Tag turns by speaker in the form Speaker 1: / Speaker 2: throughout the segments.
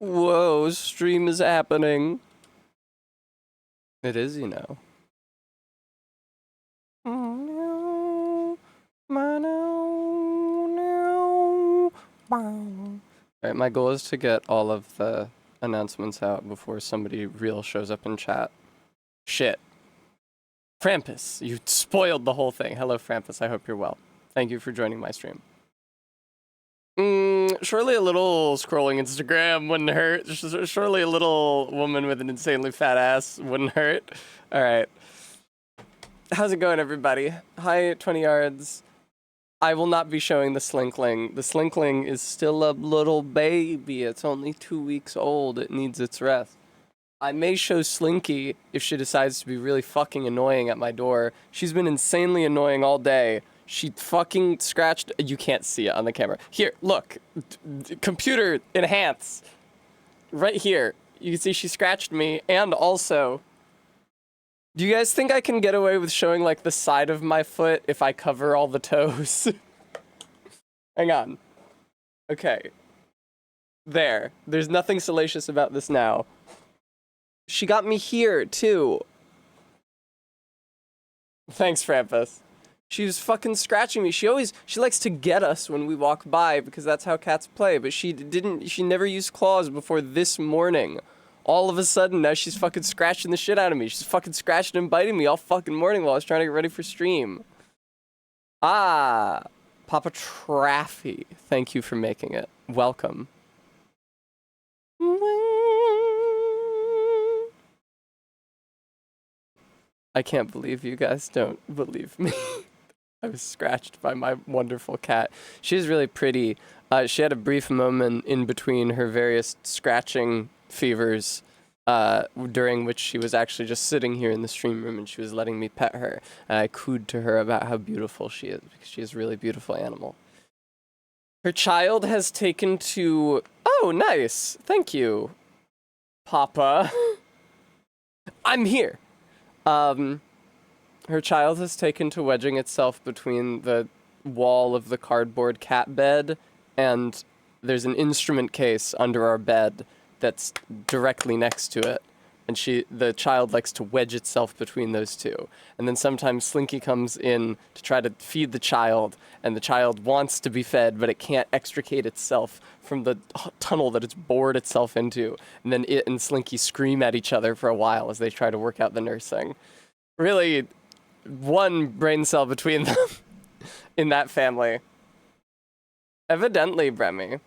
Speaker 1: Whoa, stream is happening. It is, you know. Alright, my goal is to get all of the announcements out before somebody real shows up in chat. Shit. Frampus, you spoiled the whole thing. Hello, Frampus, I hope you're well. Thank you for joining my stream. Surely a little scrolling Instagram wouldn't hurt. Surely a little woman with an insanely fat ass wouldn't hurt. Alright. How's it going, everybody? Hi, 20 yards. I will not be showing the Slinkling. The Slinkling is still a little baby. It's only 2 weeks old. It needs its rest. I may show Slinky if she decides to be really fucking annoying at my door. She's been insanely annoying all day. She fucking scratched... You can't see it on the camera. Here, look. Computer enhance. Right here. You can see she scratched me, and also... Do you guys think I can get away with showing, like, the side of my foot if I cover all the toes? Hang on. Okay. There. There's nothing salacious about this now. She got me here, too. Thanks, Frampus. She was fucking scratching me. She likes to get us when we walk by because that's how cats play, but she never used claws before this morning. All of a sudden, now she's fucking scratching the shit out of me. She's fucking scratching and biting me all fucking morning while I was trying to get ready for stream. Ah, Papa Traffy. Thank you for making it. Welcome. I can't believe you guys don't believe me. I was scratched by my wonderful cat. She's really pretty. She had a brief moment in between her various scratching fevers, during which she was actually just sitting here in the stream room and she was letting me pet her. And I cooed to her about how beautiful she is because she is a really beautiful animal. Her child has taken to... Oh, nice. Thank you, Papa. I'm here. Her child has taken to wedging itself between the wall of the cardboard cat bed and there's an instrument case under our bed that's directly next to it. And the child likes to wedge itself between those two. And then sometimes Slinky comes in to try to feed the child, and the child wants to be fed, but it can't extricate itself from the tunnel that it's bored itself into. And then it and Slinky scream at each other for a while as they try to work out the nursing. Really, one brain cell between them in that family. Evidently, Bremy.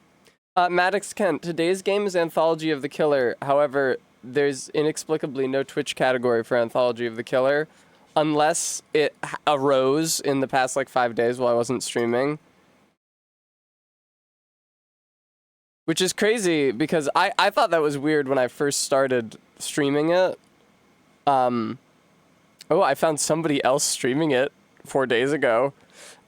Speaker 1: Maddox Kent, today's game is Anthology of the Killer. However, there's inexplicably no Twitch category for Anthology of the Killer, unless it arose in the past, 5 days while I wasn't streaming. Which is crazy, because I thought that was weird when I first started streaming it. Oh, I found somebody else streaming it 4 days ago.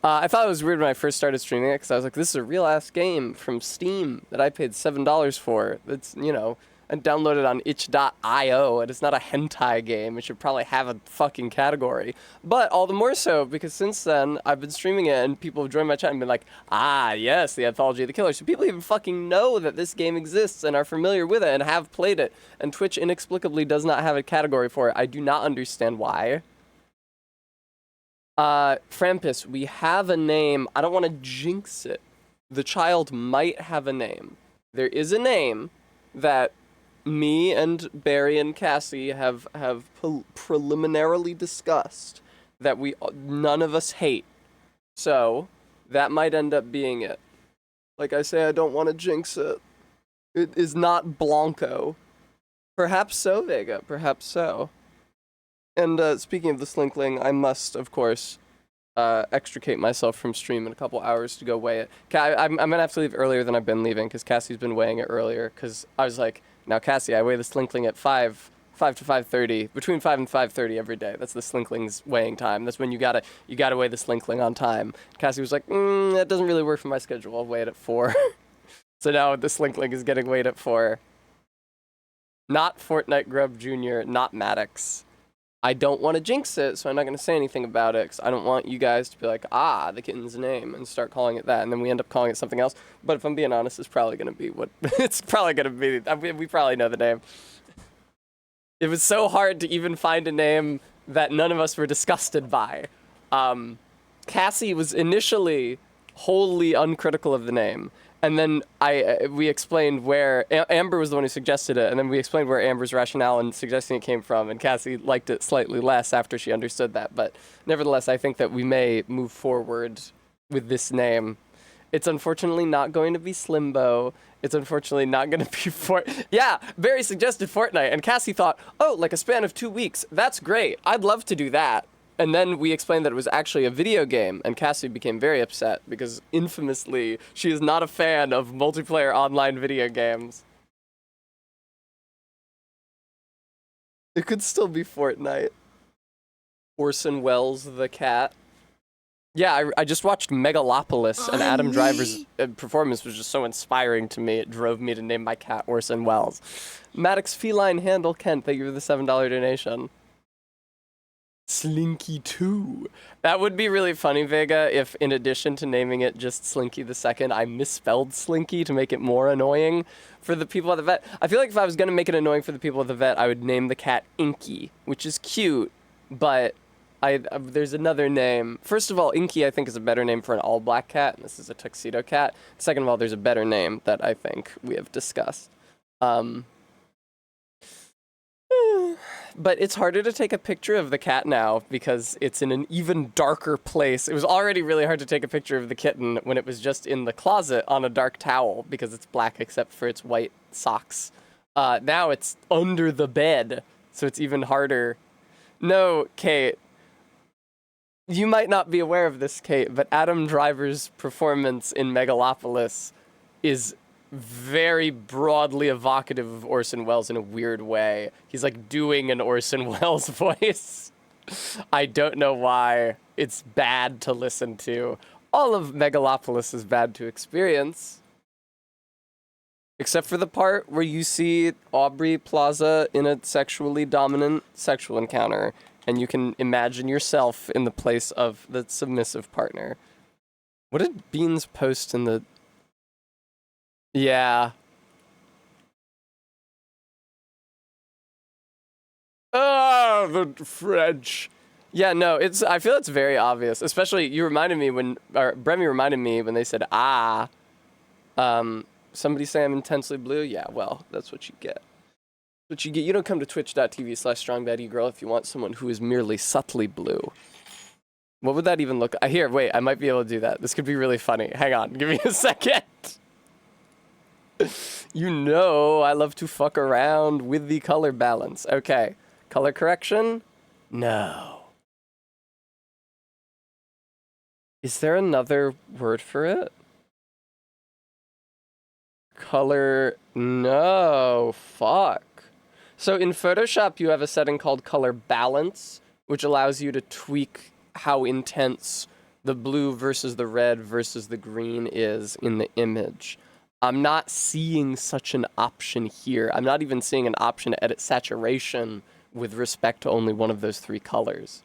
Speaker 1: I thought it was weird when I first started streaming it because I was like, this is a real-ass game from Steam that I paid $7 for. It's, I downloaded on itch.io, and it's not a hentai game. It should probably have a fucking category. But all the more so because since then, I've been streaming it, and people have joined my chat and been like, ah, yes, the Anthology of the Killer. So people even fucking know that this game exists and are familiar with it and have played it. And Twitch inexplicably does not have a category for it. I do not understand why. Frampus, we have a name. I don't want to jinx it. The child might have a name. There is a name that me and Barry and Cassie have preliminarily discussed that none of us hate. So, that might end up being it. Like I say, I don't want to jinx it. It is not Blanco. Perhaps so, Vega. Perhaps so. And speaking of the Slinkling, I must, of course, extricate myself from stream in a couple hours to go weigh it. I'm going to have to leave earlier than I've been leaving because Cassie's been weighing it earlier. Because I was like, now Cassie, I weigh the Slinkling at 5 to 5:30, between 5 and 5:30 every day. That's the Slinkling's weighing time. That's when you gotta weigh the Slinkling on time. Cassie was like, that doesn't really work for my schedule. I'll weigh it at 4. So now the Slinkling is getting weighed at 4. Not Fortnite Grub Jr., not Maddox. I don't want to jinx it, so I'm not going to say anything about it, because I don't want you guys to be like, ah, the kitten's name, and start calling it that, and then we end up calling it something else. But if I'm being honest, it's probably going to be what, it's probably going to be, I mean, we probably know the name. It was so hard to even find a name that none of us were disgusted by. Cassie was initially wholly uncritical of the name. And then we explained where Amber was the one who suggested it, and then we explained where Amber's rationale in suggesting it came from, and Cassie liked it slightly less after she understood that. But nevertheless, I think that we may move forward with this name. It's unfortunately not going to be Slimbo. It's unfortunately not going to be Yeah, Barry suggested Fortnite, and Cassie thought, oh, like a span of 2 weeks. That's great. I'd love to do that. And then we explained that it was actually a video game, and Cassie became very upset because infamously, she is not a fan of multiplayer online video games. It could still be Fortnite. Orson Welles the cat. Yeah, I just watched Megalopolis, and Adam Driver's performance was just so inspiring to me. It drove me to name my cat Orson Welles. Maddox Feline Handle Kent, thank you for the $7 donation. Slinky 2. That would be really funny, Vega, if in addition to naming it just Slinky the Second, I misspelled Slinky to make it more annoying for the people at the vet. I feel like if I was going to make it annoying for the people at the vet, I would name the cat Inky, which is cute, but there's another name. First of all, Inky I think is a better name for an all-black cat, and this is a tuxedo cat. Second of all, there's a better name that I think we have discussed. But it's harder to take a picture of the cat now because it's in an even darker place. It was already really hard to take a picture of the kitten when it was just in the closet on a dark towel because it's black except for its white socks. Now it's under the bed, so it's even harder. No, Kate. You might not be aware of this, Kate, but Adam Driver's performance in Megalopolis is very broadly evocative of Orson Welles in a weird way. He's like doing an Orson Welles voice. I don't know why. It's bad to listen to. All of Megalopolis is bad to experience. Except for the part where you see Aubrey Plaza in a sexually dominant sexual encounter, and you can imagine yourself in the place of the submissive partner. What did Beans post in the... Yeah. Oh, the French. Yeah, no, I feel it's very obvious. Especially, you reminded me when, or Bremy reminded me when they said, ah. Somebody say I'm intensely blue? Yeah, well, that's what you get. What you get. You don't come to twitch.tv/strongbadgirl if you want someone who is merely subtly blue. What would that even look like? Here, wait, I might be able to do that. This could be really funny. Hang on, give me a second. You know I love to fuck around with the color balance. Okay, color correction? No. Is there another word for it? Color, no, fuck. So in Photoshop, you have a setting called color balance, which allows you to tweak how intense the blue versus the red versus the green is in the image. I'm not seeing such an option here. I'm not even seeing an option to edit saturation with respect to only one of those three colors.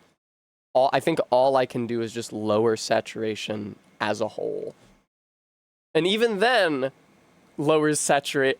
Speaker 1: I think all I can do is just lower saturation as a whole. And even then, lowers saturate,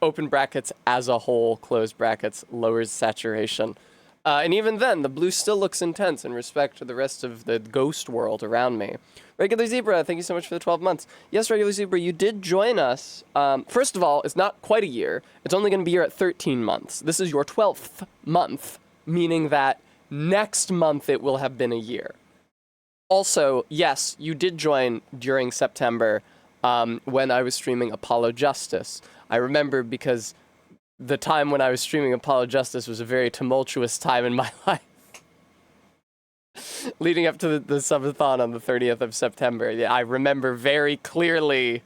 Speaker 1: open brackets as a whole, close brackets, lowers saturation. And even then, the blue still looks intense in respect to the rest of the ghost world around me. Regular Zebra, thank you so much for the 12 months. Yes, Regular Zebra, you did join us. First of all, it's not quite a year. It's only going to be here at 13 months. This is your 12th month, meaning that next month it will have been a year. Also, yes, you did join during September when I was streaming Apollo Justice. I remember because the time when I was streaming Apollo Justice was a very tumultuous time in my life. Leading up to the subathon on the 30th of September. Yeah, I remember very clearly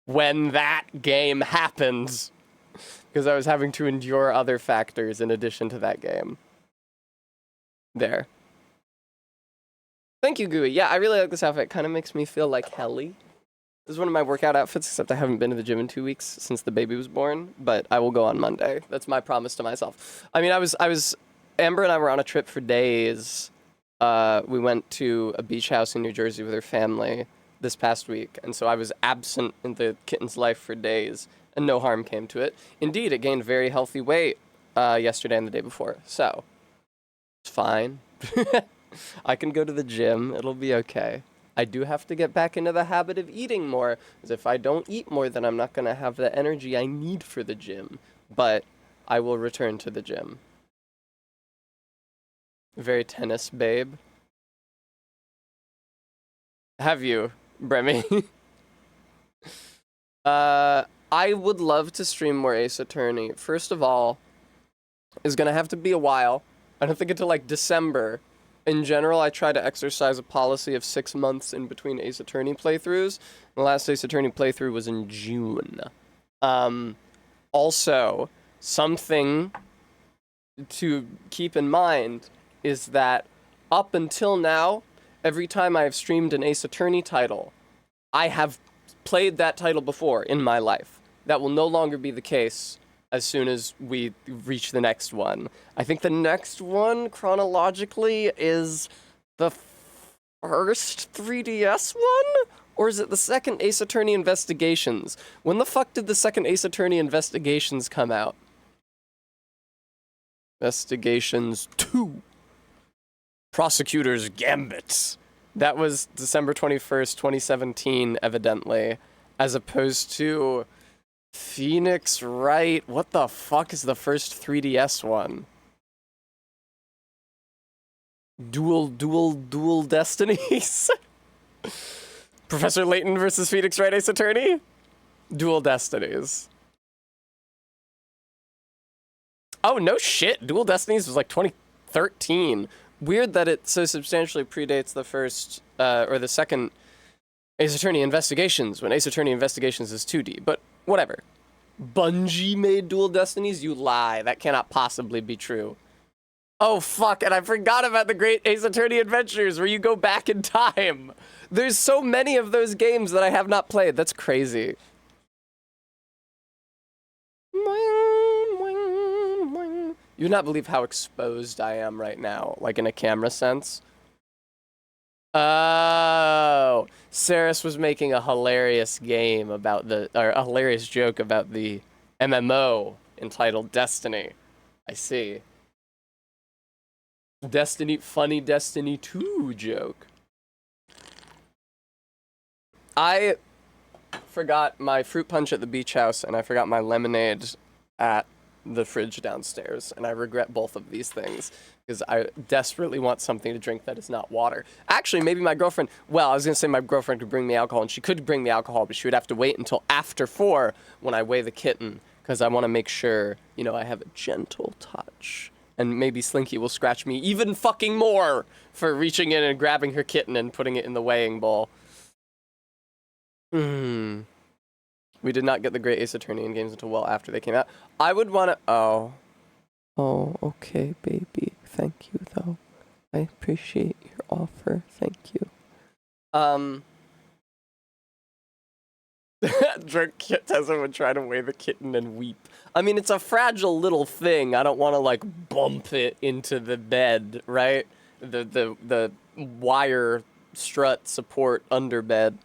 Speaker 1: when that game happened because I was having to endure other factors in addition to that game. There. Thank you, Gooey. Yeah, I really like this outfit. It kind of makes me feel like Helly. This is one of my workout outfits, except I haven't been to the gym in 2 weeks since the baby was born, but I will go on Monday. That's my promise to myself. I mean, I was Amber and I were on a trip for days. We went to a beach house in New Jersey with her family this past week, and so I was absent in the kitten's life for days, and no harm came to it. Indeed, it gained very healthy weight yesterday and the day before, so it's fine. I can go to the gym. It'll be okay. I do have to get back into the habit of eating more, because if I don't eat more, then I'm not going to have the energy I need for the gym. But I will return to the gym. Very tennis, babe. Have you, Bremy? I would love to stream more Ace Attorney. First of all, it's going to have to be a while. I don't think until like December. In general, I try to exercise a policy of 6 months in between Ace Attorney playthroughs. The last Ace Attorney playthrough was in June. Also, something to keep in mind is that up until now, every time I have streamed an Ace Attorney title, I have played that title before in my life. That will no longer be the case as soon as we reach the next one. I think the next one, chronologically, is the first 3DS one? Or is it the second Ace Attorney Investigations? When the fuck did the second Ace Attorney Investigations come out? Investigations 2. Prosecutor's Gambit. That was December 21st, 2017, evidently. As opposed to Phoenix Wright. What the fuck is the first 3DS one? Dual Destinies? Professor Layton versus Phoenix Wright Ace Attorney? Dual Destinies. Oh, no shit. Dual Destinies was like 2013. Weird that it so substantially predates the first, or the second Ace Attorney Investigations, when Ace Attorney Investigations is 2D, but whatever. Bungie made Dual Destinies? You lie. That cannot possibly be true. Oh, fuck, and I forgot about the great Ace Attorney Adventures, where you go back in time. There's so many of those games that I have not played. That's crazy. You would not believe how exposed I am right now, like in a camera sense. Oh, Saris was making a hilarious game about a hilarious joke about the MMO entitled Destiny. I see. Funny Destiny 2 joke. I forgot my fruit punch at the beach house, and I forgot my lemonade at the fridge downstairs, and I regret both of these things because I desperately want something to drink that is not water. Actually, maybe my girlfriend, well, I was going to say my girlfriend could bring me alcohol, and she could bring me alcohol, but she would have to wait until after 4 when I weigh the kitten, because I want to make sure, you know, I have a gentle touch. And maybe Slinky will scratch me even fucking more for reaching in and grabbing her kitten and putting it in the weighing bowl. We did not get the Great Ace Attorney in games until well after they came out. I would want to... Oh, okay, baby. Thank you, though. I appreciate your offer. Thank you. Drunk Tessa would try to weigh the kitten and weep. I mean, it's a fragile little thing. I don't want to, like, bump it into the bed, right? The wire strut support under bed.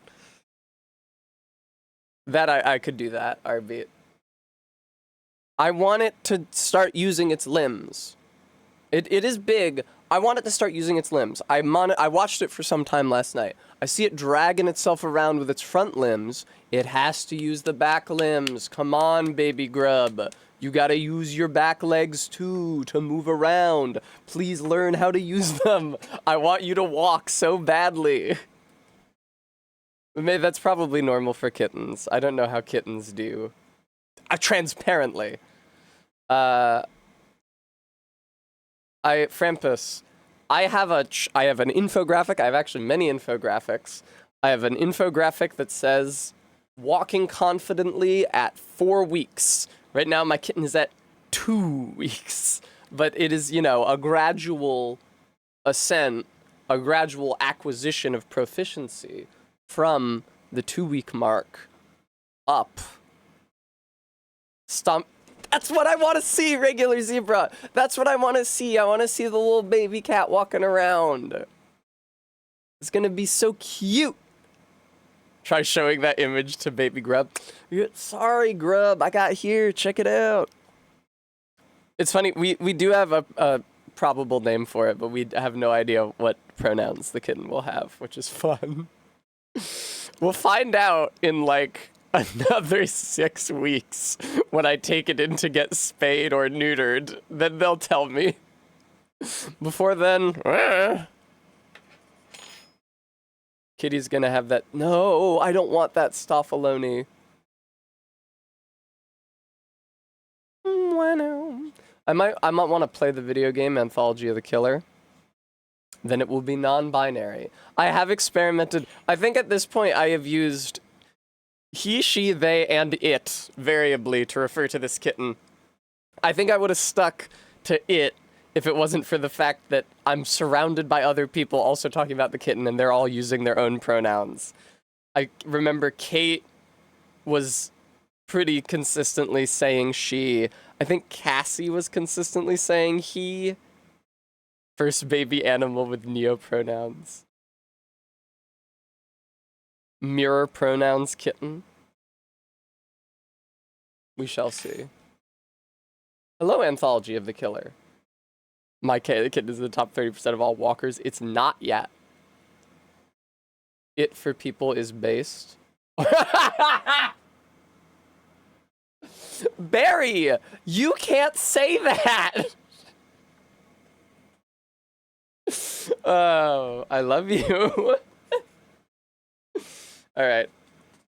Speaker 1: That I could do that, RB. I want it to start using its limbs. It is big. I want it to start using its limbs. I watched it for some time last night. I see it dragging itself around with its front limbs. It has to use the back limbs. Come on, baby grub. You gotta use your back legs too to move around. Please learn how to use them. I want you to walk so badly. Maybe that's probably normal for kittens. I don't know how kittens do. Transparently. Frampus, I have an infographic. I have actually many infographics. I have an infographic that says walking confidently at 4 weeks. Right now, my kitten is at 2 weeks. But it is, you know, a gradual ascent, a gradual acquisition of proficiency from the 2-week mark up. Stop. That's what I want to see, regular zebra. That's what I want to see. I want to see the little baby cat walking around. It's gonna be so cute. Try showing that image to baby Grub. Sorry, Grub, I got here. Check it out. It's funny, we do have a probable name for it, but we have no idea what pronouns the kitten will have, which is fun. We'll find out in like another 6 weeks when I take it in to get spayed or neutered. Then they'll tell me. Before then, Kitty's gonna have that. No, I don't want that Stoffaloni. I might want to play the video game Anthology of the Killer. Then it will be non-binary. I have experimented. I think at this point I have used he, she, they, and it variably to refer to this kitten. I think I would have stuck to it if it wasn't for the fact that I'm surrounded by other people also talking about the kitten and they're all using their own pronouns. I remember Kate was pretty consistently saying she. I think Cassie was consistently saying he. First baby animal with neopronouns. Mirror pronouns kitten. We shall see. Hello, Anthology of the Killer. My kitten is in the top 30% of all walkers. It's not yet. It for people is based. Barry, you can't say that. Oh, I love you. All right,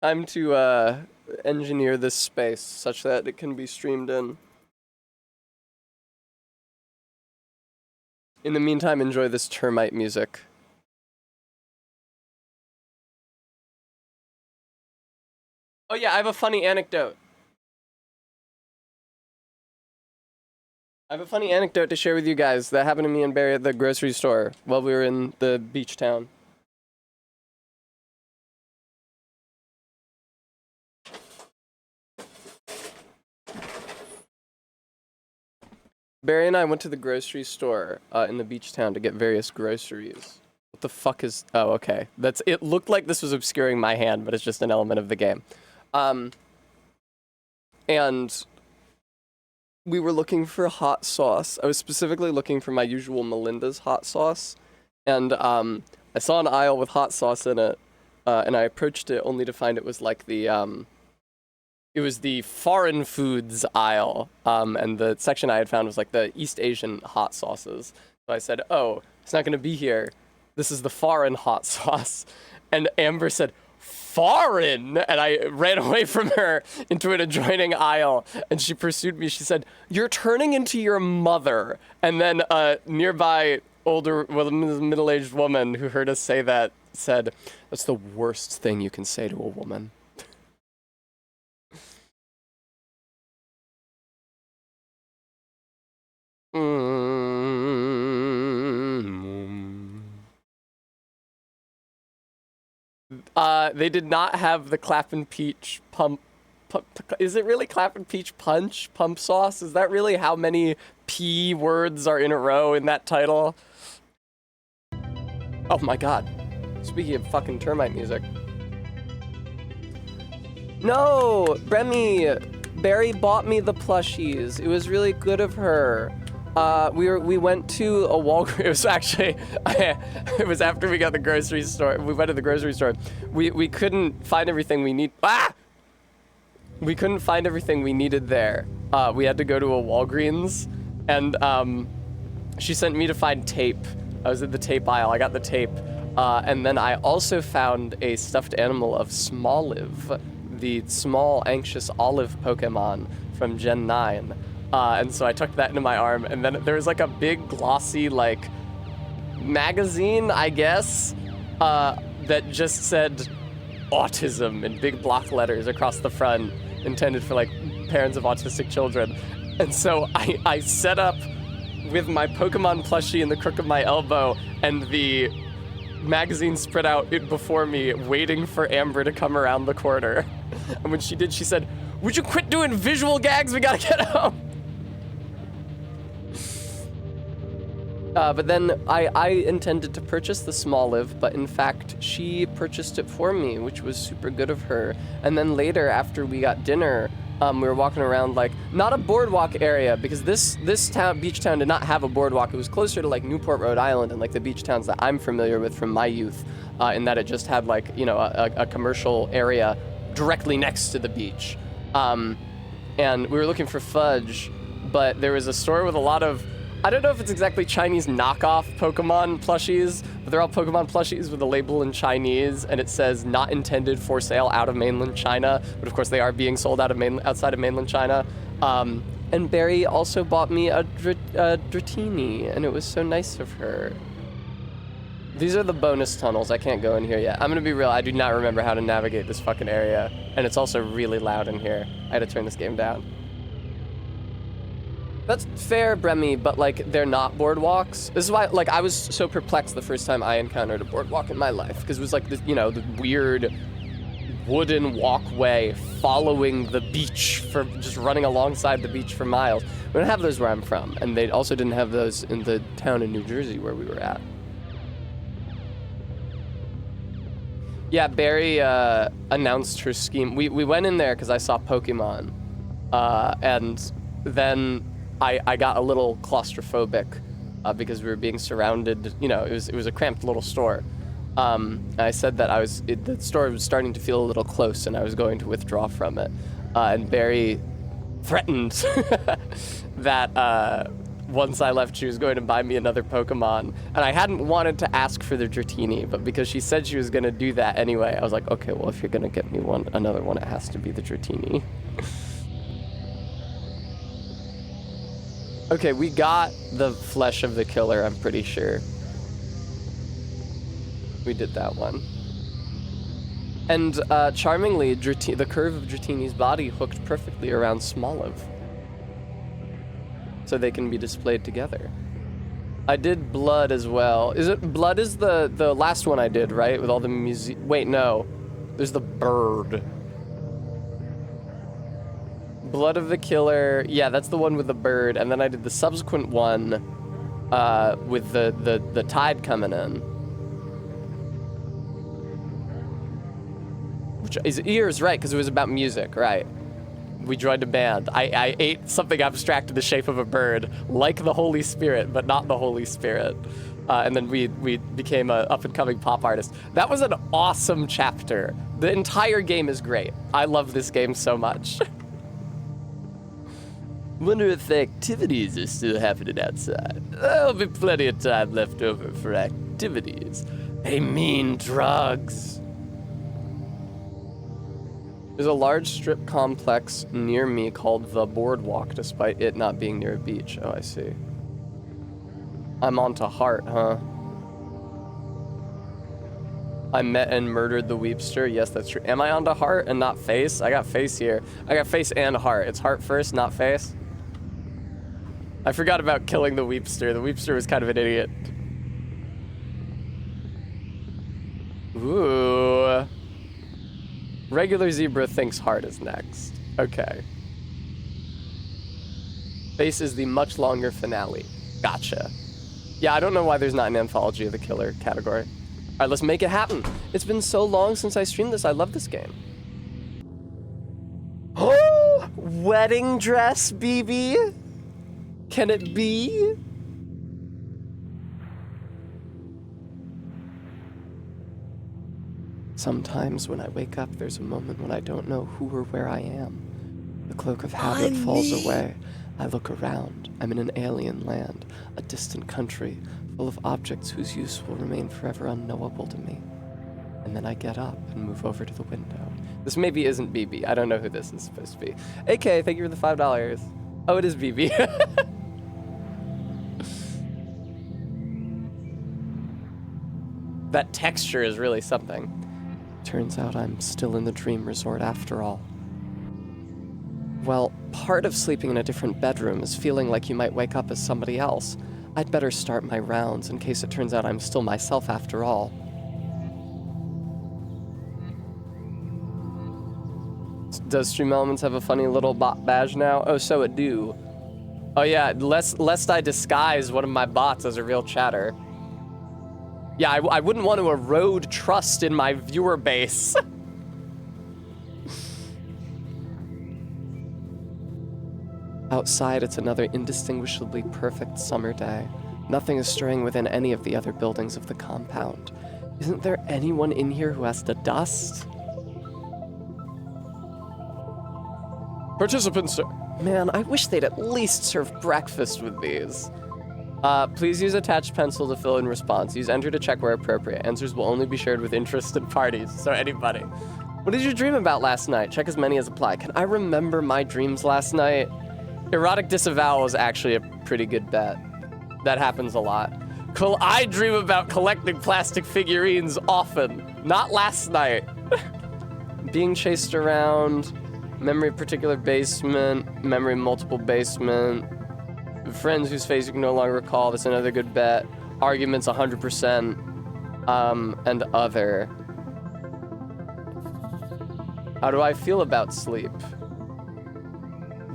Speaker 1: time to engineer this space such that it can be streamed in. In the meantime, enjoy this termite music. Oh yeah, I have a funny anecdote. To share with you guys that happened to me and Barry at the grocery store while we were in the beach town. Barry and I went to the grocery store in the beach town to get various groceries. What the fuck is... Oh, okay. It looked like this was obscuring my hand, but it's just an element of the game. And we were looking for hot sauce. I was specifically looking for my usual Melinda's hot sauce. And I saw an aisle with hot sauce in it, and I approached it only to find it was like the... It was the foreign foods aisle, and the section I had found was like the East Asian hot sauces. So I said, oh, it's not gonna be here. This is the foreign hot sauce. And Amber said, foreign? And I ran away from her into an adjoining aisle, and she pursued me. She said, you're turning into your mother. And then a nearby middle-aged woman who heard us say that said, that's the worst thing you can say to a woman. They did not have the Clappin' Peach pump. Is it really Clappin' Peach Punch pump sauce? Is that really how many P words are in a row in that title? Oh my god. Speaking of fucking termite music. No! Remy! Barry bought me the plushies. It was really good of her. We went to a Walgreens. It was actually, it was after we got the grocery store. We went to the grocery store. We couldn't find everything we need. We couldn't find everything we needed there. We had to go to a Walgreens, and she sent me to find tape. I was at the tape aisle. I got the tape, and then I also found a stuffed animal of Smoliv, the small anxious olive Pokemon from Gen 9. And so I tucked that into my arm, and then there was like a big glossy like magazine, I guess, that just said autism in big block letters across the front, intended for like parents of autistic children. And so I set up with my Pokemon plushie in the crook of my elbow and the magazine spread out before me, waiting for Amber to come around the corner. And when she did, she said, Would you quit doing visual gags? We gotta get home. But then I intended to purchase the small live, but in fact, she purchased it for me, which was super good of her. And then later, after we got dinner, we were walking around, like, not a boardwalk area, because this beach town did not have a boardwalk. It was closer to, like, Newport, Rhode Island, and, like, the beach towns that I'm familiar with from my youth, in that it just had, like, you know, a commercial area directly next to the beach. And we were looking for fudge, but there was a store with a lot of, I don't know if it's exactly Chinese knockoff Pokemon plushies, but they're all Pokemon plushies with a label in Chinese, and it says not intended for sale out of mainland China, but of course they are being sold outside of mainland China. And Barry also bought me a Dratini, and it was so nice of her. These are the bonus tunnels. I can't go in here yet. I'm gonna be real, I do not remember how to navigate this fucking area, and it's also really loud in here. I had to turn this game down. That's fair, Bremy, but, like, they're not boardwalks. This is why, like, I was so perplexed the first time I encountered a boardwalk in my life, because it was, like, this, you know, the weird wooden walkway following the beach, for just running alongside the beach for miles. We don't have those where I'm from, and they also didn't have those in the town in New Jersey where we were at. Yeah, Barry announced her scheme. We went in there because I saw Pokemon, and then I got a little claustrophobic because we were being surrounded. You know, it was a cramped little store. I said that the store was starting to feel a little close, and I was going to withdraw from it. And Barry threatened that once I left, she was going to buy me another Pokemon. And I hadn't wanted to ask for the Dratini, but because she said she was going to do that anyway, I was like, okay, well, if you're going to get me another one, it has to be the Dratini. Okay, we got the flesh of the killer, I'm pretty sure. We did that one. And charmingly, the curve of Dratini's body hooked perfectly around Smoliv, so they can be displayed together. I did Blood as well. Blood is the last one I did, right? With all the music. Wait, no. There's the bird. Blood of the Killer, yeah, that's the one with the bird, and then I did the subsequent one with the tide coming in. Which is ears, right, because it was about music, right. We joined a band. I ate something abstract in the shape of a bird, like the Holy Spirit, but not the Holy Spirit. And then we became an up-and-coming pop artist. That was an awesome chapter. The entire game is great. I love this game so much. Wonder if the activities are still happening outside. There'll be plenty of time left over for activities. They mean drugs. There's a large strip complex near me called the Boardwalk, despite it not being near a beach. Oh, I see. I'm on to Heart, huh? I met and murdered the Weepster. Yes, that's true. Am I on to Heart and not Face? I got Face here. I got Face and Heart. It's Heart first, not Face. I forgot about killing the Weepster. The Weepster was kind of an idiot. Ooh. Regular Zebra thinks Heart is next. Okay. Face is the much longer finale. Gotcha. Yeah, I don't know why there's not an Anthology of the Killer category. All right, let's make it happen. It's been so long since I streamed this. I love this game. Oh, wedding dress, BB? Can it be? Sometimes when I wake up, there's a moment when I don't know who or where I am. The cloak of habit falls away. I look around. I'm in an alien land, a distant country, full of objects whose use will remain forever unknowable to me. And then I get up and move over to the window. This maybe isn't BB. I don't know who this is supposed to be. AK, thank you for the $5. Oh, it is BB. That texture is really something. Turns out I'm still in the dream resort after all. Well, part of sleeping in a different bedroom is feeling like you might wake up as somebody else. I'd better start my rounds in case it turns out I'm still myself after all. Does Stream Elements have a funny little badge now? Oh, so it do. Oh yeah, lest I disguise one of my bots as a real chatter. Yeah, I wouldn't want to erode trust in my viewer base. Outside, it's another indistinguishably perfect summer day. Nothing is stirring within any of the other buildings of the compound. Isn't there anyone in here who has to dust? Participants, sir. Man, I wish they'd at least serve breakfast with these. Please use attached pencil to fill in response. Use enter to check where appropriate. Answers will only be shared with interested parties, so anybody. What did you dream about last night? Check as many as apply. Can I remember my dreams last night? Erotic disavowal is actually a pretty good bet. That happens a lot. I dream about collecting plastic figurines often. Not last night. Being chased around. Memory particular basement. Memory multiple basement. Friends whose face you can no longer recall. That's another good bet. Arguments 100%. And other. How do I feel about sleep?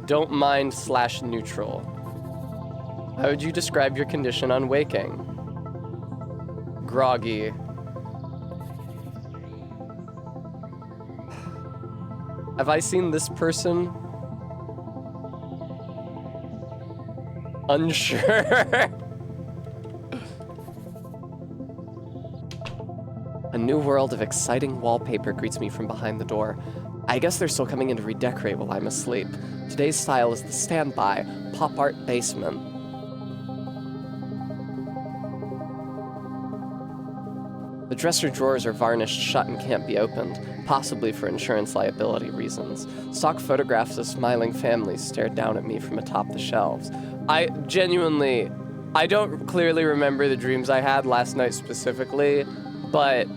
Speaker 1: Don't mind / neutral. How would you describe your condition on waking? Groggy. Have I seen this person? Unsure. A new world of exciting wallpaper greets me from behind the door. I guess they're still coming in to redecorate while I'm asleep. Today's style is the standby pop art basement. The dresser drawers are varnished shut and can't be opened, possibly for insurance liability reasons. Stock photographs of smiling families stare down at me from atop the shelves. I don't clearly remember the dreams I had last night specifically, but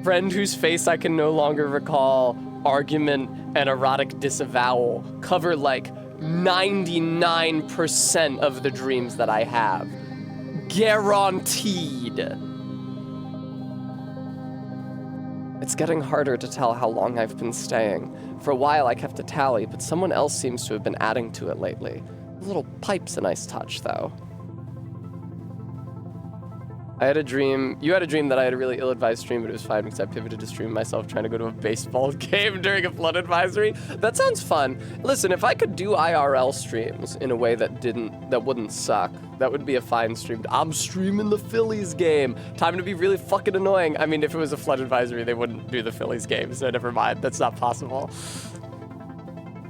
Speaker 1: friend whose face I can no longer recall, argument, and erotic disavowal cover like 99% of the dreams that I have. Guaranteed. It's getting harder to tell how long I've been staying. For a while I kept a tally, but someone else seems to have been adding to it lately. The little pipe's a nice touch, though. I had a dream. You had a dream that I had a really ill-advised dream, but it was fine because I pivoted to stream myself trying to go to a baseball game during a flood advisory. That sounds fun. Listen, if I could do IRL streams in a way that wouldn't suck, that would be a fine stream. I'm streaming the Phillies game. Time to be really fucking annoying. I mean, if it was a flood advisory, they wouldn't do the Phillies game, so never mind. That's not possible.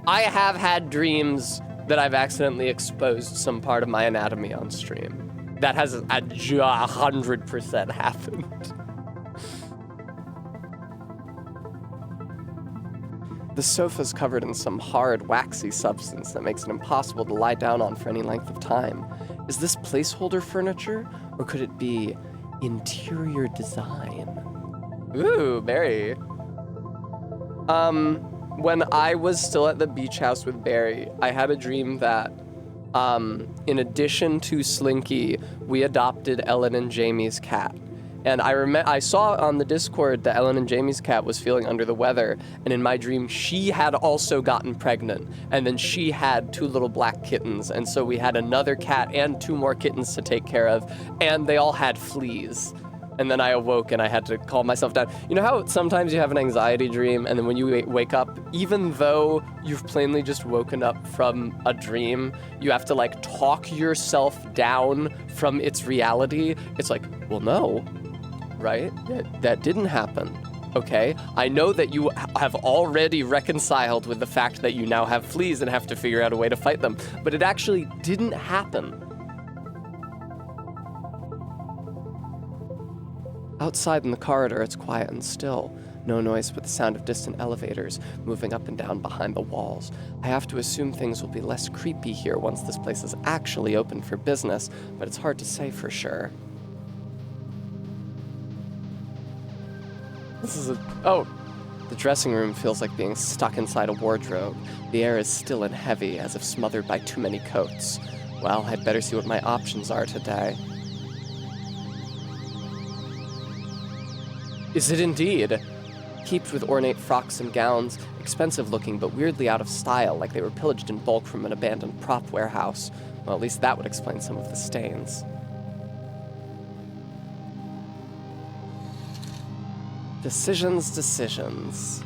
Speaker 1: I have had dreams that I've accidentally exposed some part of my anatomy on stream. That has 100% happened. The sofa's covered in some hard, waxy substance that makes it impossible to lie down on for any length of time. Is this placeholder furniture, or could it be interior design? Ooh, Barry. When I was still at the beach house with Barry, I had a dream that in addition to Slinky, we adopted Ellen and Jamie's cat. And I saw on the Discord that Ellen and Jamie's cat was feeling under the weather, and in my dream, she had also gotten pregnant, and then she had 2 little black kittens, and so we had another cat and 2 more kittens to take care of, and they all had fleas. And then I awoke and I had to calm myself down. You know how sometimes you have an anxiety dream and then when you wake up, even though you've plainly just woken up from a dream, you have to like talk yourself down from its reality? It's like, well, no, right? That didn't happen. Okay, I know that you have already reconciled with the fact that you now have fleas and have to figure out a way to fight them, but it actually didn't happen. Outside in the corridor, it's quiet and still. No noise but the sound of distant elevators moving up and down behind the walls. I have to assume things will be less creepy here once this place is actually open for business, but it's hard to say for sure. Oh, the dressing room feels like being stuck inside a wardrobe. The air is still and heavy, as if smothered by too many coats. Well, I'd better see what my options are today. Is it indeed? heaped with ornate frocks and gowns, expensive looking but weirdly out of style, like they were pillaged in bulk from an abandoned prop warehouse. Well, at least that would explain some of the stains. Decisions.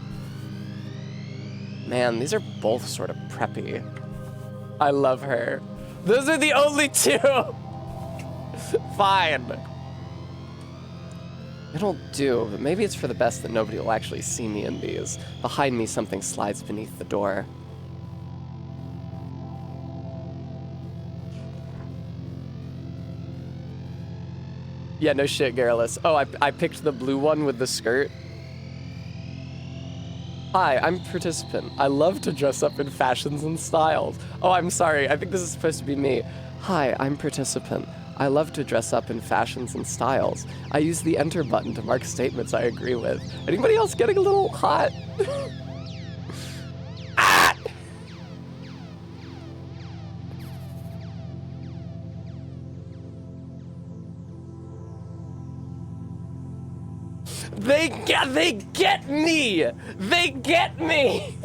Speaker 1: Man, these are both sort of preppy. I love her. Those are the only two! Fine. It'll do, but maybe it's for the best that nobody will actually see me in these. Behind me, something slides beneath the door. Yeah, no shit, Garrulous. Oh, I picked the blue one with the skirt. Hi, I'm participant. I love to dress up in fashions and styles. Oh, I'm sorry. I think this is supposed to be me. Hi, I'm participant. I love to dress up in fashions and styles. I use the enter button to mark statements I agree with. Anybody else getting a little hot? Ah! They get me! They get me!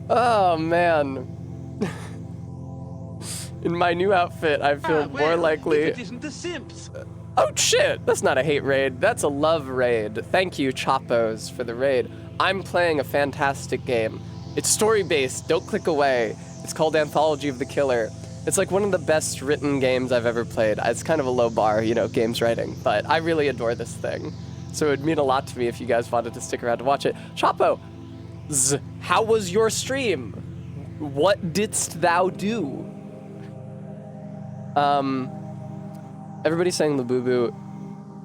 Speaker 1: Oh, man. In my new outfit, I feel more likely...
Speaker 2: If it isn't the Simps.
Speaker 1: Oh, shit! That's not a hate raid. That's a love raid. Thank you, Choppos, for the raid. I'm playing a fantastic game. It's story-based. Don't click away. It's called Anthology of the Killer. It's like one of the best written games I've ever played. It's kind of a low bar, you know, games writing, but I really adore this thing. So it would mean a lot to me if you guys wanted to stick around to watch it. Choppo, how was your stream? What didst thou do? Everybody's saying Labubu.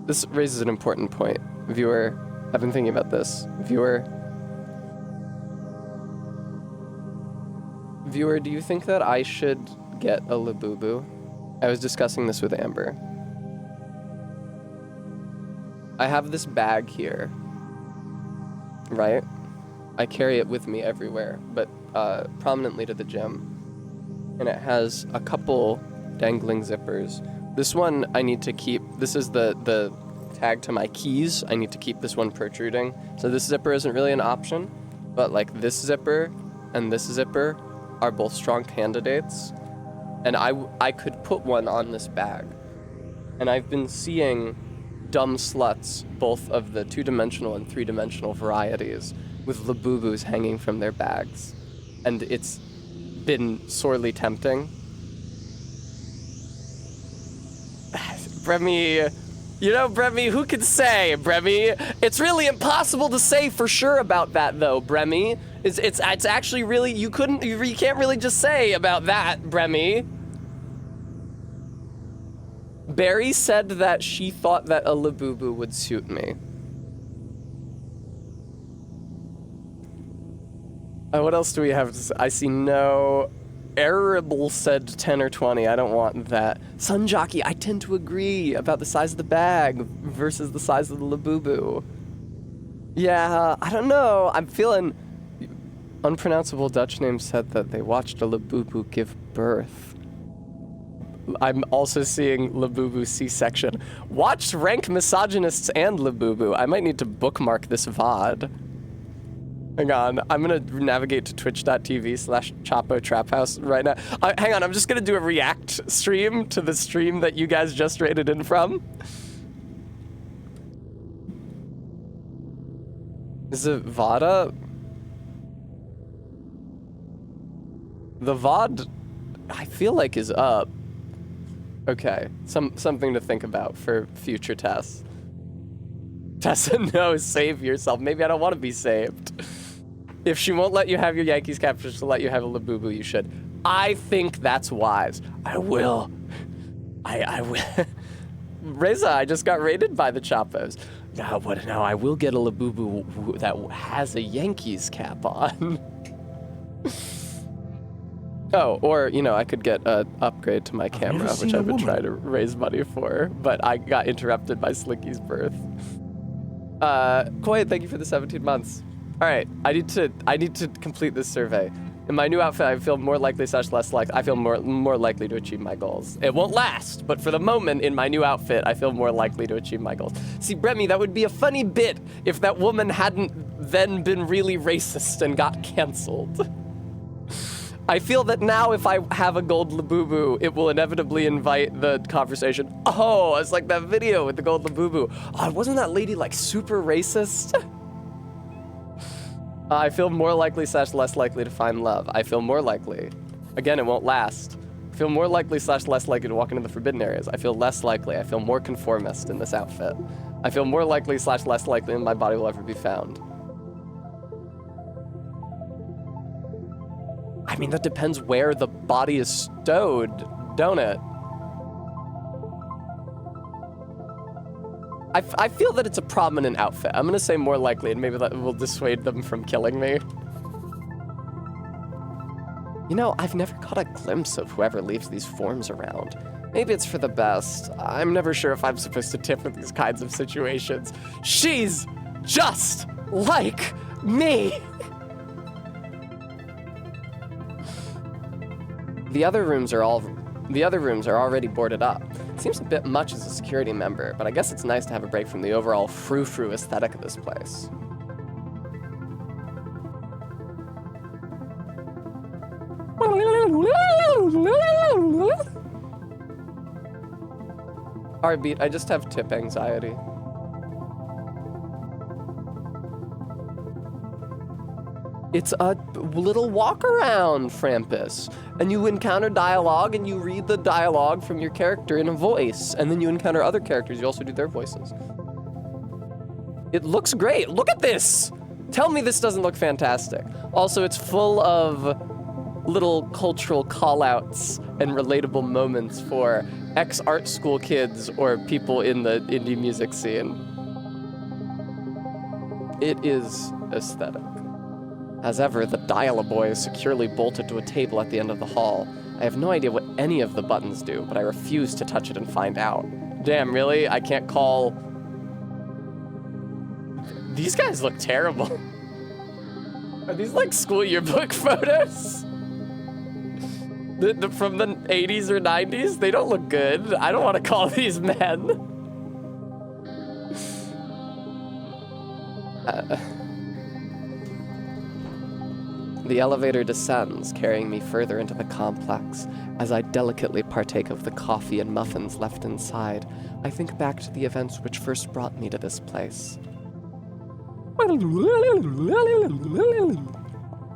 Speaker 1: This raises an important point. Viewer, I've been thinking about this. Viewer, do you think that I should get a Labubu? I was discussing this with Amber. I have this bag here, right? I carry it with me everywhere, but prominently to the gym. And it has a couple dangling zippers. This one I need to keep. This is the tag to my keys. I need to keep this one protruding. So this zipper isn't really an option, but like this zipper and this zipper are both strong candidates. And I could put one on this bag. And I've been seeing dumb sluts, both of the 2-dimensional and 3-dimensional varieties, with Labubus hanging from their bags. And it's been sorely tempting. Bremy, you know, Bremy, who can say, Bremy? It's really impossible to say for sure about that, though, Bremy. It's actually really, you can't really just say about that, Bremy. Barry said that she thought that a Labubu would suit me. What else do we have to say? I see no... Arable said 10 or 20. I don't want that. Sun Jockey, I tend to agree about the size of the bag versus the size of the Labubu. Yeah, I don't know. I'm feeling... Unpronounceable Dutch name said that they watched a Labubu give birth. I'm also seeing Labubu C-section. Watched Rank Misogynists and Labubu. I might need to bookmark this VOD. Hang on, I'm gonna navigate to twitch.tv/Chapo Trap House right now. Hang on, I'm just gonna do a react stream to the stream that you guys just rated in from. Is it VOD up? The VOD, I feel like, is up. Okay, something to think about for future tests. Tessa, no, save yourself. Maybe I don't want to be saved. If she won't let you have your Yankees cap, she'll let you have a Labubu, you should. I think that's wise. I will. I will. Reza, I just got raided by the Chopos. Now I will get a Labubu that has a Yankees cap on. Oh, or, you know, I could get an upgrade to my camera, which I've been trying to raise money for, but I got interrupted by Slinky's birth. Koi, thank you for the 17 months. All right, I need to complete this survey. In my new outfit, I feel more likely / less likely. I feel more likely to achieve my goals. It won't last, but for the moment, in my new outfit, I feel more likely to achieve my goals. See, Bremy, that would be a funny bit if that woman hadn't then been really racist and got canceled. I feel that now if I have a gold Labubu, it will inevitably invite the conversation. Oh, it's like that video with the gold Labubu. Oh, wasn't that lady like super racist? I feel more likely / less likely to find love. I feel more likely. Again, it won't last. I feel more likely / less likely to walk into the forbidden areas. I feel less likely. I feel more conformist in this outfit. I feel more likely / less likely my body will ever be found. I mean, that depends where the body is stowed, don't it? I feel that it's a prominent outfit. I'm gonna say more likely, and maybe that will dissuade them from killing me. You know, I've never caught a glimpse of whoever leaves these forms around. Maybe it's for the best. I'm never sure if I'm supposed to tip with these kinds of situations. She's just like me! The other rooms are already boarded up. Seems a bit much as a security member, but I guess it's nice to have a break from the overall frou-frou aesthetic of this place. Alright, Beat, I just have tip anxiety. It's a little walk around, Frampus. And you encounter dialogue, and you read the dialogue from your character in a voice. And then you encounter other characters, you also do their voices. It looks great. Look at this! Tell me this doesn't look fantastic. Also, it's full of little cultural call-outs and relatable moments for ex-art school kids or people in the indie music scene. It is aesthetic. As ever, the dial-a-boy is securely bolted to a table at the end of the hall. I have no idea what any of the buttons do, but I refuse to touch it and find out. Damn, really? I can't call... These guys look terrible. Are these like school yearbook photos? From the 80s or 90s? They don't look good. I don't want to call these men. The elevator descends, carrying me further into the complex. As I delicately partake of the coffee and muffins left inside, I think back to the events which first brought me to this place.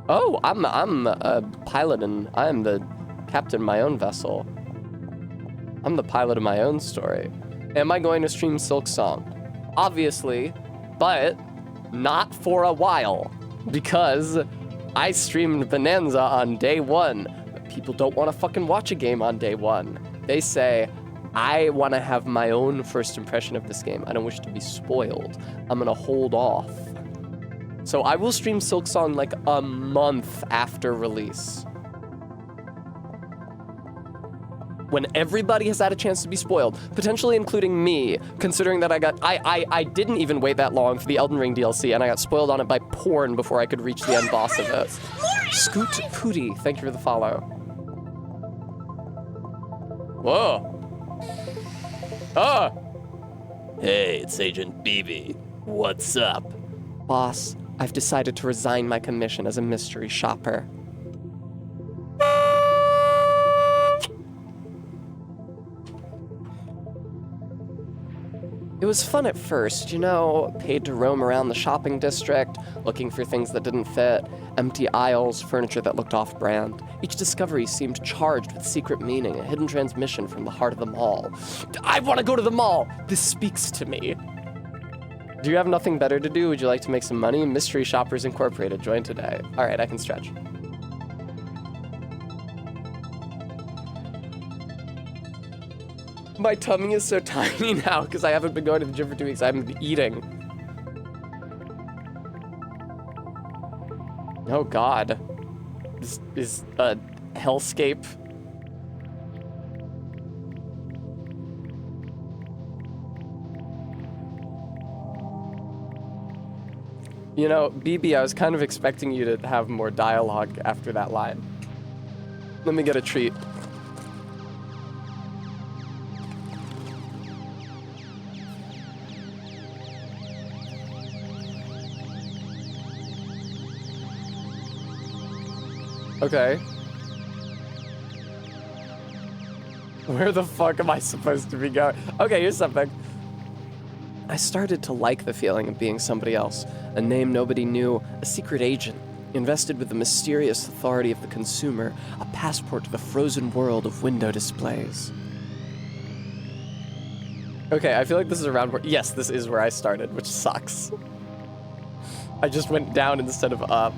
Speaker 1: Oh, I'm a pilot and I'm the captain of my own vessel. I'm the pilot of my own story. Am I going to stream Silk Song? Obviously, but not for a while, because I streamed Bonanza on day one. People don't want to fucking watch a game on day one. They say, I want to have my own first impression of this game. I don't wish to be spoiled. I'm going to hold off. So I will stream Silk Song like a month after release. When everybody has had a chance to be spoiled, potentially including me, considering that I didn't even wait that long for the Elden Ring DLC, and I got spoiled on it by porn before I could reach the end boss of it. Scoot Pooty, thank you for the follow. Whoa. Ah! Hey, it's Agent BB. What's up? Boss, I've decided to resign my commission as a mystery shopper. It was fun at first, you know, paid to roam around the shopping district, looking for things that didn't fit, empty aisles, furniture that looked off-brand. Each discovery seemed charged with secret meaning, a hidden transmission from the heart of the mall. I want to go to the mall! This speaks to me. Do you have nothing better to do? Would you like to make some money? Mystery Shoppers Incorporated, join today. All right, I can stretch. My tummy is so tiny now because I haven't been going to the gym for 2 weeks. I haven't been eating. Oh God. This is a hellscape. You know, BB, I was kind of expecting you to have more dialogue after that line. Let me get a treat. Okay. Where the fuck am I supposed to be going? Okay, here's something. I started to like the feeling of being somebody else, a name nobody knew, a secret agent, invested with the mysterious authority of the consumer, a passport to the frozen world of window displays. Okay, I feel like this is around where, yes, this is where I started, which sucks. I just went down instead of up.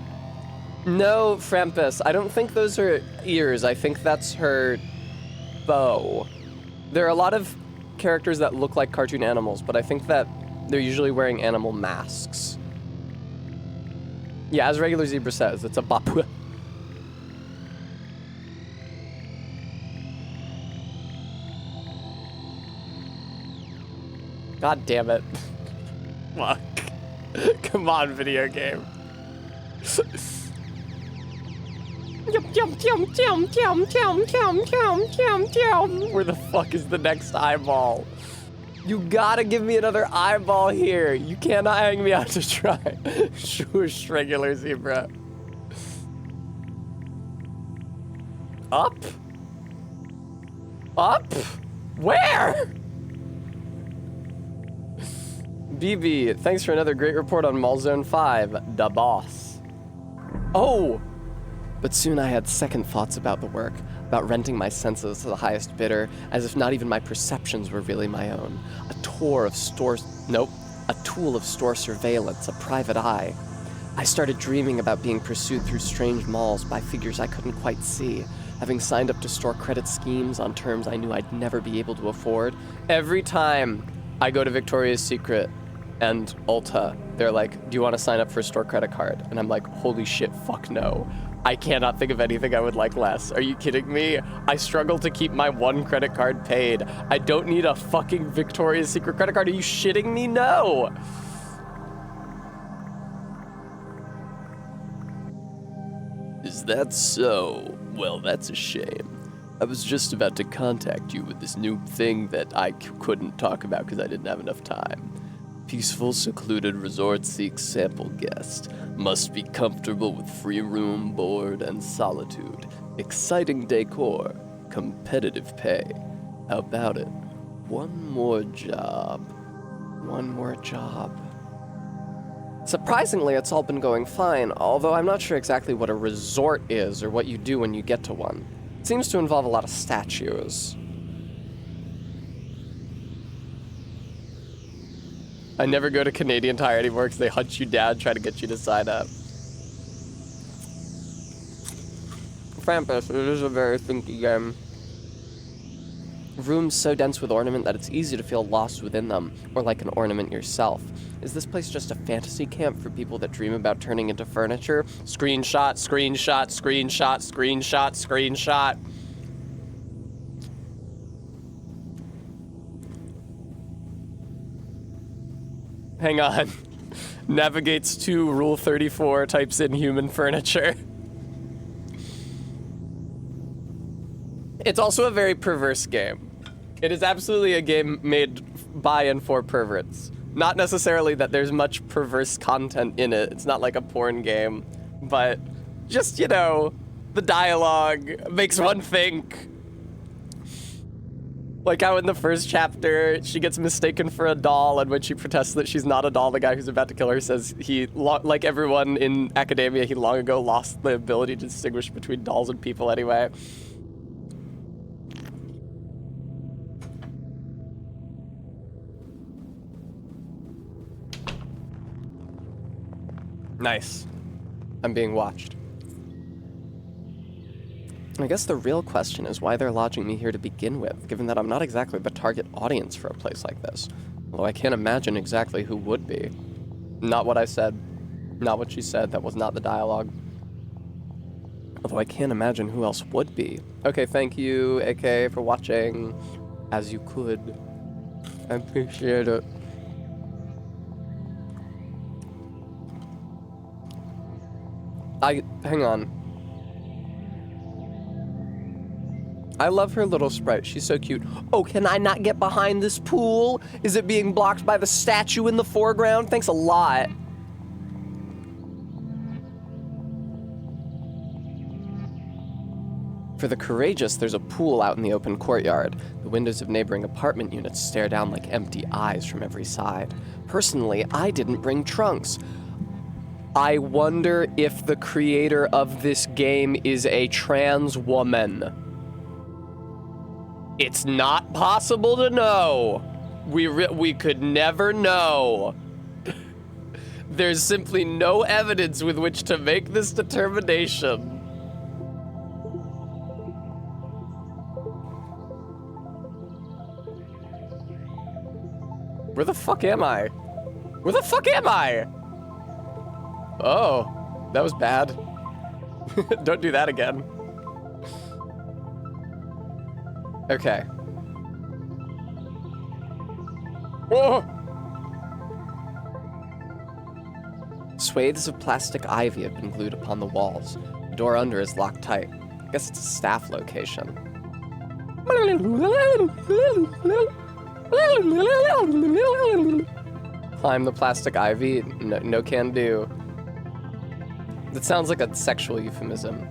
Speaker 1: No, Frampus, I don't think those are ears. I think that's her bow. There are a lot of characters that look like cartoon animals, but I think that they're usually wearing animal masks. Yeah, as Regular Zebra says, it's a bapu. God damn it. Fuck. Come on, video game. Where the fuck is the next eyeball? You gotta give me another eyeball here. You cannot hang me out to dry. Shush, Regular Zebra. Up? Up? Where? BB, thanks for another great report on Mall Zone 5, da boss. Oh! But soon I had second thoughts about the work, about renting my senses to the highest bidder, as if not even my perceptions were really my own. A tour of store... Nope. A tool of store surveillance, a private eye. I started dreaming about being pursued through strange malls by figures I couldn't quite see, having signed up to store credit schemes on terms I knew I'd never be able to afford. Every time I go to Victoria's Secret and Ulta, they're like, do you want to sign up for a store credit card? And I'm like, holy shit, fuck no. I cannot think of anything I would like less. Are you kidding me? I struggle to keep my one credit card paid. I don't need a fucking Victoria's Secret credit card. Are you shitting me? No. Is that so? Well, that's a shame. I was just about to contact you with this new thing that I couldn't talk about because I didn't have enough time. Peaceful, secluded resort seeks sample guest. Must be comfortable with free room, board, and solitude. Exciting decor. Competitive pay. How about it? One more job. One more job. Surprisingly, it's all been going fine, although I'm not sure exactly what a resort is or what you do when you get to one. It seems to involve a lot of statues. I never go to Canadian Tire anymore because they hunt you down, try to get you to sign up. Krampus, it is a very thinky game. Rooms so dense with ornament that it's easy to feel lost within them, or like an ornament yourself. Is this place just a fantasy camp for people that dream about turning into furniture? Screenshot, screenshot, screenshot, screenshot, screenshot. Hang on. Navigates to Rule 34, types in human furniture. It's also a very perverse game. It is absolutely a game made by and for perverts. Not necessarily that there's much perverse content in it. It's not like a porn game. But just, you know, the dialogue makes one think. Like how in the first chapter, she gets mistaken for a doll, and when she protests that she's not a doll, the guy who's about to kill her says he, like everyone in academia, he long ago lost the ability to distinguish between dolls and people anyway. Nice. I'm being watched. I guess the real question is why they're lodging me here to begin with, given that I'm not exactly the target audience for a place like this. Although I can't imagine exactly who would be. Not what I said. Not what she said. That was not the dialogue. Although I can't imagine who else would be. Okay, thank you, AK, for watching as you could. I appreciate it. Hang on. I love her little sprite. She's so cute. Oh, can I not get behind this pool? Is it being blocked by the statue in the foreground? Thanks a lot. For the courageous, there's a pool out in the open courtyard. The windows of neighboring apartment units stare down like empty eyes from every side. Personally, I didn't bring trunks. I wonder if the creator of this game is a trans woman. It's not possible to know. We could never know. There's simply no evidence with which to make this determination. Where the fuck am I? Where the fuck am I? Oh, that was bad. Don't do that again. Okay. Whoa! Swathes of plastic ivy have been glued upon the walls. The door under is locked tight. I guess it's a staff location. Climb the plastic ivy? No can do. That sounds like a sexual euphemism.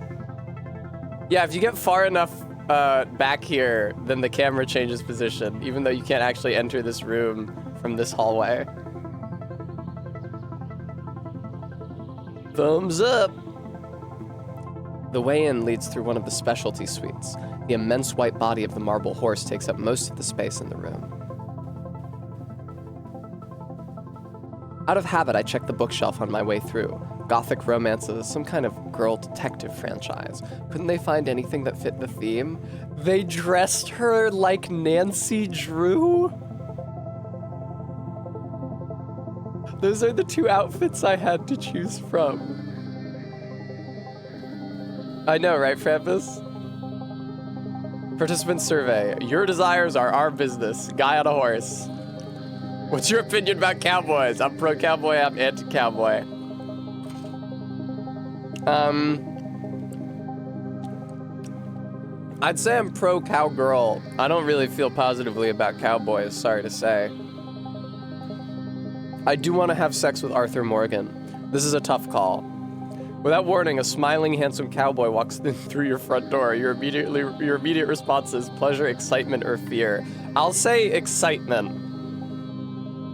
Speaker 1: Yeah, if you get far enough back here, then the camera changes position, even though you can't actually enter this room from this hallway. Thumbs up! The way in leads through one of the specialty suites. The immense white body of the marble horse takes up most of the space in the room. Out of habit, I check the bookshelf on my way through. Gothic romances, some kind of girl detective franchise. Couldn't they find anything that fit the theme? They dressed her like Nancy Drew? Those are the two outfits I had to choose from. I know, right, Frampus? Participant survey. Your desires are our business. Guy on a horse. What's your opinion about cowboys? I'm pro-cowboy, I'm anti-cowboy. I'd say I'm pro-cowgirl. I don't really feel positively about cowboys, sorry to say. I do want to have sex with Arthur Morgan. This is a tough call. Without warning, a smiling, handsome cowboy walks in through your front door. Your immediate response is pleasure, excitement, or fear. I'll say excitement.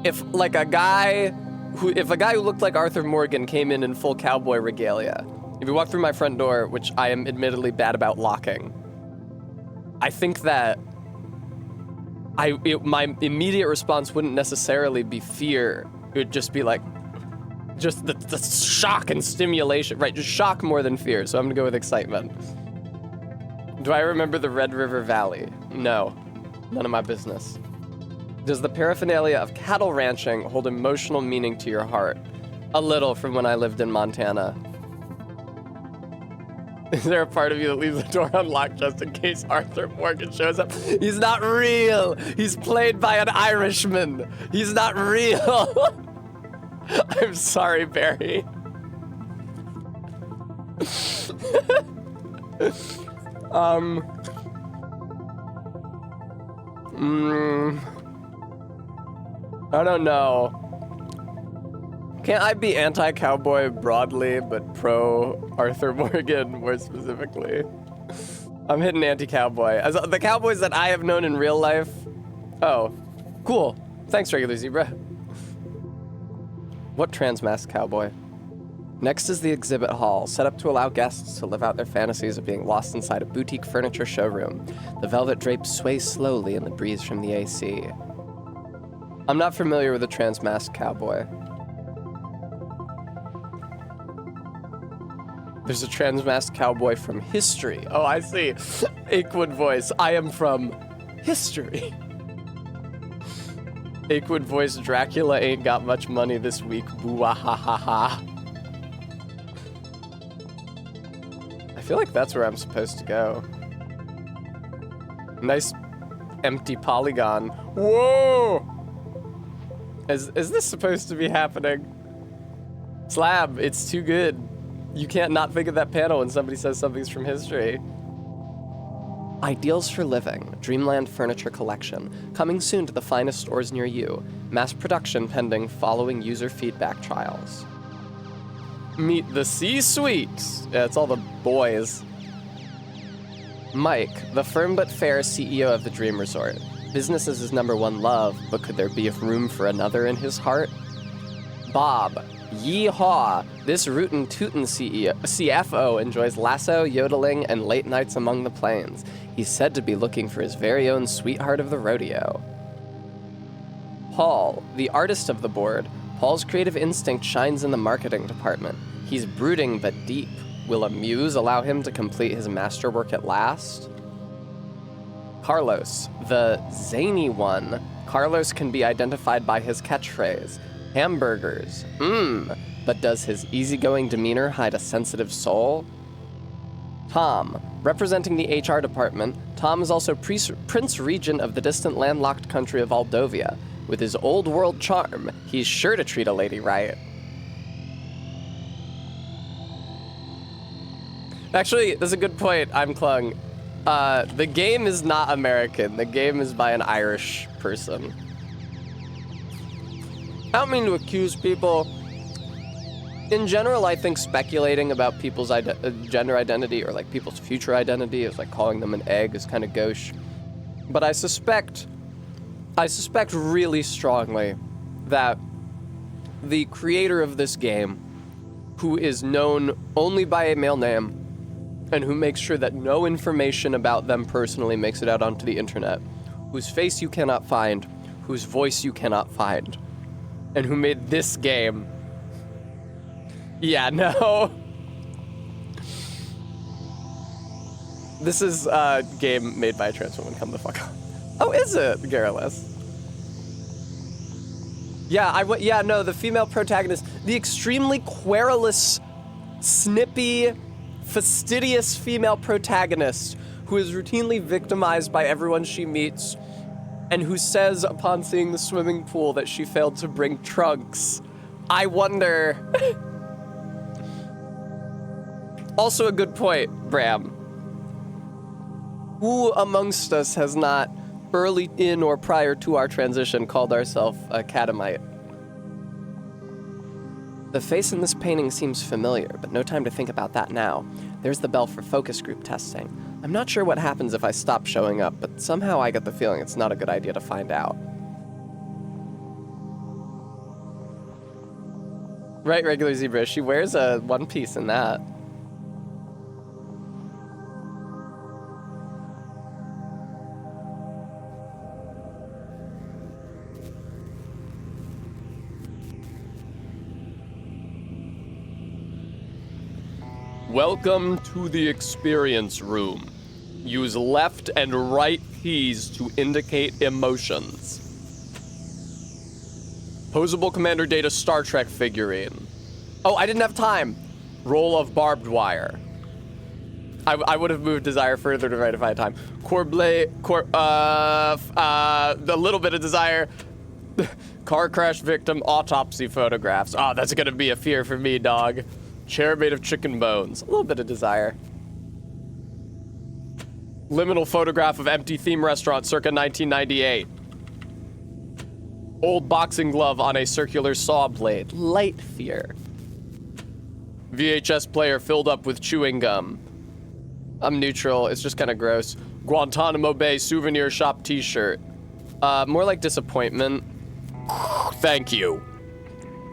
Speaker 1: If a guy who looked like Arthur Morgan came in full cowboy regalia, if he walked through my front door, which I am admittedly bad about locking, I think that my immediate response wouldn't necessarily be fear. It would just be like, just the shock and stimulation, right? Just shock more than fear. So I'm gonna go with excitement. Do I remember the Red River Valley? No, none of my business. Does the paraphernalia of cattle ranching hold emotional meaning to your heart? A little, from when I lived in Montana. Is there a part of you that leaves the door unlocked just in case Arthur Morgan shows up? He's not real. He's played by an Irishman. He's not real. I'm sorry, Barry. I don't know. Can't I be anti-cowboy broadly, but pro-Arthur Morgan more specifically? I'm hitting anti-cowboy. As the cowboys that I have known in real life. Oh, cool. Thanks, regular zebra. What transmasked cowboy? Next is the exhibit hall, set up to allow guests to live out their fantasies of being lost inside a boutique furniture showroom. The velvet drapes sway slowly in the breeze from the AC. I'm not familiar with a transmasked cowboy. There's a transmasked cowboy from history. Oh, I see. Achewood voice. I am from history. Achewood voice. Dracula ain't got much money this week. Boo-ah-ha-ha-ha. I feel like that's where I'm supposed to go. Nice empty polygon. Whoa! Is this supposed to be happening? Slab, it's too good. You can't not think of that panel when somebody says something's from history. Ideals for Living, Dreamland Furniture Collection. Coming soon to the finest stores near you. Mass production pending following user feedback trials. Meet the C-suite. Yeah, it's all the boys. Mike, the firm but fair CEO of the Dream Resort. Business is his #1 love, but could there be room for another in his heart? Bob, yeehaw! This rootin' tootin' CFO enjoys lasso, yodeling, and late nights among the plains. He's said to be looking for his very own sweetheart of the rodeo. Paul, the artist of the board. Paul's creative instinct shines in the marketing department. He's brooding but deep. Will a muse allow him to complete his masterwork at last? Carlos, the zany one. Carlos can be identified by his catchphrase, hamburgers, but does his easygoing demeanor hide a sensitive soul? Tom, representing the HR department, Tom is also Prince Regent of the distant landlocked country of Aldovia. With his old world charm, he's sure to treat a lady right. Actually, that's a good point, I'm Klung. The game is not American. The game is by an Irish person. I don't mean to accuse people. In general, I think speculating about people's gender identity or like people's future identity is like calling them an egg is kind of gauche. But I suspect really strongly that the creator of this game, who is known only by a male name, and who makes sure that no information about them personally makes it out onto the internet, whose face you cannot find, whose voice you cannot find, and who made this game. Yeah, no. This is a game made by a trans woman, come the fuck on. Oh, is it, Garrulous? Yeah, no, the female protagonist, the extremely querulous, snippy, fastidious female protagonist who is routinely victimized by everyone she meets and who says upon seeing the swimming pool that she failed to bring trunks. I wonder... Also a good point, Bram. Who amongst us has not, early in or prior to our transition, called ourselves a catamite? The face in this painting seems familiar, but no time to think about that now. There's the bell for focus group testing. I'm not sure what happens if I stop showing up, but somehow I get the feeling it's not a good idea to find out. Right, regular zebra. She wears a one piece in that. Welcome to the experience room. Use left and right keys to indicate emotions. Posable Commander Data Star Trek figurine. Oh, I didn't have time. Roll of barbed wire. I would have moved desire further to right if I had time. A little bit of desire. Car crash victim autopsy photographs. Oh, that's gonna be a fear for me, dog. Chair made of chicken bones. A little bit of desire. Liminal photograph of empty theme restaurant circa 1998. Old boxing glove on a circular saw blade. Light fear. VHS player filled up with chewing gum. I'm neutral. It's just kind of gross. Guantanamo Bay souvenir shop t-shirt. More like disappointment. Thank you.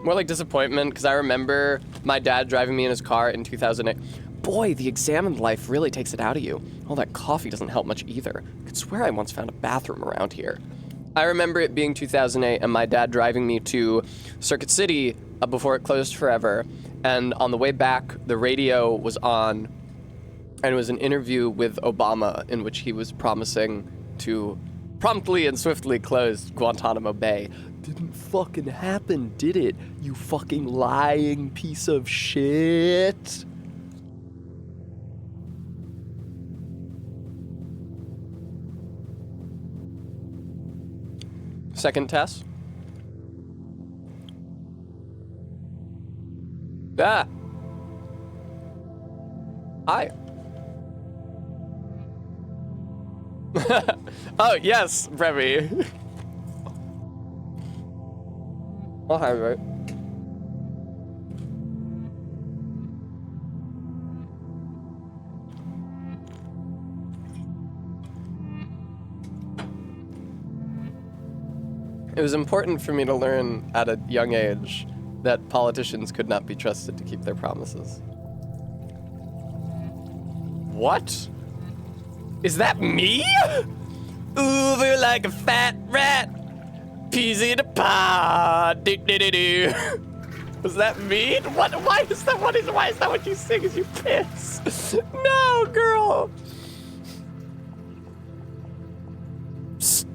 Speaker 1: More like disappointment, because I remember my dad driving me in his car in 2008. Boy, the examined life really takes it out of you. All that coffee doesn't help much either. I could swear I once found a bathroom around here. I remember it being 2008 and my dad driving me to Circuit City before it closed forever. And on the way back, the radio was on, and it was an interview with Obama in which he was promising to promptly and swiftly close Guantanamo Bay. Didn't fucking happen, did it? You fucking lying piece of shit. Second test. Ah. Hi. Oh, yes, Remy. Oh, hi, right. It was important for me to learn at a young age that politicians could not be trusted to keep their promises. What? Is that me? Over like a fat rat, peas in a pod. Do do do do. Was that me? What? Why is that? Why is that what you sing as you piss? No, girl. Psst.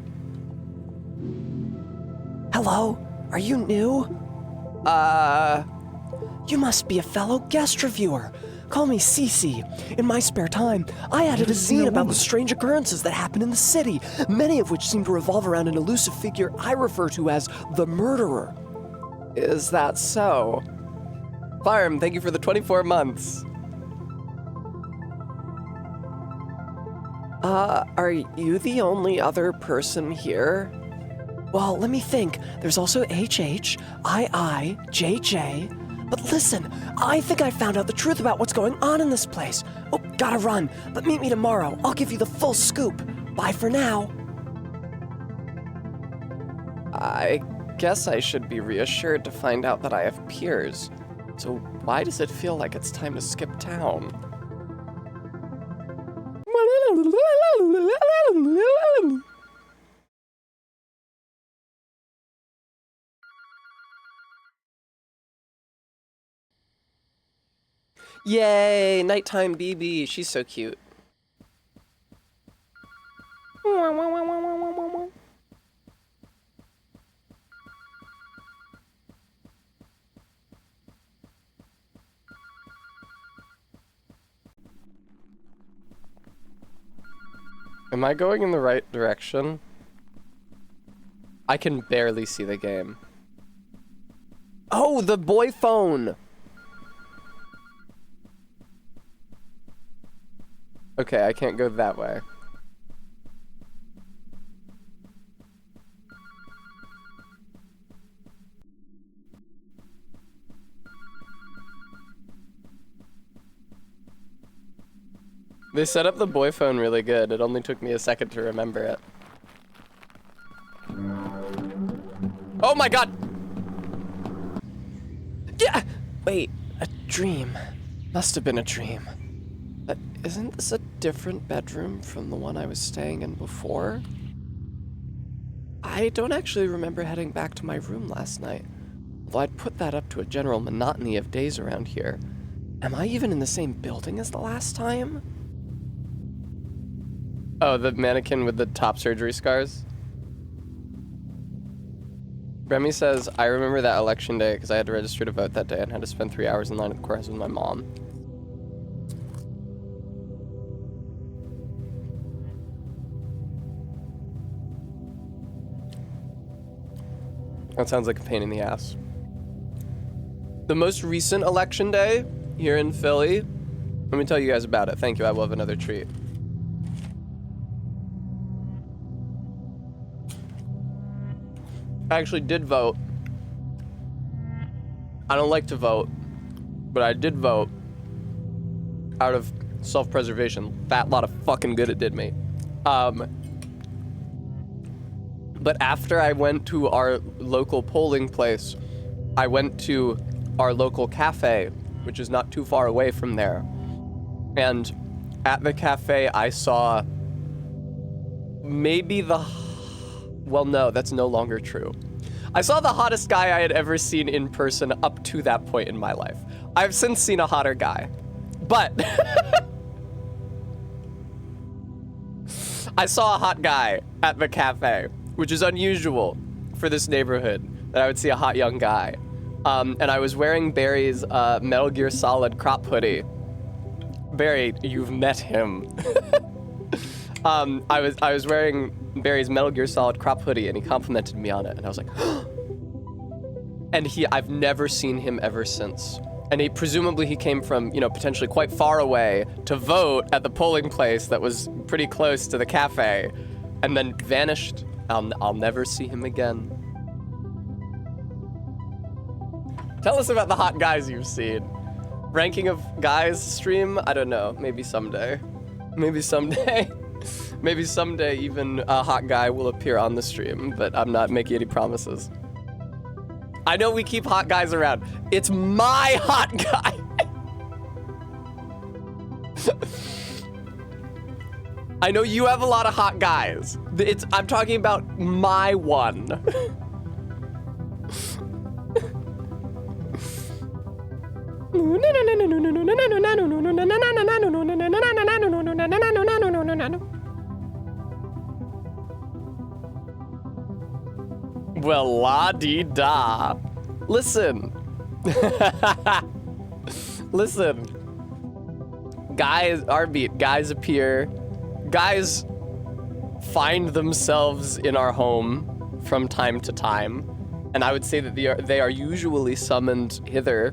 Speaker 1: Hello, are you new? You must be a fellow guest reviewer. Call me Cece. In my spare time, I added a zine about the strange occurrences that happen in the city, many of which seem to revolve around an elusive figure I refer to as the murderer. Is that so? Farm, thank you for the 24 months. Are you the only other person here? Well, let me think. There's also HH, II, JJ. But listen, I think I found out the truth about what's going on in this place. Oh, gotta run, but meet me tomorrow. I'll give you the full scoop. Bye for now. I guess I should be reassured to find out that I have peers. So why does it feel like it's time to skip town? Yay, nighttime BB. She's so cute. Am I going in the right direction? I can barely see the game. Oh, the boy phone! Okay, I can't go that way. They set up the boy phone really good. It only took me a second to remember it. Oh my god! Yeah! Wait, a dream. Must have been a dream. But isn't this a different bedroom from the one I was staying in before? I don't actually remember heading back to my room last night. Although I'd put that up to a general monotony of days around here. Am I even in the same building as the last time? Oh, the mannequin with the top surgery scars? Remy says, I remember that election day because I had to register to vote that day and had to spend 3 hours in line at the courthouse with my mom. That sounds like a pain in the ass. The most recent election day here in Philly, let me tell you guys about it. Thank you, I will have another treat. I actually did vote. I don't like to vote, but I did vote out of self-preservation. Fat lot of fucking good it did me. But after I went to our local polling place, I went to our local cafe, which is not too far away from there. And at the cafe, I saw maybe well, no, that's no longer true. I saw the hottest guy I had ever seen in person up to that point in my life. I've since seen a hotter guy, but I saw a hot guy at the cafe, which is unusual for this neighborhood, that I would see a hot young guy. And I was wearing Barry's Metal Gear Solid crop hoodie. Barry, you've met him. I was wearing Barry's Metal Gear Solid crop hoodie, and he complimented me on it, and I was like, and I've never seen him ever since. And presumably he came from, you know, potentially quite far away to vote at the polling place that was pretty close to the cafe, and then vanished. I'll never see him again. Tell us about the hot guys you've seen. Ranking of guys stream? I don't know. Maybe someday. Maybe someday. Maybe someday even a hot guy will appear on the stream, but I'm not making any promises. I know we keep hot guys around. It's my hot guy. I know you have a lot of hot guys. I'm talking about my one. Well, la-dee-da. Listen. Listen. Guys, our beat. Guys appear. Guys find themselves in our home from time to time. And I would say that they are usually summoned hither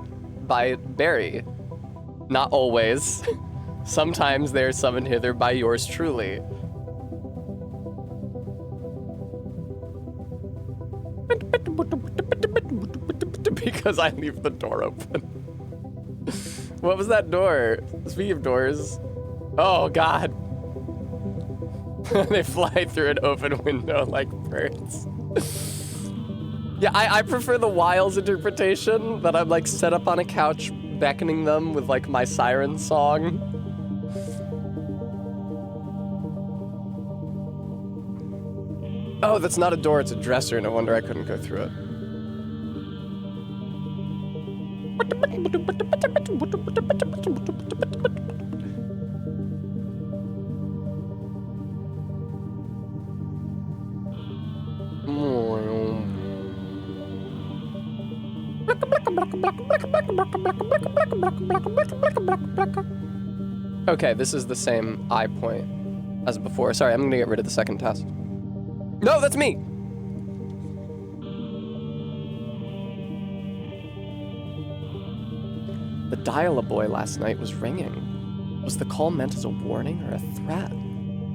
Speaker 1: by Barry. Not always. Sometimes they're summoned hither by yours truly. Because I leave the door open. What was that door? Speaking of doors. Oh, God. They fly through an open window like birds. Yeah, I prefer the Wiles interpretation, that I'm like set up on a couch beckoning them with like my siren song. Oh, that's not a door, it's a dresser. No wonder I couldn't go through it. Okay, this is the same eye point as before. Sorry, I'm gonna get rid of the second task. No, that's me! The dial-a-boy last night was ringing. Was the call meant as a warning or a threat?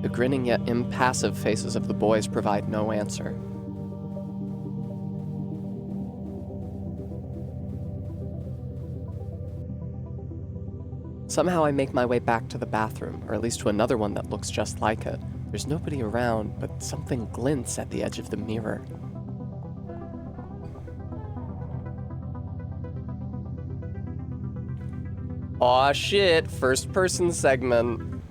Speaker 1: The grinning yet impassive faces of the boys provide no answer. Somehow I make my way back to the bathroom, or at least to another one that looks just like it. There's nobody around, but something glints at the edge of the mirror. Aw shit, first person segment.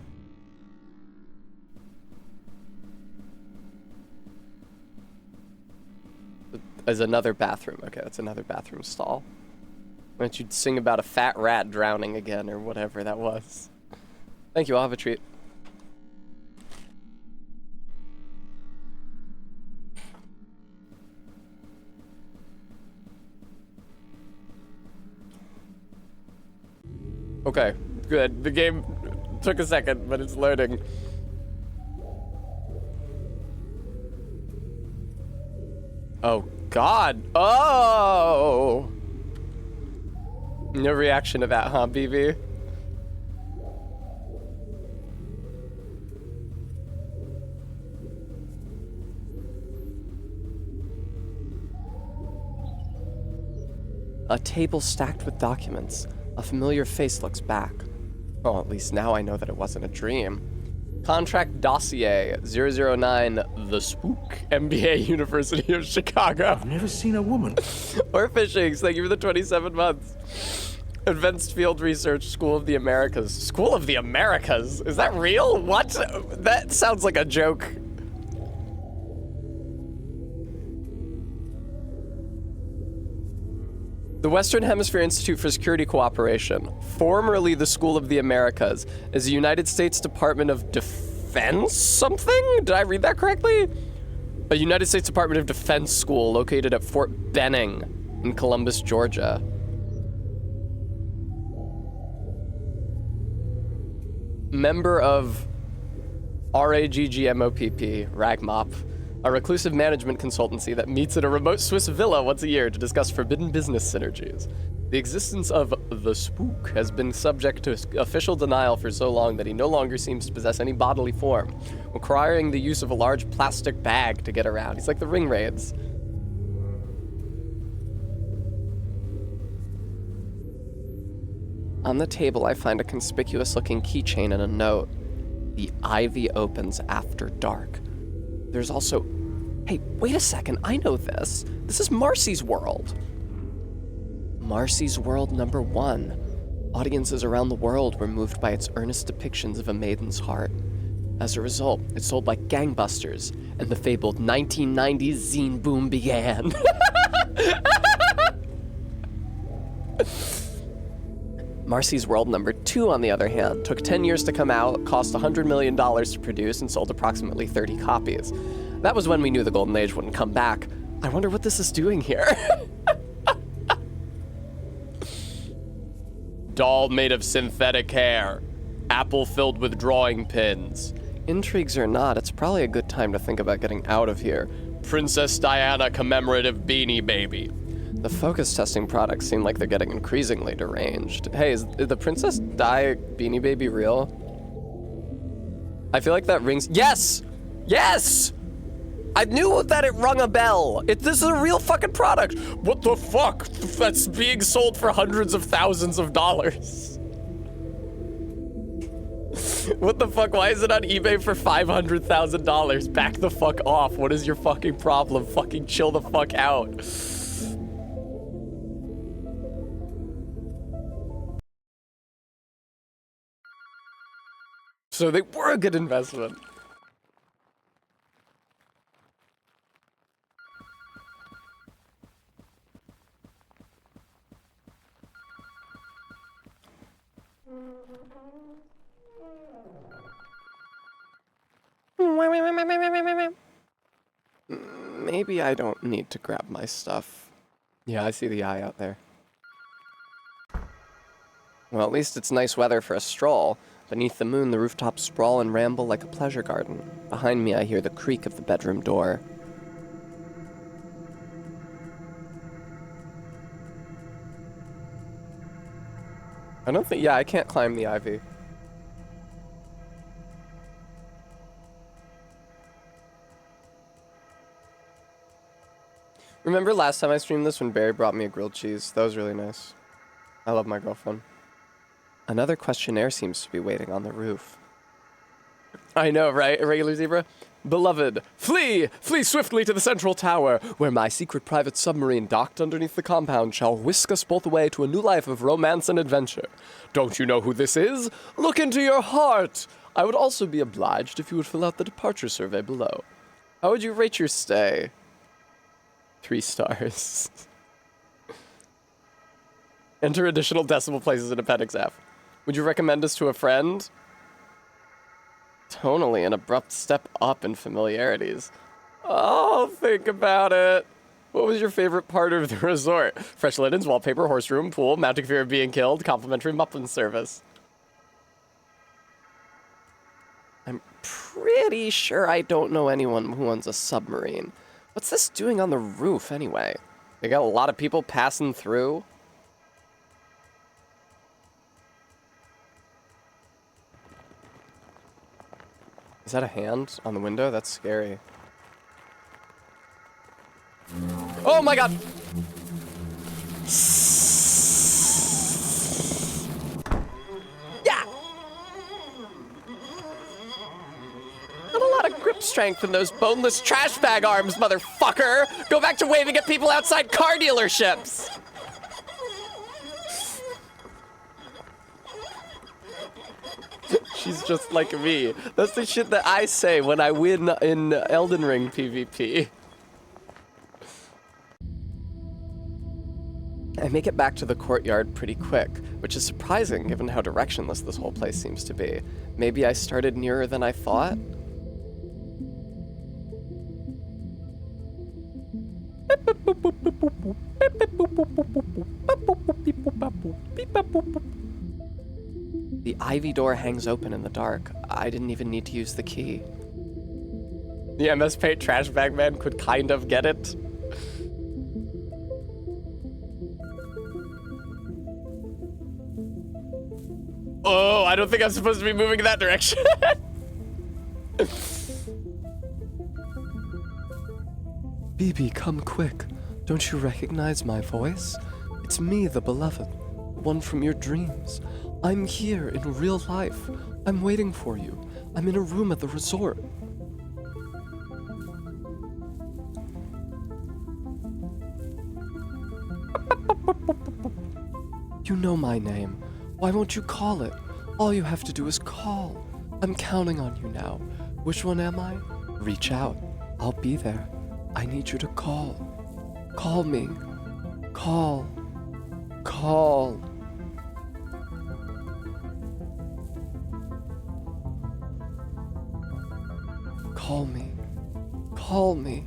Speaker 1: There's another bathroom. Okay, that's another bathroom stall. Why don't you sing about a fat rat drowning again, or whatever that was? Thank you, I'll have a treat. Okay, good. The game took a second, but it's loading. Oh, God. Oh! No reaction to that, huh, BB? A table stacked with documents. A familiar face looks back. Well, at least now I know that it wasn't a dream. Contract dossier 009, The Spook, MBA, University of Chicago.
Speaker 2: I've never seen a woman.
Speaker 1: Or Fishings, thank you for the 27 months. Advanced Field Research, School of the Americas. School of the Americas? Is that real? What? That sounds like a joke. The Western Hemisphere Institute for Security Cooperation, formerly the School of the Americas, is the United States Department of Defense something? Did I read that correctly? A United States Department of Defense school located at Fort Benning in Columbus, Georgia. Member of RAGGMOPP, RAGMOP, a reclusive management consultancy that meets at a remote Swiss villa once a year to discuss forbidden business synergies. The existence of the spook has been subject to official denial for so long that he no longer seems to possess any bodily form, requiring the use of a large plastic bag to get around. He's like the ring raids. On the table, I find a conspicuous-looking keychain and a note. The ivy opens after dark. There's also... Hey, wait a second, I know this. This is Marcy's World. Marcy's World #1. Audiences around the world were moved by its earnest depictions of a maiden's heart. As a result, it sold like gangbusters, and the fabled 1990s zine boom began. Marcy's World #2, on the other hand, took 10 years to come out, cost $100 million to produce, and sold approximately 30 copies. That was when we knew the Golden Age wouldn't come back. I wonder what this is doing here. Doll made of synthetic hair. Apple filled with drawing pins. Intrigues or not, it's probably a good time to think about getting out of here. Princess Diana commemorative beanie baby. The focus testing products seem like they're getting increasingly deranged. Hey, is the Princess Di beanie baby real? I feel like that rings... Yes! Yes! I knew that it rung a bell. This is a real fucking product. What the fuck? That's being sold for hundreds of thousands of dollars. What the fuck? Why is it on eBay for $500,000? Back the fuck off. What is your fucking problem? Fucking chill the fuck out. So they were a good investment. Maybe I don't need to grab my stuff. Yeah, I see the eye out there. Well, at least it's nice weather for a stroll. Beneath the moon, the rooftops sprawl and ramble like a pleasure garden. Behind me, I hear the creak of the bedroom door. I don't think... Yeah, I can't climb the ivy. Remember last time I streamed this when Barry brought me a grilled cheese? That was really nice. I love my girlfriend. Another questionnaire seems to be waiting on the roof. I know, right? Irregular zebra? Beloved, flee! Flee swiftly to the central tower, where my secret private submarine docked underneath the compound shall whisk us both away to a new life of romance and adventure. Don't you know who this is? Look into your heart! I would also be obliged if you would fill out the departure survey below. How would you rate your stay? 3 stars. Enter additional decimal places in Appendix F. Would you recommend us to a friend? Tonally an abrupt step up in familiarities. Oh, think about it. What was your favorite part of the resort? Fresh linens, wallpaper, horse room, pool, mounting fear of being killed, complimentary muffin service. I'm pretty sure I don't know anyone who owns a submarine. What's this doing on the roof anyway? They got a lot of people passing through. Is that a hand on the window? That's scary. Oh my god! Yeah! Not a lot of grip strength in those boneless trash bag arms, motherfucker! Go back to waving at people outside car dealerships! She's just like me. That's the shit that I say when I win in Elden Ring PvP. I make it back to the courtyard pretty quick, which is surprising given how directionless this whole place seems to be. Maybe I started nearer than I thought? The ivy door hangs open in the dark. I didn't even need to use the key. The MS Paint trash bag man could kind of get it. Oh, I don't think I'm supposed to be moving in that direction. BB, come quick. Don't you recognize my voice? It's me, the beloved, one from your dreams. I'm here in real life. I'm waiting for you. I'm in a room at the resort. You know my name. Why won't you call it? All you have to do is call. I'm counting on you now. Which one am I? Reach out. I'll be there. I need you to call. Call me. Call. Call. Call me. Call me.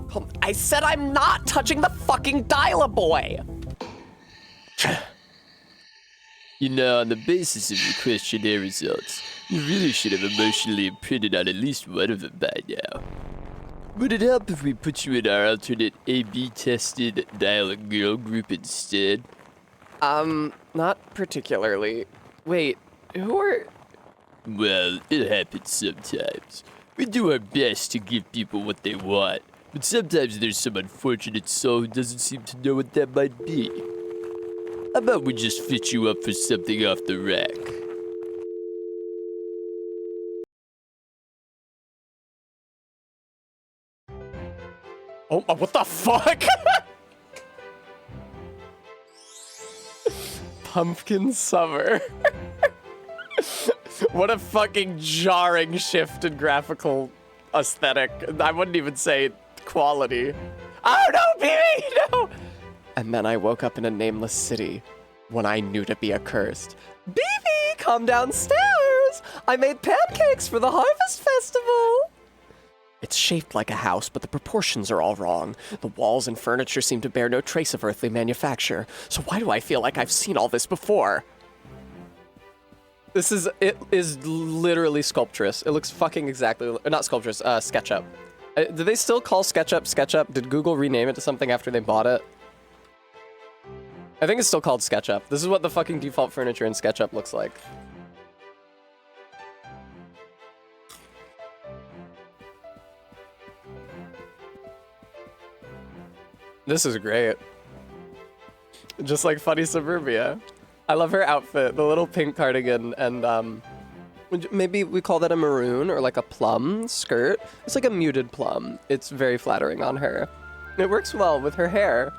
Speaker 1: Call. I said I'm not touching the fucking dial-a-boy!
Speaker 2: You know, on the basis of your questionnaire results, you really should have emotionally imprinted on at least one of them by now. Would it help if we put you in our alternate A/B tested dial-a-girl group instead?
Speaker 1: Not particularly. Wait, who are...
Speaker 2: Well, it happens sometimes. We do our best to give people what they want, but sometimes there's some unfortunate soul who doesn't seem to know what that might be. How about we just fit you up for something off the rack?
Speaker 1: Oh, what the fuck? Pumpkin Summer. What a fucking jarring shift in graphical aesthetic. I wouldn't even say quality. Oh no, baby, no! And then I woke up in a nameless city when I knew to be accursed. BB, come downstairs! I made pancakes for the Harvest Festival! It's shaped like a house, but the proportions are all wrong. The walls and furniture seem to bear no trace of earthly manufacture. So why do I feel like I've seen all this before? It is literally sculptress. It looks fucking exactly, not sculptress, SketchUp. Do they still call SketchUp SketchUp? Did Google rename it to something after they bought it? I think it's still called SketchUp. This is what the fucking default furniture in SketchUp looks like. This is great. Just like Funny Suburbia. I love her outfit, the little pink cardigan, and maybe we call that a maroon or like a plum skirt. It's like a muted plum. It's very flattering on her. It works well with her hair.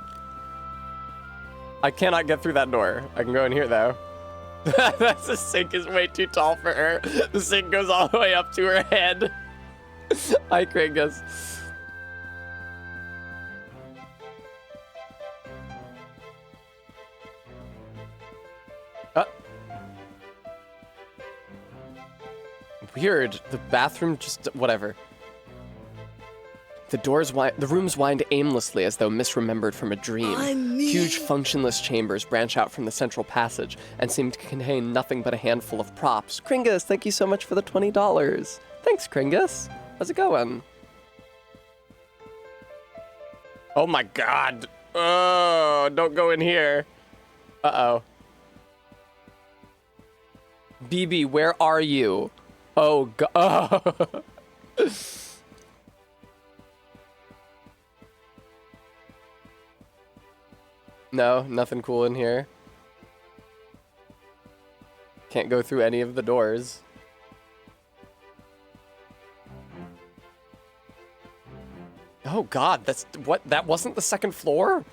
Speaker 1: I cannot get through that door. I can go in here though. The sink is way too tall for her. The sink goes all the way up to her head. Hi, Kringus. Weird. The bathroom just... whatever. The rooms wind aimlessly as though misremembered from a dream. Huge functionless chambers branch out from the central passage and seem to contain nothing but a handful of props. Kringus, thank you so much for the $20. Thanks, Kringus. How's it going? Oh my god. Oh, don't go in here. Uh-oh. BB, where are you? Oh, God. Oh. No, nothing cool in here. Can't go through any of the doors. Oh, God, that wasn't the second floor?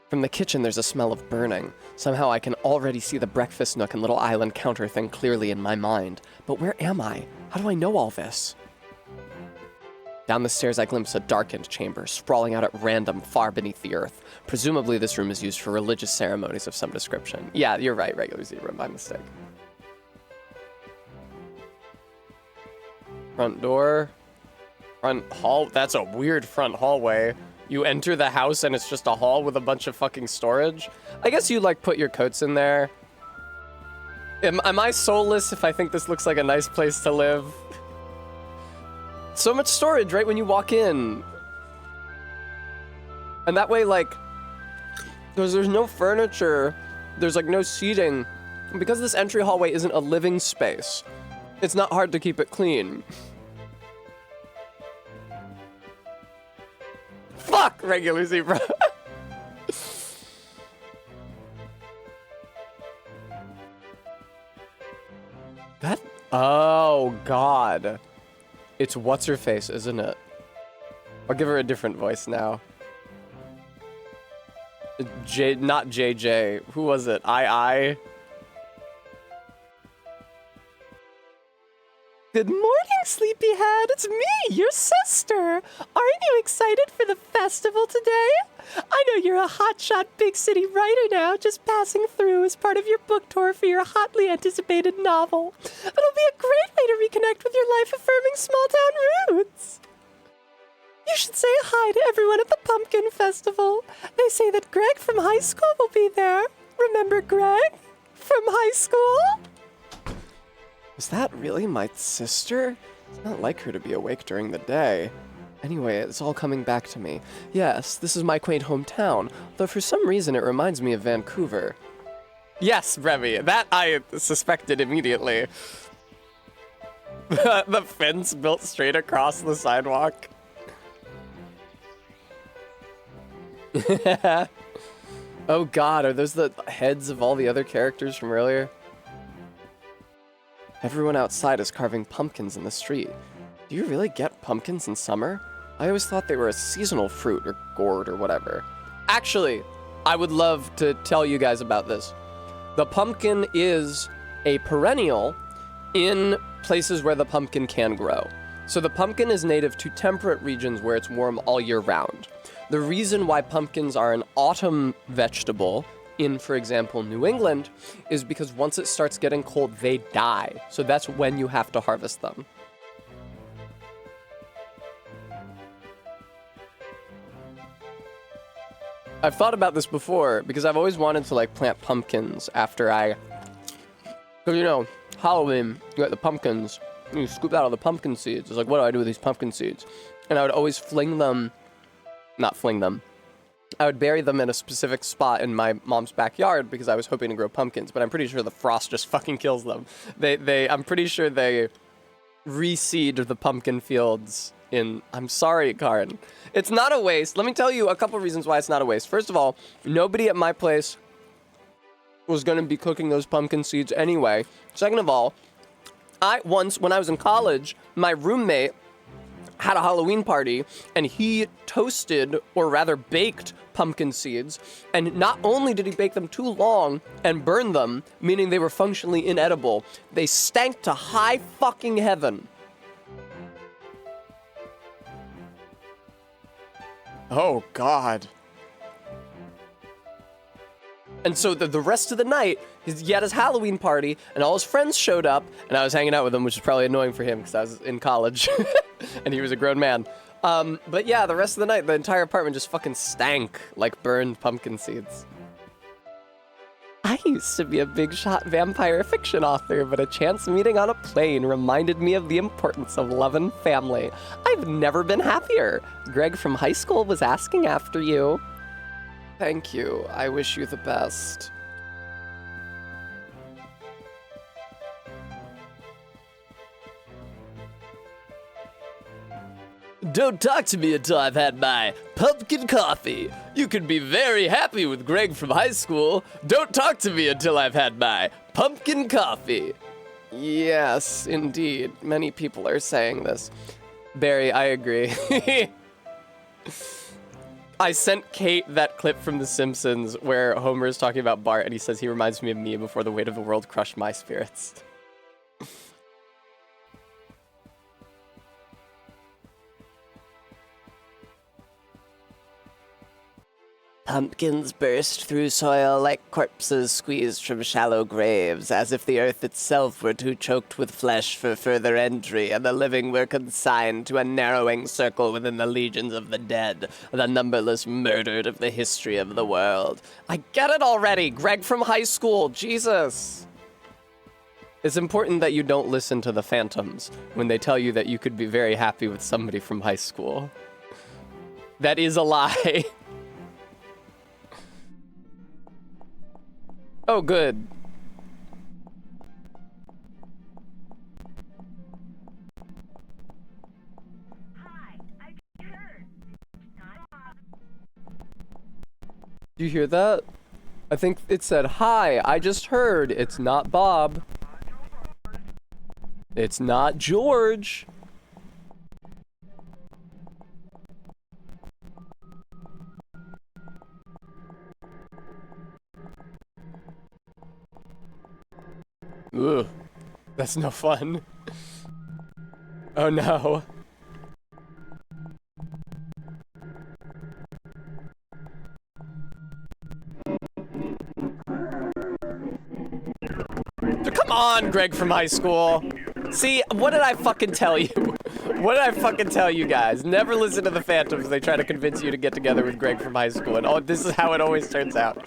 Speaker 1: From the kitchen, there's a smell of burning. Somehow I can already see the breakfast nook and little island counter thing clearly in my mind. But where am I? How do I know all this? Down the stairs, I glimpse a darkened chamber, sprawling out at random far beneath the earth. Presumably, this room is used for religious ceremonies of some description. Yeah, you're right, regular Z room by mistake. Front door. Front hall. That's a weird front hallway. You enter the house and it's just a hall with a bunch of fucking storage. I guess you like put your coats in there. Am I soulless if I think this looks like a nice place to live? So much storage right when you walk in. And that way, like, because there's no furniture, there's like no seating. Because this entry hallway isn't a living space, it's not hard to keep it clean. Fuck, regular zebra. That, oh God. It's what's-her-face, isn't it? I'll give her a different voice now. Not JJ. Who was it? I. Good morning, sleepyhead. It's me, your sister. Aren't you excited for the festival today? I know you're a hotshot big city writer now, just passing through as part of your book tour for your hotly anticipated novel. It'll be a great way to reconnect with your life-affirming small-town roots. You should say hi to everyone at the Pumpkin Festival. They say that Greg from high school will be there. Remember Greg from high school? Is that really my sister? It's not like her to be awake during the day. Anyway, it's all coming back to me. Yes, this is my quaint hometown, though for some reason it reminds me of Vancouver. Yes, Remy, that I suspected immediately. The fence built straight across the sidewalk. Oh God, are those the heads of all the other characters from earlier? Everyone outside is carving pumpkins in the street. Do you really get pumpkins in summer? I always thought they were a seasonal fruit or gourd or whatever. Actually, I would love to tell you guys about this. The pumpkin is a perennial in places where the pumpkin can grow. So the pumpkin is native to temperate regions where it's warm all year round. The reason why pumpkins are an autumn vegetable in, for example, New England, is because once it starts getting cold, they die. So that's when you have to harvest them. I've thought about this before because I've always wanted to like plant pumpkins after because you know, Halloween, you get the pumpkins, you scoop out all the pumpkin seeds. It's like, what do I do with these pumpkin seeds? And I would always I would bury them in a specific spot in my mom's backyard because I was hoping to grow pumpkins, but I'm pretty sure the frost just fucking kills them. I'm pretty sure they reseed the pumpkin fields I'm sorry, Karin. It's not a waste. Let me tell you a couple reasons why it's not a waste. First of all, nobody at my place was going to be cooking those pumpkin seeds anyway. Second of all, when I was in college, my roommate had a Halloween party, and he toasted, or rather baked, pumpkin seeds, and not only did he bake them too long and burn them, meaning they were functionally inedible, they stank to high fucking heaven. Oh, God. And so the rest of the night, he had his Halloween party, and all his friends showed up, and I was hanging out with him, which was probably annoying for him, because I was in college, and he was a grown man. But yeah, the rest of the night, the entire apartment just fucking stank like burned pumpkin seeds. I used to be a big shot vampire fiction author, but a chance meeting on a plane reminded me of the importance of love and family. I've never been happier. Greg from high school was asking after you. Thank you. I wish you the best.
Speaker 2: Don't talk to me until I've had my pumpkin coffee. You can be very happy with Greg from high school. Don't talk to me until I've had my pumpkin coffee.
Speaker 1: Yes, indeed. Many people are saying this. Barry, I agree. I sent Kate that clip from The Simpsons where Homer is talking about Bart and he says he reminds me of me before the weight of the world crushed my spirits. Pumpkins burst through soil like corpses squeezed from shallow graves, as if the earth itself were too choked with flesh for further entry, and the living were consigned to a narrowing circle within the legions of the dead, the numberless murdered of the history of the world. I get it already! Greg from high school! Jesus! It's important that you don't listen to the phantoms when they tell you that you could be very happy with somebody from high school. That is a lie. Oh, good. You hear that? I think it said, "Hi, I just heard. It's not Bob. It's not George." Ugh, that's no fun. Oh no. Come on, Greg from high school. See, what did I fucking tell you? What did I fucking tell you guys? Never listen to the phantoms. They try to convince you to get together with Greg from high school. And oh, this is how it always turns out.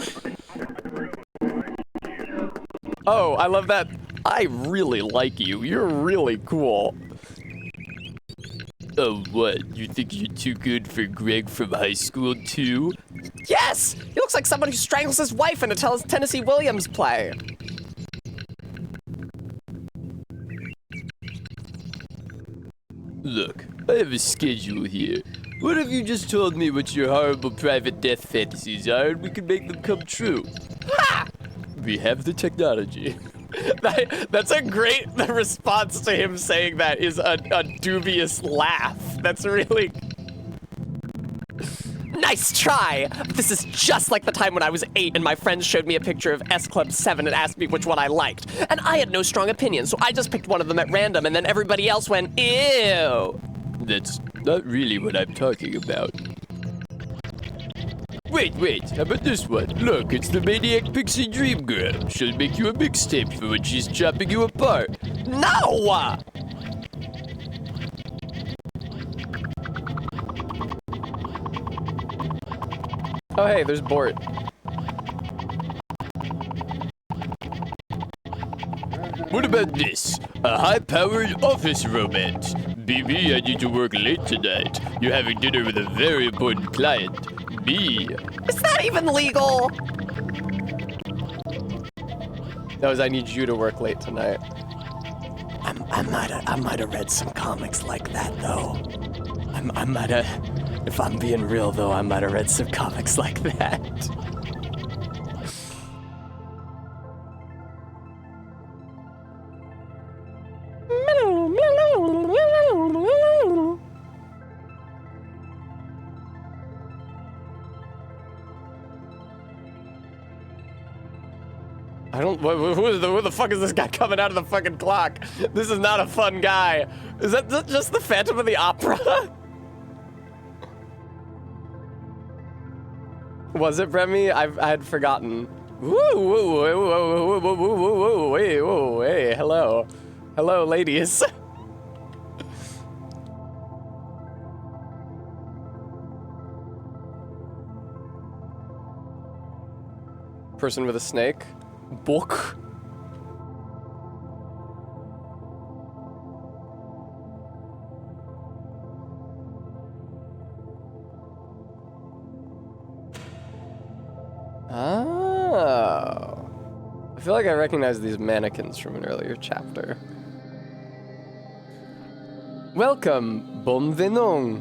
Speaker 1: Oh, I love that. I really like you. You're really cool.
Speaker 2: Oh, what? You think you're too good for Greg from high school, too?
Speaker 1: Yes! He looks like someone who strangles his wife in a Tennessee Williams play.
Speaker 2: Look, I have a schedule here. What if you just told me what your horrible private death fantasies are and we could make them come true?
Speaker 1: Ha!
Speaker 2: We have the technology.
Speaker 1: That's a great response to him saying that is a dubious laugh. That's really... Nice try! This is just like the time when I was 8 and my friends showed me a picture of S Club 7 and asked me which one I liked. And I had no strong opinion, so I just picked one of them at random and then everybody else went, ew!
Speaker 2: That's not really what I'm talking about. Wait, how about this one? Look, it's the Maniac Pixie Dream Girl. She'll make you a mixtape for when she's chopping you apart.
Speaker 1: No! Oh hey, there's Bort.
Speaker 2: What about this? A high-powered office romance. BB, I need to work late tonight. You're having dinner with a very important client. B.
Speaker 1: Is that even legal? Knows I need you to work late tonight. I might have read some comics like that though. I might have, if I'm being real though, I might have read some comics like that. I don't. Who the fuck is this guy coming out of the fucking clock? This is not a fun guy. Is that just the Phantom of the Opera? Was it Bremy? I had forgotten. Hey, hello. Hello, ladies. Person with a snake. Book. Oh. I feel like I recognize these mannequins from an earlier chapter. Welcome, bon venong.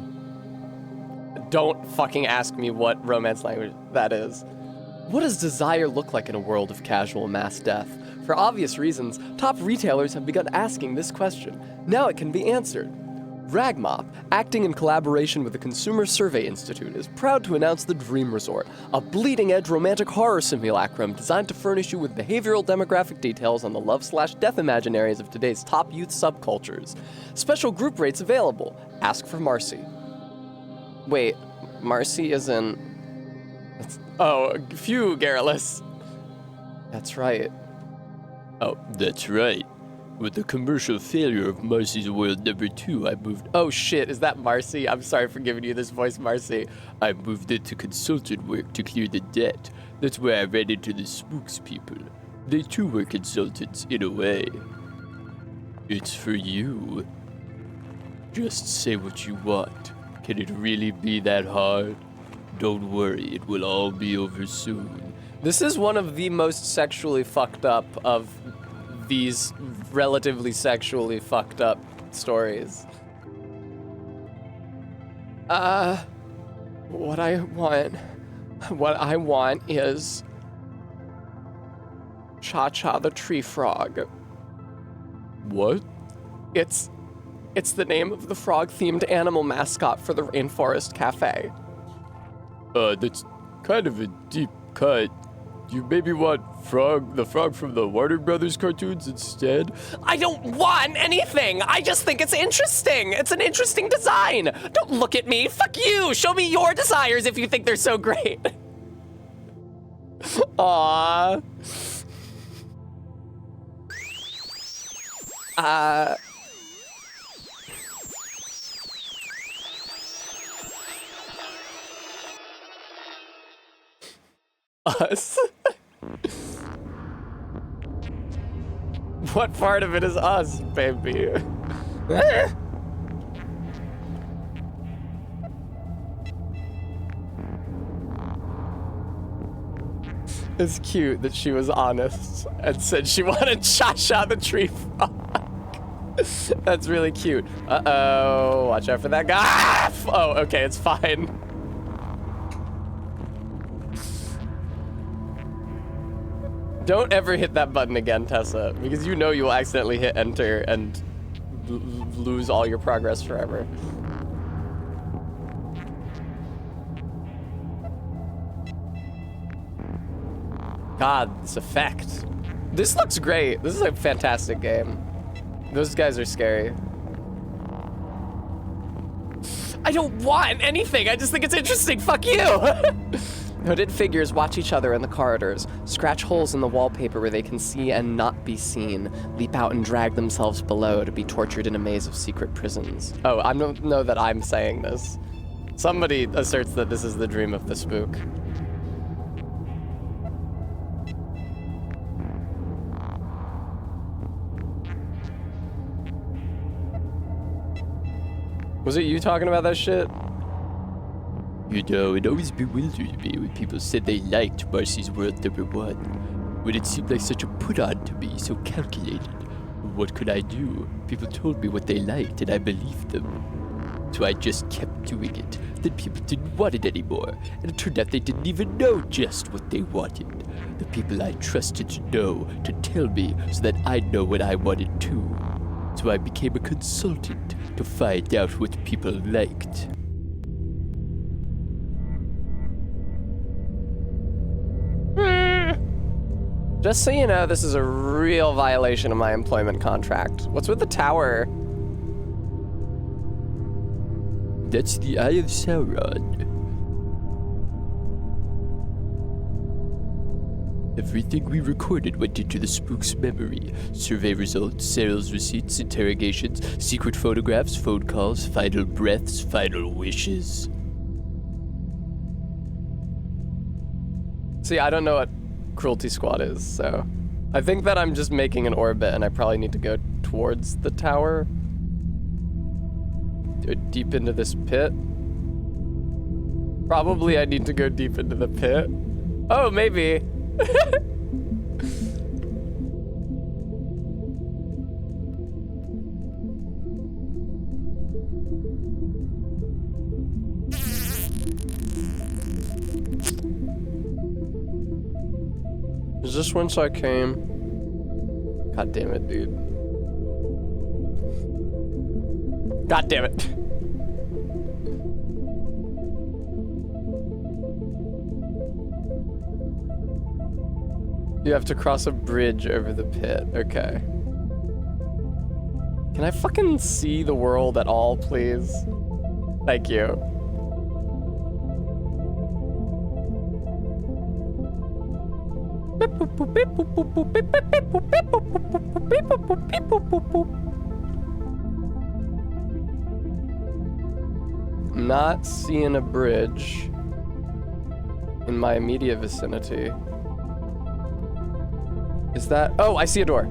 Speaker 1: Don't fucking ask me what romance language that is. What does desire look like in a world of casual mass death? For obvious reasons, top retailers have begun asking this question. Now it can be answered. Ragmop, acting in collaboration with the Consumer Survey Institute, is proud to announce the Dream Resort, a bleeding-edge romantic horror simulacrum designed to furnish you with behavioral demographic details on the love/death imaginaries of today's top youth subcultures. Special group rates available. Ask for Marcy. Wait, Marcy isn't... Oh, phew, Garrulus. That's right.
Speaker 2: Oh, that's right. With the commercial failure of Marcy's World #2, I moved...
Speaker 1: Oh shit, is that Marcy? I'm sorry for giving you this voice, Marcy.
Speaker 2: I moved into consultant work to clear the debt. That's where I ran into the spooks people. They too were consultants, in a way. It's for you. Just say what you want. Can it really be that hard? Don't worry, it will all be over soon.
Speaker 1: This is one of the most sexually fucked up of these relatively sexually fucked up stories. What I want is Cha-Cha the tree frog.
Speaker 2: What?
Speaker 1: It's the name of the frog-themed animal mascot for the Rainforest Cafe.
Speaker 2: That's kind of a deep cut. You maybe want the frog from the Warner Brothers cartoons instead?
Speaker 1: I don't want anything! I just think it's interesting! It's an interesting design! Don't look at me! Fuck you! Show me your desires if you think they're so great! Aww. Us? What part of it is us, baby? It's cute that she was honest and said she wanted Cha-Cha the tree frog. That's really cute. Uh-oh, watch out for that guy. Ah! Oh, okay, it's fine. Don't ever hit that button again, Tessa, because you know you will accidentally hit enter and lose all your progress forever. God, this effect. This looks great. This is a fantastic game. Those guys are scary. I don't want anything. I just think it's interesting. Fuck you. Hooded figures watch each other in the corridors, scratch holes in the wallpaper where they can see and not be seen, leap out and drag themselves below to be tortured in a maze of secret prisons. Oh, I don't know that I'm saying this. Somebody asserts that this is the dream of the spook. Was it you talking about that shit?
Speaker 2: You know, it always bewildered me when people said they liked Marcy's World #1, when it seemed like such a put-on to me, so calculated. What could I do? People told me what they liked, and I believed them. So I just kept doing it. Then people didn't want it anymore, and it turned out they didn't even know just what they wanted. The people I trusted to know, to tell me, so that I'd know what I wanted too. So I became a consultant to find out what people liked.
Speaker 1: Just so you know, this is a real violation of my employment contract. What's with the tower?
Speaker 2: That's the Eye of Sauron. Everything we recorded went into the spook's memory. Survey results, sales receipts, interrogations, secret photographs, phone calls, final breaths, final wishes.
Speaker 1: See, I don't know what Cruelty Squad is, so I think that I'm just making an orbit and I probably need to go towards the tower. Deep into this pit. Probably I need to go deep into the pit. Oh, maybe. Is this whence I came? God damn it, dude. God damn it. You have to cross a bridge over the pit. Okay. Can I fucking see the world at all, please? Thank you. I'm not seeing a bridge in my immediate vicinity. Is that? Oh, I see a door.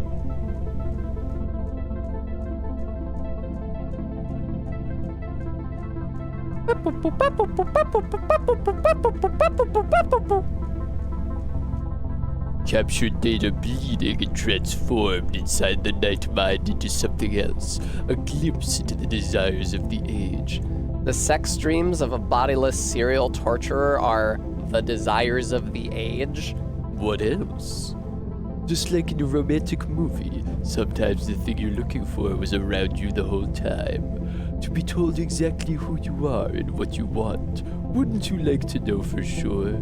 Speaker 2: Captured data bleeding and transformed inside the night mind into something else. A glimpse into the desires of the age.
Speaker 1: The sex dreams of a bodiless serial torturer are the desires of the age?
Speaker 2: What else? Just like in a romantic movie, sometimes the thing you're looking for was around you the whole time. To be told exactly who you are and what you want. Wouldn't you like to know for sure?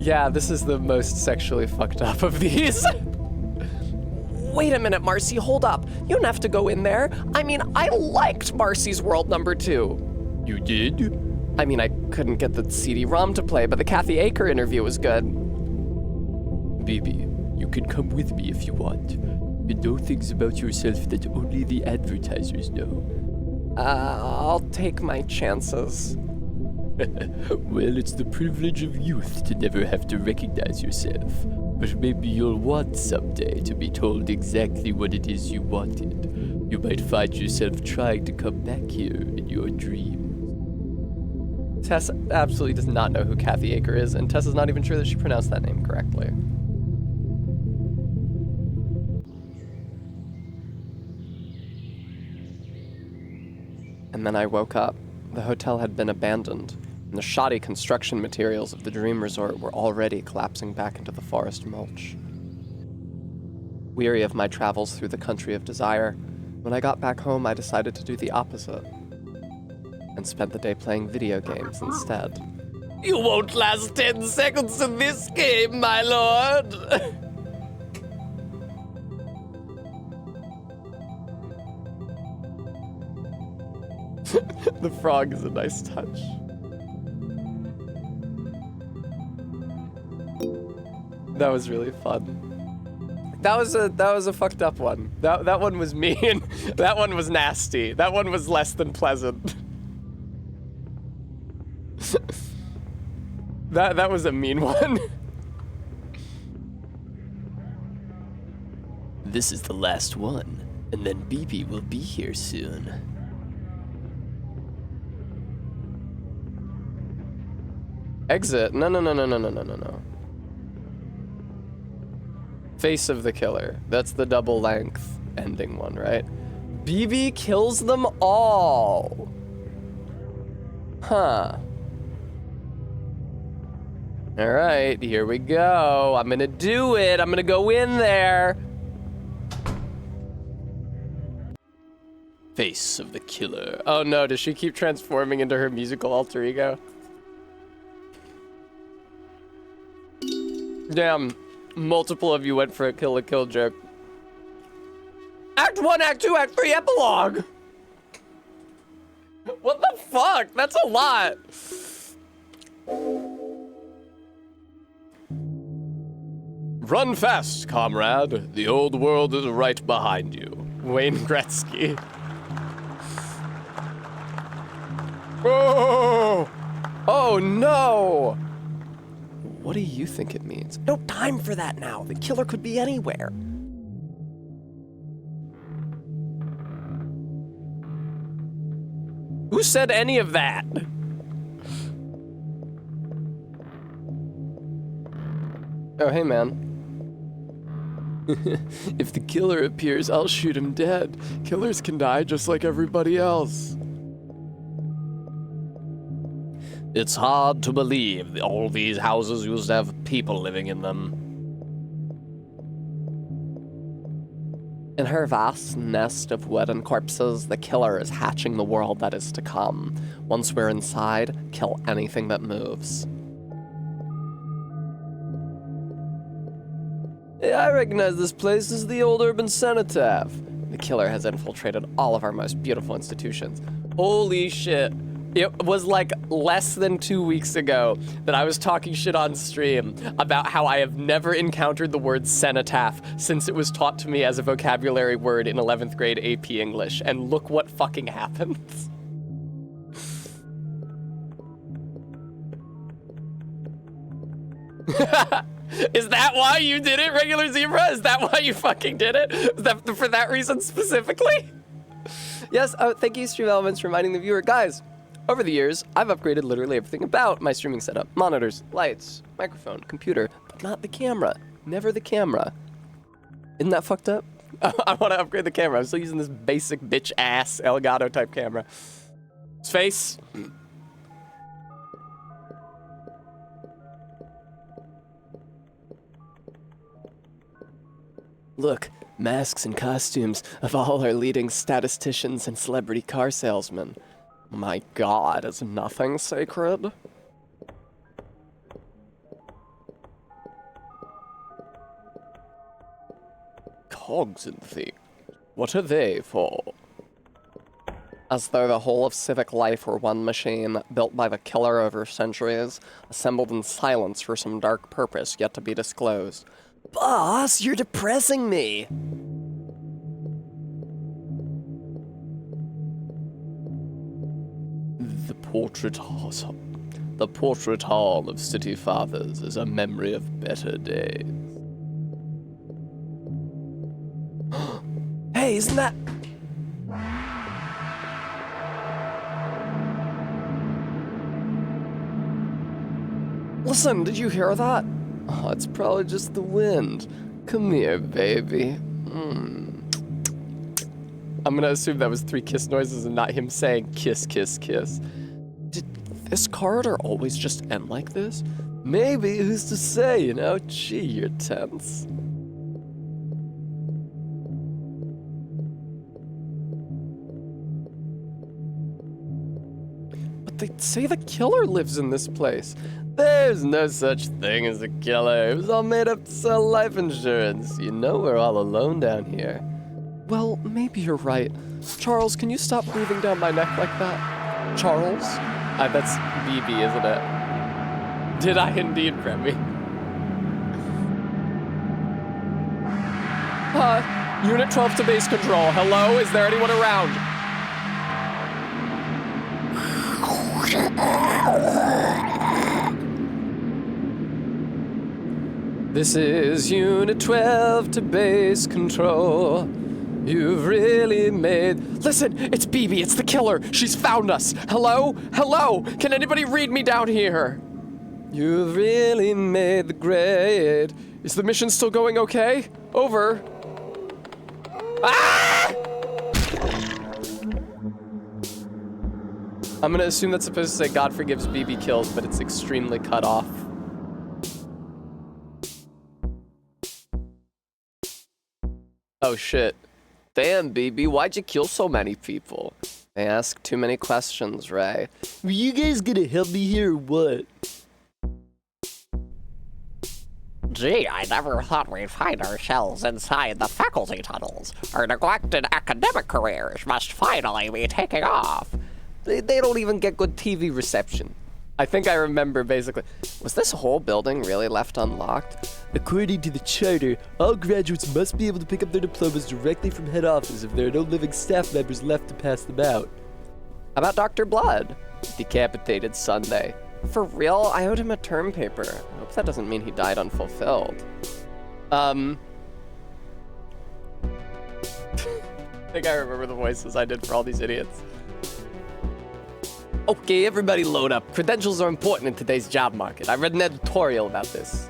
Speaker 1: Yeah, this is the most sexually fucked up of these. Wait a minute, Marcy, hold up. You don't have to go in there. I mean, I liked Marcy's World #2.
Speaker 2: You did?
Speaker 1: I mean, I couldn't get the CD-ROM to play, but the Kathy Aker interview was good.
Speaker 2: Baby, you can come with me if you want. You know things about yourself that only the advertisers know.
Speaker 1: I'll take my chances.
Speaker 2: Well, it's the privilege of youth to never have to recognize yourself. But maybe you'll want someday to be told exactly what it is you wanted. You might find yourself trying to come back here in your dreams.
Speaker 1: Tess absolutely does not know who Kathy Aker is, and Tess is not even sure that she pronounced that name correctly. And then I woke up. The hotel had been abandoned, and the shoddy construction materials of the dream resort were already collapsing back into the forest mulch. Weary of my travels through the country of desire, when I got back home I decided to do the opposite, and spent the day playing video games instead. You won't last 10 seconds in this game, my lord! The frog is a nice touch. That was really fun. That was a fucked up one. That one was mean. That one was nasty. That one was less than pleasant. That was a mean one.
Speaker 2: This is the last one, and then BB will be here soon.
Speaker 1: Exit. No. Face of the killer. That's the double length ending one, right? BB kills them all. Huh. All right, here we go. I'm gonna do it. I'm gonna go in there.
Speaker 2: Face of the killer.
Speaker 1: Oh no, does she keep transforming into her musical alter ego? Damn, multiple of you went for a kill la kill joke. Act 1, Act 2, Act 3, epilogue! What the fuck? That's a lot. Run fast, comrade. The old world is right behind you. Wayne Gretzky. Oh! Oh no! What do you think it means? No time for that now. The killer could be anywhere. Who said any of that? Oh, hey, man. If the killer appears, I'll shoot him dead. Killers can die just like everybody else. It's hard to believe that all these houses used to have people living in them. In her vast nest of wooden corpses, the killer is hatching the world that is to come. Once we're inside, kill anything that moves. Hey, I recognize this place as the old urban cenotaph. The killer has infiltrated all of our most beautiful institutions. Holy shit. It was like less than 2 weeks ago that I was talking shit on stream about how I have never encountered the word cenotaph since it was taught to me as a vocabulary word in 11th grade AP English, and look what fucking happens. Is that why you did it, Regular Zebra? Is that why you fucking did it? Is that for that reason specifically? Yes, thank you, Stream Elements, for reminding the viewer. Guys, Over the years, I've upgraded literally everything about my streaming setup. Monitors, lights, microphone, computer, but not the camera. Never the camera. Isn't that fucked up? I want to upgrade the camera. I'm still using this basic bitch-ass Elgato type camera. His face. Look, masks and costumes of all our leading statisticians and celebrity car salesmen. My God, is nothing sacred? Cogs and things. What are they for? As though the whole of civic life were one machine, built by the killer over centuries, assembled in silence for some dark purpose yet to be disclosed. Boss, you're depressing me! The portrait hall of city fathers is a memory of better days. Hey, isn't that... Listen, did you hear that? Oh, it's probably just the wind. Come here, baby. I'm gonna assume that was 3 kiss noises and not him saying kiss, kiss, kiss. Did this corridor always just end like this? Maybe, who's to say, you know? Gee, you're tense. But they say the killer lives in this place. There's no such thing as a killer. It was all made up to sell life insurance. You know we're all alone down here. Well, maybe you're right. Charles, can you stop breathing down my neck like that? Charles? That's BB, isn't it? Did I indeed, Remy? Unit 12 to base control. Hello? Is there anyone around? This is Unit 12 to base control. You've really made... Listen, it's BB, it's the killer. She's found us. Hello? Hello? Can anybody read me down here? You've really made the grade. Is the mission still going okay? Over. Ah! I'm gonna assume that's supposed to say God forgives BB kills, but it's extremely cut off. Oh shit. Damn, BB, why'd you kill so many people? They ask too many questions, Ray.
Speaker 2: Were you guys gonna help me here or what?
Speaker 3: Gee, I never thought we'd find ourselves inside the faculty tunnels. Our neglected academic careers must finally be taking off.
Speaker 1: They don't even get good TV reception. I think I remember basically. Was this whole building really left unlocked?
Speaker 2: According to the charter, all graduates must be able to pick up their diplomas directly from head office if there are no living staff members left to pass them out.
Speaker 1: How about Dr. Blood? Decapitated Sunday. For real? I owed him a term paper. I hope that doesn't mean he died unfulfilled. I think I remember the voices I did for all these idiots. Okay, everybody load up. Credentials are important in today's job market. I read an editorial about this.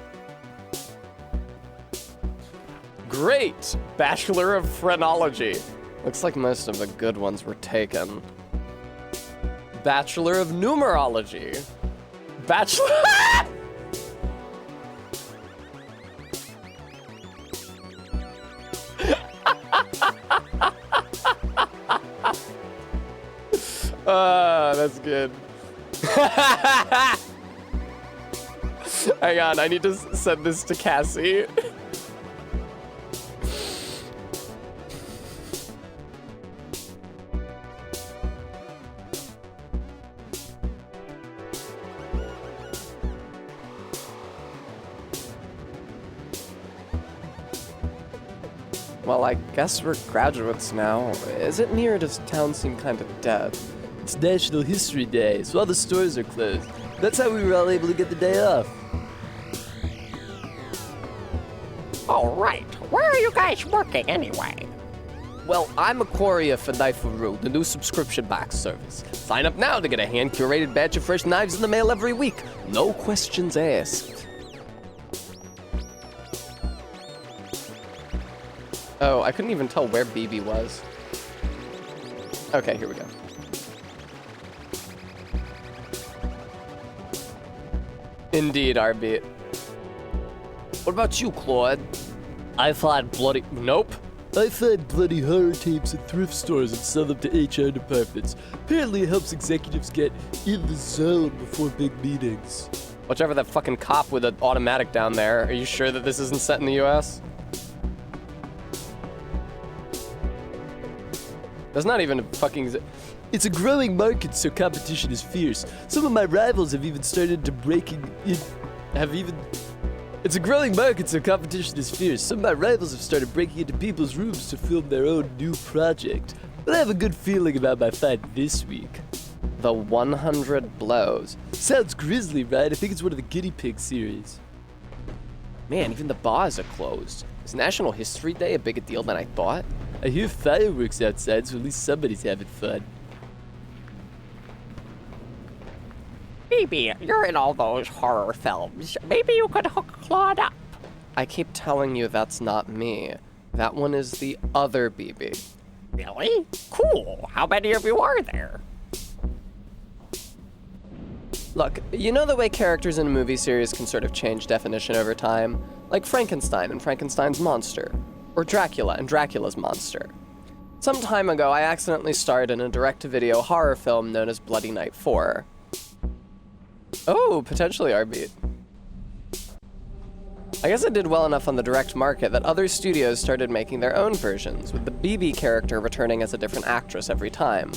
Speaker 1: Great! Bachelor of Phrenology. Looks like most of the good ones were taken. Bachelor of Numerology. Bachelor... That's good. Hang on, I need to send this to Cassie. Well, I guess we're graduates now. Is it me or does town seem kind of dead?
Speaker 2: It's National History Day, so all the stores are closed. That's how we were all able to get the day off.
Speaker 3: All right, where are you guys working anyway?
Speaker 1: Well, I'm Aquaria for Kniferoo, the new subscription box service. Sign up now to get a hand-curated batch of fresh knives in the mail every week. No questions asked. Oh, I couldn't even tell where BB was. Okay, here we go. Indeed, Arbit. What about you, Claude? I find bloody... Nope.
Speaker 2: I find bloody horror tapes at thrift stores and sell them to HR departments. Apparently it helps executives get in the zone before big meetings.
Speaker 1: Whichever that fucking cop with an automatic down there, are you sure that this isn't set in the US? There's not even a fucking...
Speaker 2: It's a growing market, so competition is fierce. Some of my rivals have even started to breaking in... It's a growing market, so competition is fierce. Some of my rivals have started breaking into people's rooms to film their own new project. But I have a good feeling about my fight this week.
Speaker 1: The 100 Blows.
Speaker 2: Sounds grisly, right? I think it's one of the guinea pig series.
Speaker 1: Man, even the bars are closed. Is National History Day a bigger deal than I thought?
Speaker 2: I hear fireworks outside, so at least somebody's having fun.
Speaker 3: Maybe you're in all those horror films. Maybe you could hook Claude up.
Speaker 1: I keep telling you that's not me. That one is the other BB.
Speaker 3: Really? Cool. How many of you are there?
Speaker 1: Look, you know the way characters in a movie series can sort of change definition over time? Like Frankenstein and Frankenstein's monster. Or Dracula and Dracula's monster. Some time ago, I accidentally starred in a direct-to-video horror film known as Bloody Night 4. Oh, potentially Arbit. I guess I did well enough on the direct market that other studios started making their own versions, with the BB character returning as a different actress every time.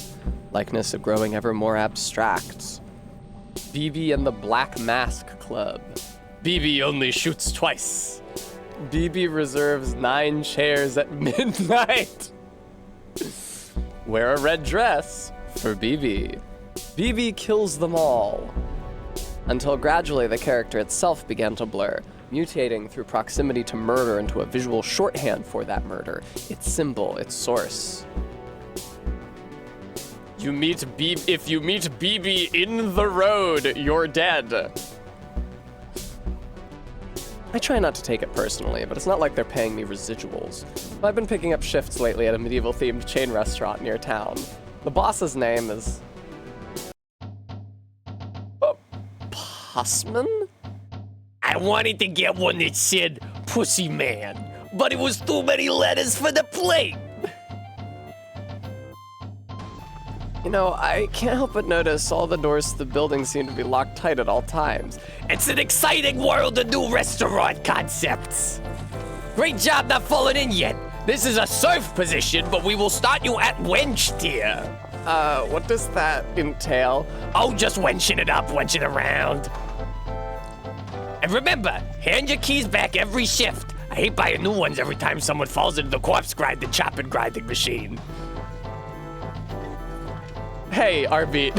Speaker 1: Likeness growing ever more abstract. BB and the Black Mask Club. BB only shoots twice. BB reserves 9 chairs at midnight. Wear a red dress for BB. BB kills them all. Until gradually the character itself began to blur, mutating through proximity to murder into a visual shorthand for that murder, its symbol, its source. If you meet BB in the road, you're dead. I try not to take it personally, but it's not like they're paying me residuals. I've been picking up shifts lately at a medieval-themed chain restaurant near town. The boss's name is... Pussman?
Speaker 2: I wanted to get one that said Pussy Man, but it was too many letters for the plate.
Speaker 1: You know, I can't help but notice all the doors to the building seem to be locked tight at all times.
Speaker 2: It's an exciting world of new restaurant concepts. Great job not falling in yet. This is a surf position, but we will start you at wench tier.
Speaker 1: What does that entail?
Speaker 2: Oh, just wenching it up, wenching around. And remember, hand your keys back every shift. I hate buying new ones every time someone falls into the corpse grinding, chopping, grinding machine.
Speaker 1: Hey, Arbit.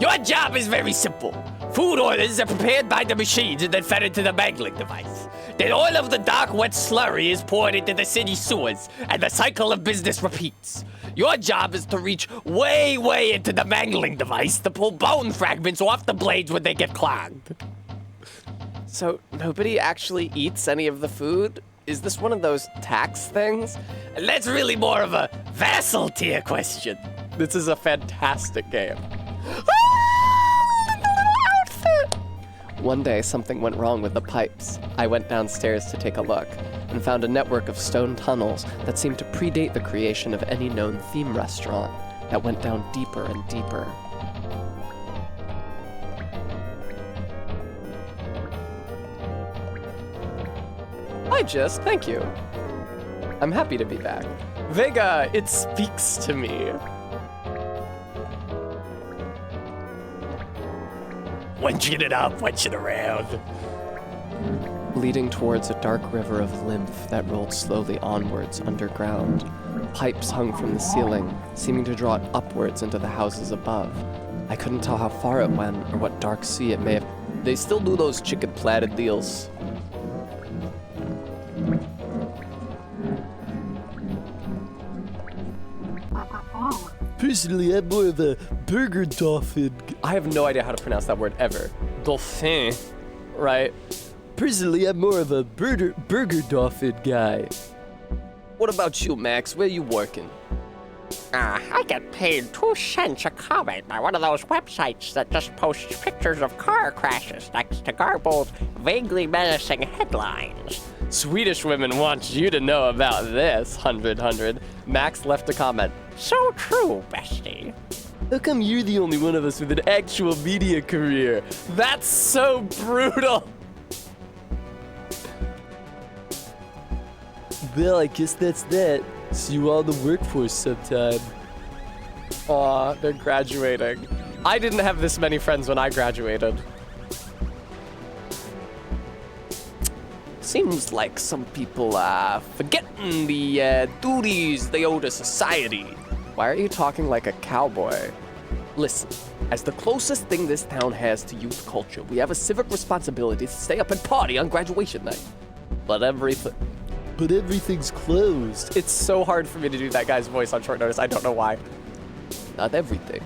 Speaker 2: Your job is very simple. Food orders are prepared by the machines and then fed into the mangling device. Then all of the dark, wet slurry is poured into the city sewers, and the cycle of business repeats. Your job is to reach way, way into the mangling device to pull bone fragments off the blades when they get clogged.
Speaker 1: So nobody actually eats any of the food? Is this one of those tax things?
Speaker 2: And that's really more of a vassal tier question.
Speaker 1: This is a fantastic game. One day, something went wrong with the pipes. I went downstairs to take a look, and found a network of stone tunnels that seemed to predate the creation of any known theme restaurant, that went down deeper and deeper. Hi, Jess, thank you. I'm happy to be back. Vega, it speaks to me.
Speaker 2: Wenching it up, wenching around.
Speaker 1: Leading towards a dark river of lymph that rolled slowly onwards underground. Pipes hung from the ceiling, seeming to draw it upwards into the houses above. I couldn't tell how far it went or what dark sea it may have. They still do those chicken platted deals.
Speaker 2: Personally, I'm more of a burger dolphin.
Speaker 1: I have no idea how to pronounce that word ever. Dauphin, right?
Speaker 2: Personally, I'm more of a burger dolphin guy.
Speaker 1: What about you, Max? Where you working?
Speaker 3: I get paid 2 cents a comment by one of those websites that just posts pictures of car crashes next to garbled, vaguely menacing headlines.
Speaker 1: Swedish women want you to know about this, 100. Max left a comment.
Speaker 3: So true, bestie.
Speaker 2: How come you're the only one of us with an actual media career?
Speaker 1: That's so brutal.
Speaker 2: Well, I guess that's that. See you all in the workforce sometime.
Speaker 1: Aw, they're graduating. I didn't have this many friends when I graduated. Seems like some people are forgetting the duties they owe to society. Why are you talking like a cowboy? Listen, as the closest thing this town has to youth culture, we have a civic responsibility to stay up and party on graduation night. But
Speaker 2: everything's closed.
Speaker 1: it's so hard for me to do that guy's voice on short notice. I don't know why.
Speaker 2: Not everything.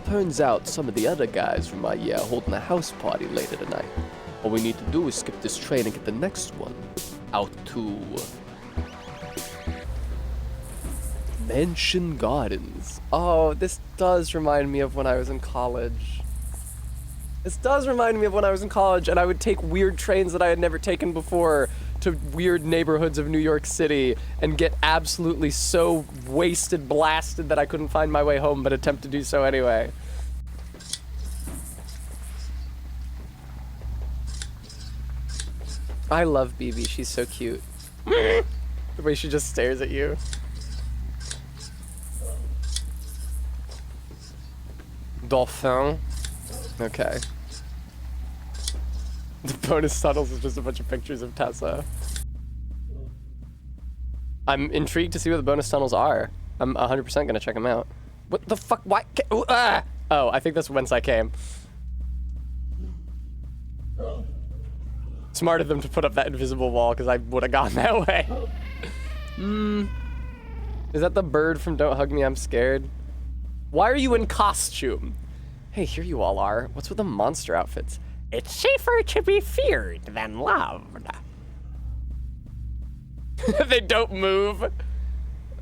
Speaker 2: Turns out some of the other guys from my year are holding a house party later tonight. All we need to do is skip this train and get the next one out to Mansion Gardens.
Speaker 1: Oh, this does remind me of when I was in college. This does remind me of when I was in college and I would take weird trains that I had never taken before to weird neighborhoods of New York City and get absolutely so wasted, blasted that I couldn't find my way home but attempt to do so anyway. I love BB, she's so cute. The way she just stares at you. Dauphin. Okay. The bonus tunnels is just a bunch of pictures of Tessa. I'm intrigued to see what the bonus tunnels are. I'm 100% gonna check them out. What the fuck? Why? Oh, I think that's whence I came. Smart of them to put up that invisible wall because I would have gone that way. Is that the bird from Don't Hug Me, I'm Scared? Why are you in costume? Hey, here you all are. What's with the monster outfits?
Speaker 3: It's safer to be feared than loved.
Speaker 1: They don't move.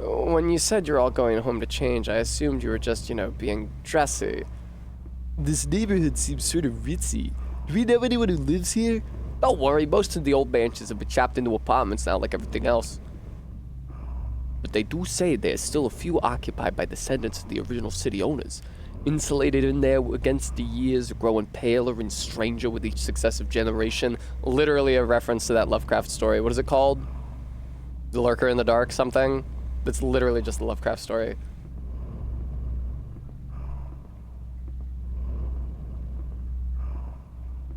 Speaker 1: When you said you're all going home to change, I assumed you were just, being dressy.
Speaker 2: This neighborhood seems sort of ritzy. Do we know anyone who lives here?
Speaker 1: Don't worry, most of the old mansions have been chopped into apartments now like everything else. But they do say there's still a few occupied by descendants of the original city owners. Insulated in there against the years, growing paler and stranger with each successive generation. Literally a reference to that Lovecraft story. What is it called? The Lurker in the Dark something? That's literally just the Lovecraft story.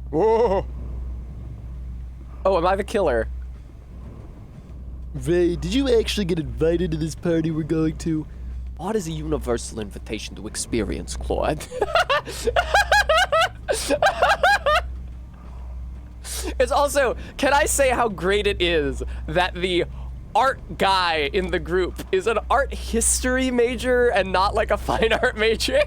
Speaker 1: Whoa! Oh, am I the killer?
Speaker 2: Ray, did you actually get invited to this party we're going to?
Speaker 1: What is a universal invitation to experience, Claude? It's also, can I say how great it is that the art guy in the group is an art history major and not like a fine art major?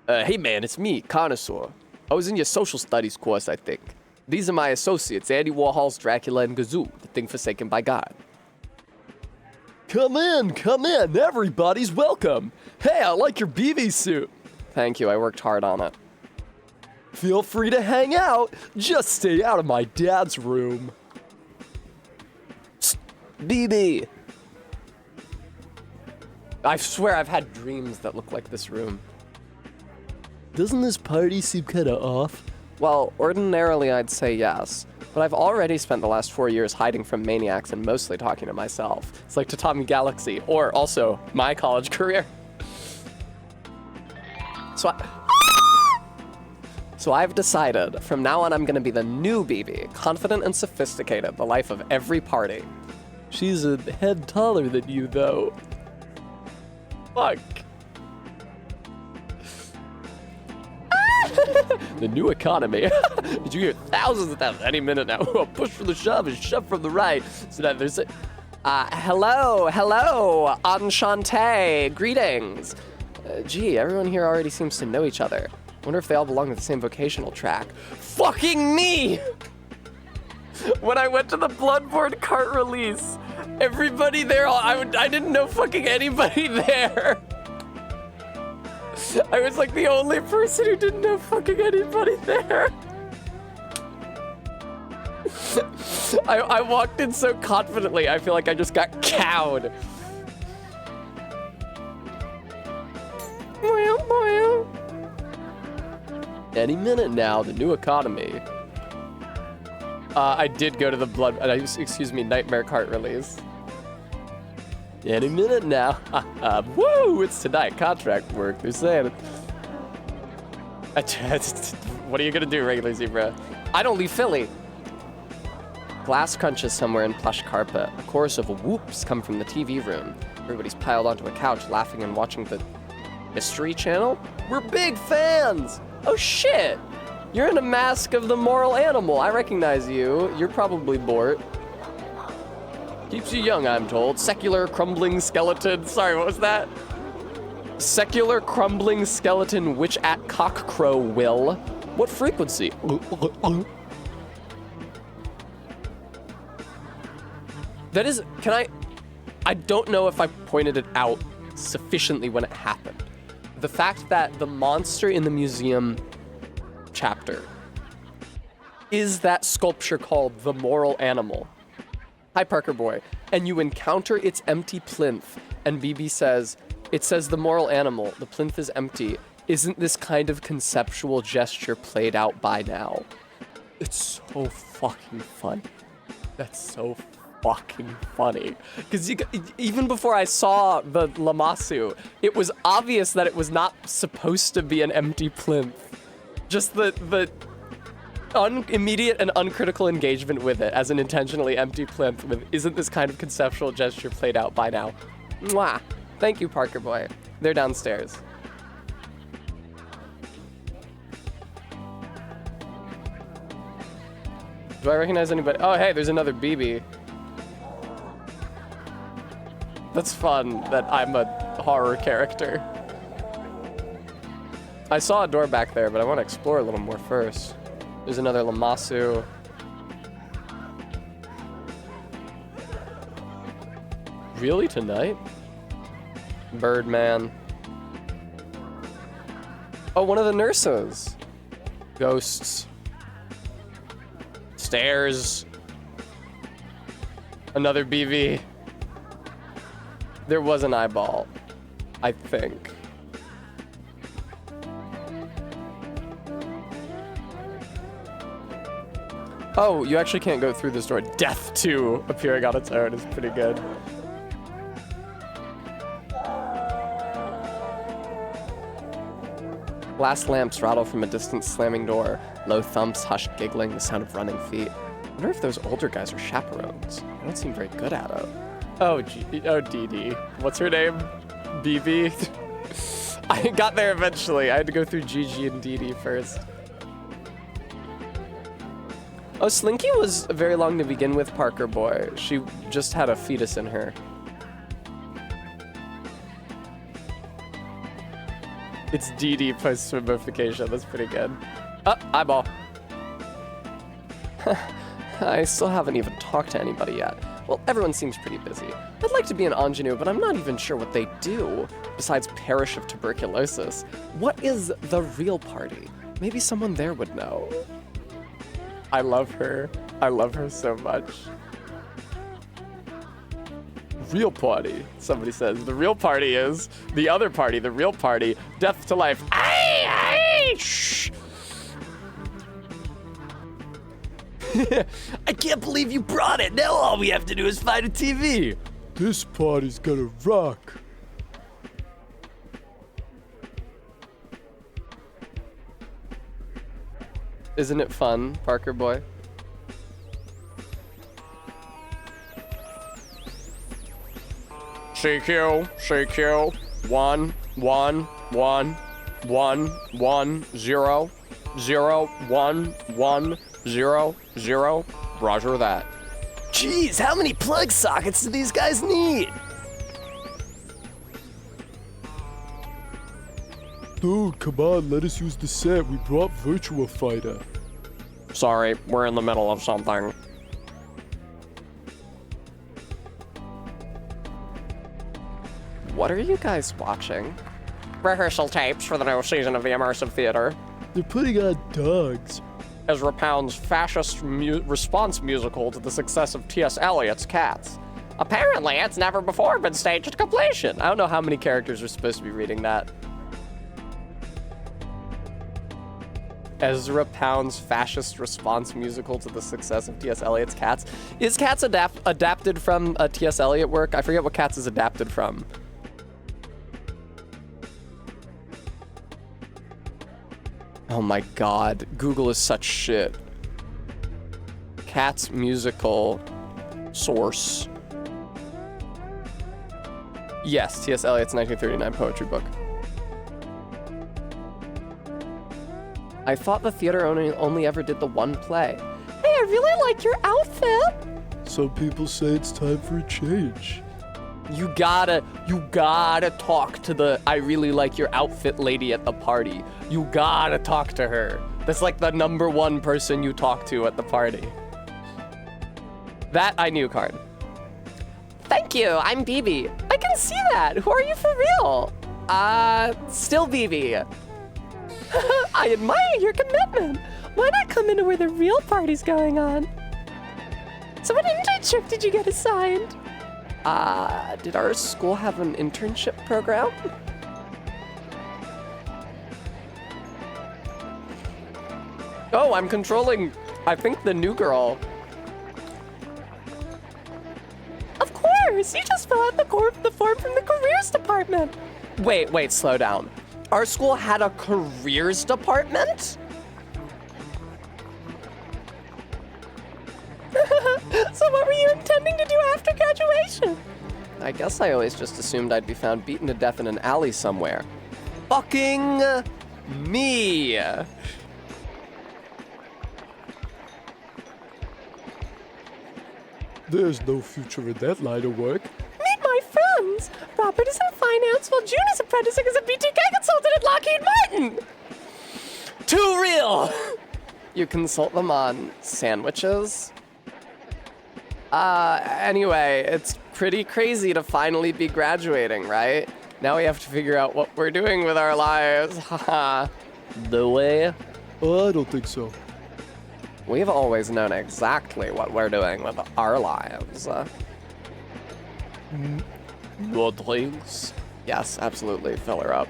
Speaker 1: Hey man, it's me, Connoisseur. I was in your social studies course, I think. These are my associates, Andy Warhol's Dracula and Gazoo, the thing forsaken by God.
Speaker 2: Come in, everybody's welcome. Hey, I like your BB suit.
Speaker 1: Thank you, I worked hard on it.
Speaker 2: Feel free to hang out, just stay out of my dad's room.
Speaker 1: Psst, BB. I swear I've had dreams that look like this room.
Speaker 2: Doesn't this party seem kinda off?
Speaker 1: Well, ordinarily I'd say yes, but I've already spent the last 4 years hiding from maniacs and mostly talking to myself. It's like Tatami Galaxy, or also my college career. So I've decided, from now on I'm gonna be the new BB, confident and sophisticated, the life of every party.
Speaker 2: She's a head taller than you, though.
Speaker 1: Fuck.
Speaker 2: The new economy. Did you hear thousands of thousands any minute now? Push from the shove and shove from the right. So that there's a...
Speaker 1: hello, enchanté, greetings. Gee, everyone here already seems to know each other. Wonder if they all belong to the same vocational track. Fucking me! When I went to the Bloodborne cart release, everybody there, I didn't know fucking anybody there. I was like the only person who didn't know fucking anybody there. I walked in so confidently, I feel like I just got cowed.
Speaker 2: Any minute now, the new economy.
Speaker 1: I did go to the Nightmare cart release.
Speaker 2: Any minute now. Woo! It's tonight. Contract work. They're saying it.
Speaker 1: What are you gonna do, regular zebra? I don't leave Philly. Glass crunches somewhere in plush carpet. A chorus of whoops come from the TV room. Everybody's piled onto a couch, laughing and watching the History Channel. We're big fans. Oh shit! You're in a mask of the moral animal. I recognize you. You're probably Bort.
Speaker 2: Keeps you young, I'm told. Secular crumbling skeleton.
Speaker 1: Sorry, what was that? Secular crumbling skeleton, which at cockcrow will.
Speaker 2: What frequency?
Speaker 1: That is, I don't know if I pointed it out sufficiently when it happened. The fact that the monster in the museum chapter is that sculpture called the moral animal. Hi, Parker boy. And you encounter its empty plinth, and BB says, it says the moral animal, the plinth is empty. Isn't this kind of conceptual gesture played out by now? It's so fucking funny. That's so fucking funny. Because even before I saw the Lamassu, it was obvious that it was not supposed to be an empty plinth. Just the immediate and uncritical engagement with it as an intentionally empty plinth with isn't this kind of conceptual gesture played out by now. Mwah. Thank you, Parker boy. They're downstairs. Do I recognize anybody? Oh, hey, there's another BB. That's fun that I'm a horror character. I saw a door back there, but I want to explore a little more first. There's another Lamassu. Really, tonight? Birdman. Oh, one of the nurses. Ghosts. Stairs. Another BV. There was an eyeball, I think. Oh, you actually can't go through this door. Death 2 appearing on its own is pretty good. Glass lamps rattle from a distant slamming door. Low thumps, hushed giggling, the sound of running feet. I wonder if those older guys are chaperones. They don't seem very good at it. Oh, Dee Dee. What's her name? BB? I got there eventually. I had to go through Gigi and Dee Dee first. Oh, Slinky was very long to begin with, Parker boy. She just had a fetus in her. It's Dee Dee post-swimification. That's pretty good. Eyeball. I still haven't even talked to anybody yet. Well, everyone seems pretty busy. I'd like to be an ingenue, but I'm not even sure what they do, besides perish of tuberculosis. What is the real party? Maybe someone there would know. I love her. I love her so much. Real party, somebody says. The real party is the other party, the real party. Death to life. Aye, shh.
Speaker 2: I can't believe you brought it. Now all we have to do is find a TV.
Speaker 4: This party's gonna rock.
Speaker 1: Isn't it fun, Parker boy? CQ, CQ, 1, 1, 1, 1, 1, 0. 0 1 1 0 0. Roger that.
Speaker 2: Jeez, how many plug sockets do these guys need?
Speaker 4: Dude, come on, let us use the set. We brought Virtua Fighter.
Speaker 1: Sorry, we're in the middle of something. What are you guys watching? Rehearsal tapes for the new season of the Immersive Theater.
Speaker 4: They're putting on dogs.
Speaker 1: Ezra Pound's fascist response musical to the success of T.S. Eliot's Cats. Apparently, it's never before been staged to completion. I don't know how many characters are supposed to be reading that. Ezra Pound's fascist response musical to the success of T.S. Eliot's Cats. Is Cats adapted from a T.S. Eliot work? I forget what Cats is adapted from. Oh my god, Google is such shit. Cats musical source. Yes, T.S. Eliot's 1939 poetry book. I thought the theater only ever did the one play. Hey, I really like your outfit.
Speaker 4: Some people say it's time for a change.
Speaker 1: You gotta talk to the I really like your outfit lady at the party. You gotta talk to her. That's like the #1 person you talk to at the party. That I knew, Karn. Thank you, I'm BB. I can see that. Who are you for real? Still BB. I admire your commitment. Why not come into where the real party's going on? So what internship did you get assigned? Did our school have an internship program? Oh, I'm controlling, I think, the new girl. Of course, you just fill out the form from the careers department. Wait, slow down. Our school had a careers department? So what were you intending to do after graduation? I guess I always just assumed I'd be found beaten to death in an alley somewhere. Fucking me.
Speaker 4: There's no future in that line of work.
Speaker 1: Meet my friends. Robert is in finance while June is apprenticing as a BTK consultant at Lockheed Martin. Too real. You consult them on sandwiches? Anyway, it's pretty crazy to finally be graduating, right? Now we have to figure out what we're doing with our lives. Haha. The way?
Speaker 4: I don't think so.
Speaker 1: We've always known exactly what we're doing with our lives.
Speaker 2: What things?
Speaker 1: Yes, absolutely. Fill her up.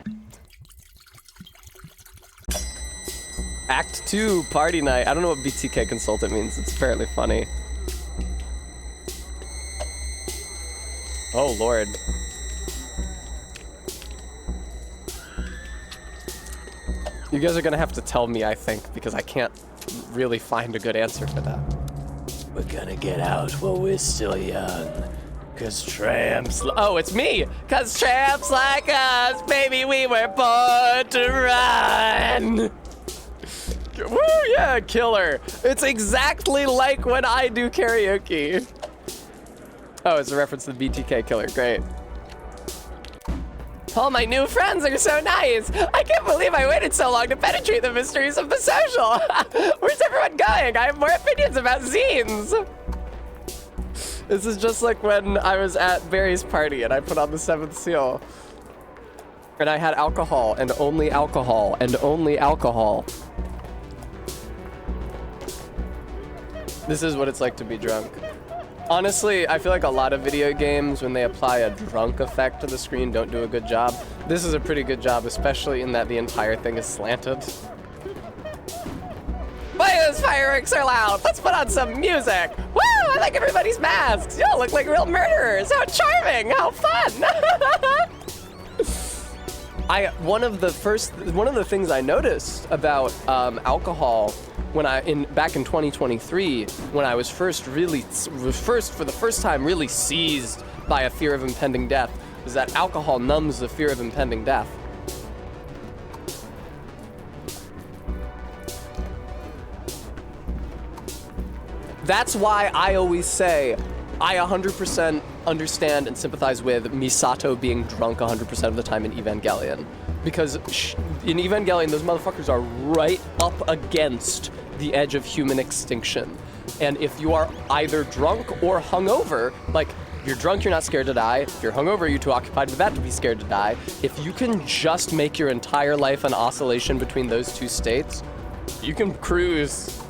Speaker 1: Act 2, party night. I don't know what BTK consultant means. It's fairly funny. Oh, Lord. You guys are gonna have to tell me, I think, because I can't really find a good answer for that.
Speaker 2: We're gonna get out while we're still young. Cause tramps.
Speaker 1: Oh, it's me! Cause tramps like us, baby, we were born to run! Woo, yeah, killer. It's exactly like when I do karaoke. Oh, it's a reference to the BTK killer, great. All my new friends are so nice. I can't believe I waited so long to penetrate the mysteries of the social. Where's everyone going? I have more opinions about zines. This is just like when I was at Barry's party and I put on the 7th seal. And I had alcohol and only alcohol and only alcohol. This is what it's like to be drunk. Honestly, I feel like a lot of video games, when they apply a drunk effect to the screen, don't do a good job. This is a pretty good job, especially in that the entire thing is slanted. Boy, those fireworks are loud. Let's put on some music. Woo, I like everybody's masks. Y'all look like real murderers. How charming, how fun. One of the things I noticed about alcohol back in 2023, when I was for the first time really seized by a fear of impending death, was that alcohol numbs the fear of impending death. That's why I always say I 100% understand and sympathize with Misato being drunk 100% of the time in Evangelion. Because in Evangelion, those motherfuckers are right up against the edge of human extinction. And if you are either drunk or hungover, like, if you're drunk, you're not scared to die. If you're hungover, you're too occupied with that to be scared to die. If you can just make your entire life an oscillation between those two states, you can cruise.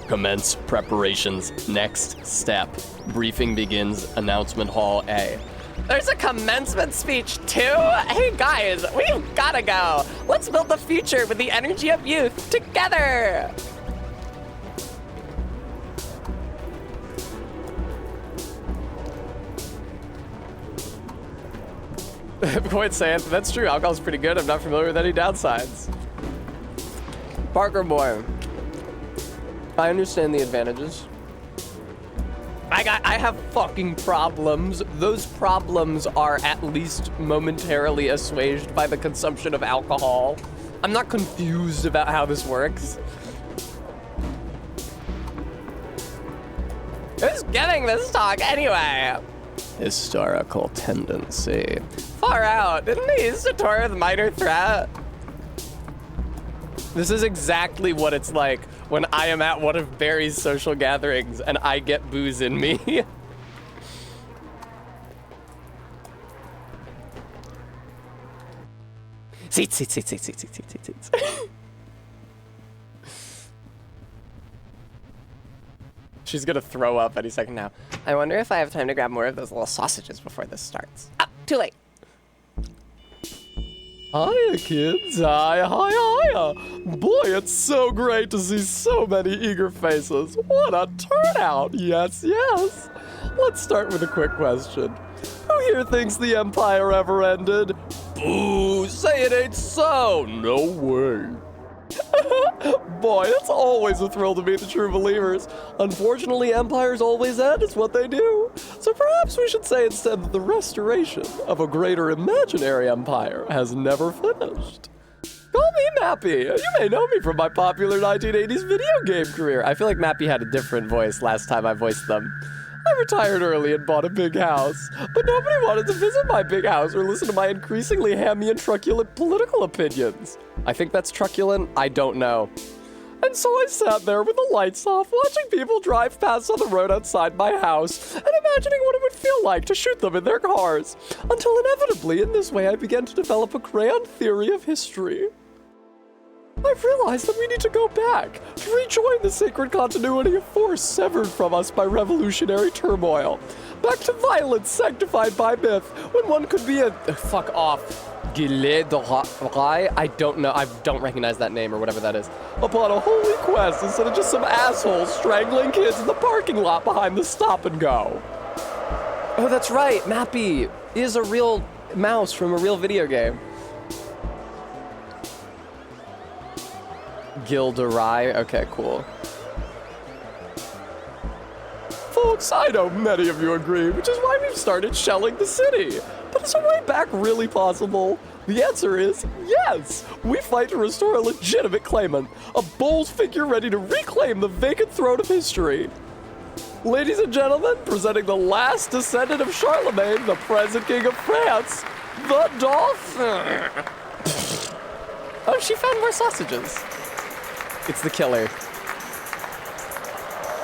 Speaker 1: Commence preparations. Next step. Briefing begins. Announcement Hall A. There's a commencement speech too? Hey guys, we've gotta go. Let's build the future with the energy of youth together. Point saying, that's true. Alcohol's pretty good. I'm not familiar with any downsides. Parker boy, I understand the advantages. I have fucking problems. Those problems are at least momentarily assuaged by the consumption of alcohol. I'm not confused about how this works. Who's giving this talk anyway? Historical tendency. Far out. Didn't they use Satora with minor threat? This is exactly what it's like when I am at one of Barry's social gatherings and I get booze in me. Seats. She's gonna throw up any second now. I wonder if I have time to grab more of those little sausages before this starts. Ah, too late. Hiya, kids. Hiya. Boy, it's so great to see so many eager faces. What a turnout. Yes. Let's start with a quick question. Who here thinks the Empire ever ended? Boo! Say it ain't so. No way. Boy, it's always a thrill to meet the true believers. Unfortunately, empires always end. It's what they do. So perhaps we should say instead that the restoration of a greater imaginary empire has never finished. Call me Mappy. You may know me from my popular 1980s video game career. I feel like Mappy had a different voice last time I voiced them. I retired early and bought a big house, but nobody wanted to visit my big house or listen to my increasingly hammy and truculent political opinions. I think that's truculent, I don't know. And so I sat there with the lights off, watching people drive past on the road outside my house, and imagining what it would feel like to shoot them in their cars. Until inevitably, in this way, I began to develop a grand theory of history. I've realized that we need to go back to rejoin the sacred continuity of force severed from us by revolutionary turmoil. Back to violence sanctified by myth, when one could be a... fuck off. Gillet de Rai? I don't know. I don't recognize that name or whatever that is. Upon a holy quest instead of just some assholes strangling kids in the parking lot behind the stop and go. Oh, that's right. Mappy is a real mouse from a real video game. Gilderai? Okay, cool. Folks, I know many of you agree, which is why we've started shelling the city. But is a way back really possible? The answer is yes. We fight to restore a legitimate claimant, a bold figure ready to reclaim the vacant throne of history. Ladies and gentlemen, presenting the last descendant of Charlemagne, the present king of France, the Dauphin. Oh, she found more sausages. It's the killer.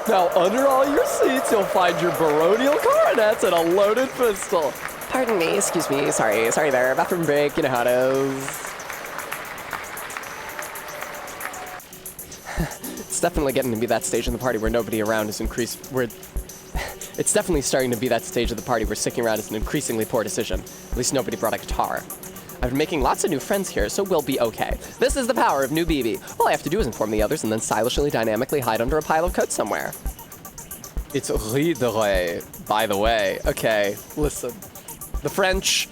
Speaker 1: Now, under all your seats, you'll find your baronial coronets and a loaded pistol. Pardon me, excuse me, sorry there, bathroom break, you know how it is. It's definitely getting to be that stage in the party where nobody around is it's definitely starting to be that stage of the party where sticking around is an increasingly poor decision. At least nobody brought a guitar. I've been making lots of new friends here, so we'll be okay. This is the power of New BB. All I have to do is inform the others and then stylishly, dynamically hide under a pile of coats somewhere. It's Rue de Ré, by the way. Okay, listen. The French.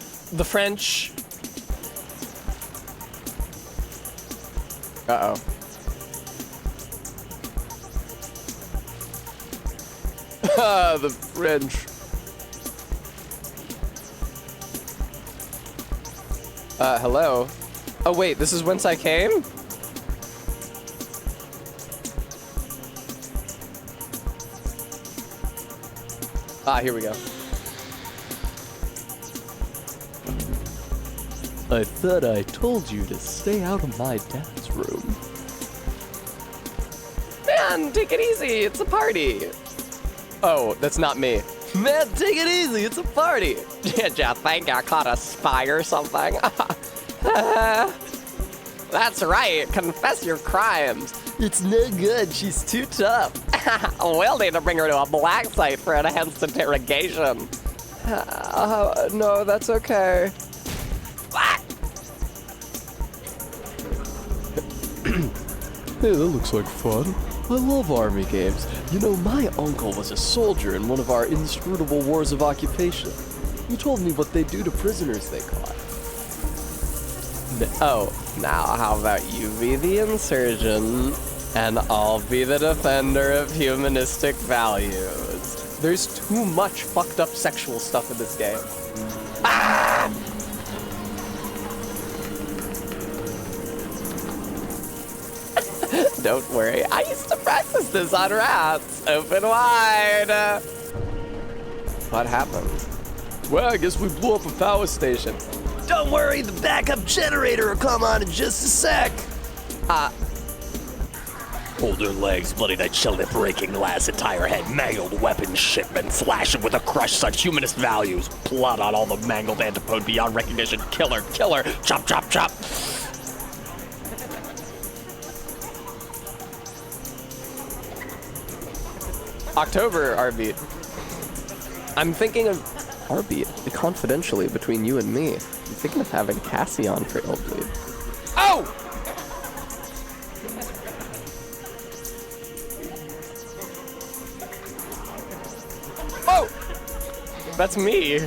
Speaker 1: Uh-oh. The French. Hello? Oh wait, this is whence I came? Ah, here we go.
Speaker 2: I thought I told you to stay out of my dad's room.
Speaker 1: Man, take it easy. It's a party. Oh, that's not me.
Speaker 2: Man, take it easy, it's a party.
Speaker 3: Did you think I caught a spy or something?
Speaker 1: That's right. Confess your crimes.
Speaker 2: It's no good, she's too tough.
Speaker 3: We'll need to bring her to a black site for an enhanced interrogation.
Speaker 1: No, that's okay.
Speaker 2: Hey, that looks like fun. I love army games. You know, my uncle was a soldier in one of our inscrutable wars of occupation. He told me what they do to prisoners they caught.
Speaker 1: Oh, now how about you be the insurgent, and I'll be the defender of humanistic values. There's too much fucked up sexual stuff in this game. Ah! Don't worry, I used to practice this on rats. Open wide. What happened?
Speaker 2: Well, I guess we blew up a power station. Don't worry, the backup generator will come on in just a sec.
Speaker 5: Hold her legs, bloody that shoulder, breaking glass, entire head, mangled weapons shipment, slash it with a crush, such humanist values, blood on all the mangled antipode beyond recognition, killer, killer, chop, chop, chop.
Speaker 1: October, Arbeat. I'm thinking of Arbeat, confidentially between you and me. I'm thinking of having Cassie on for Illbleed. Oh! Oh! That's me.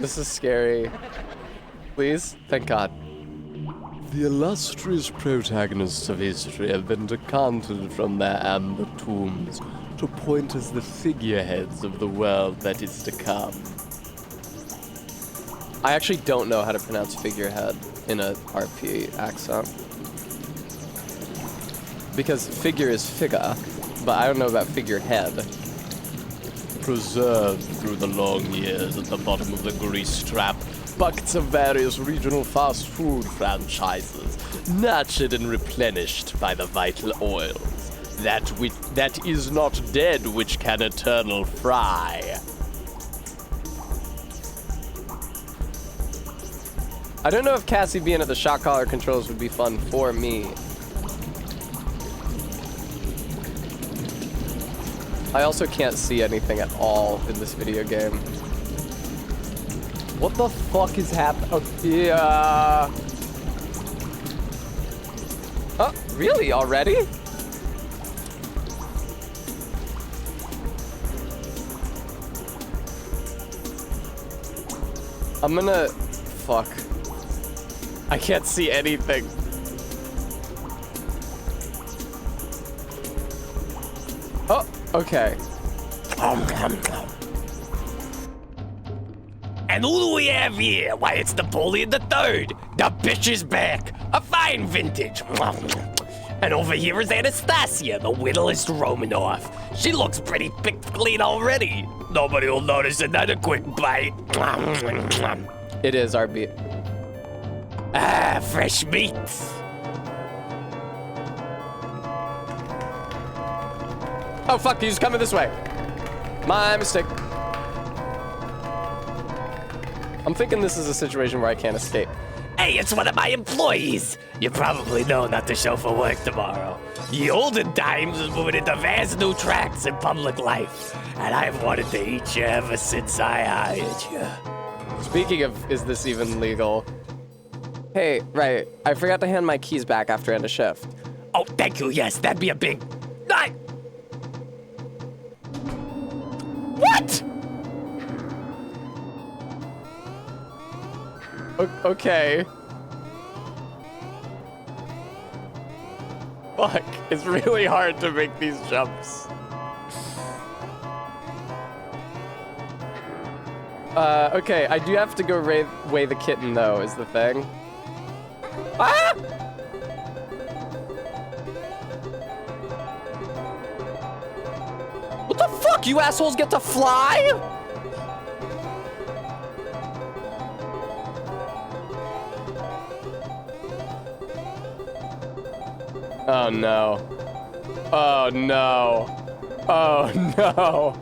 Speaker 1: This is scary. Please? Thank God.
Speaker 2: The illustrious protagonists of history have been decanted from their amber tombs to point as the figureheads of the world that is to come.
Speaker 1: I actually don't know how to pronounce figurehead in a RP accent. Because figure is figure, but I don't know about figurehead.
Speaker 2: Preserved through the long years at the bottom of the grease trap, buckets of various regional fast food franchises, nurtured and replenished by the vital oils, that is not dead which can eternal fry.
Speaker 1: I don't know if Cassie being at the shot collar controls would be fun for me. I also can't see anything at all in this video game. What the fuck is happening? Oh, yeah. Oh, really? Already? I'm gonna... Fuck. I can't see anything. Oh, okay.
Speaker 5: And who do we have here? Why, it's Napoleon III. The bitch is back. A fine vintage. And over here is Anastasia, the whittlest Romanov. She looks pretty picked clean already. Nobody will notice another quick bite.
Speaker 1: It is our beat.
Speaker 5: Ah, fresh meat.
Speaker 1: Oh, fuck, he's coming this way. My mistake. I'm thinking this is a situation where I can't escape.
Speaker 5: Hey, it's one of my employees. You probably know not to show for work tomorrow. The olden times is moving into vast new tracks in public life. And I've wanted to eat you ever since I hired you.
Speaker 1: Speaking of, is this even legal? Hey, right, I forgot to hand my keys back after end of shift.
Speaker 5: Oh, thank you. Yes, that'd be a big... What?
Speaker 1: Okay. Fuck, it's really hard to make these jumps. Okay, I do have to go weigh the kitten though, is the thing. Ah! fuck? You assholes get to fly? Oh no. Oh no. Oh no.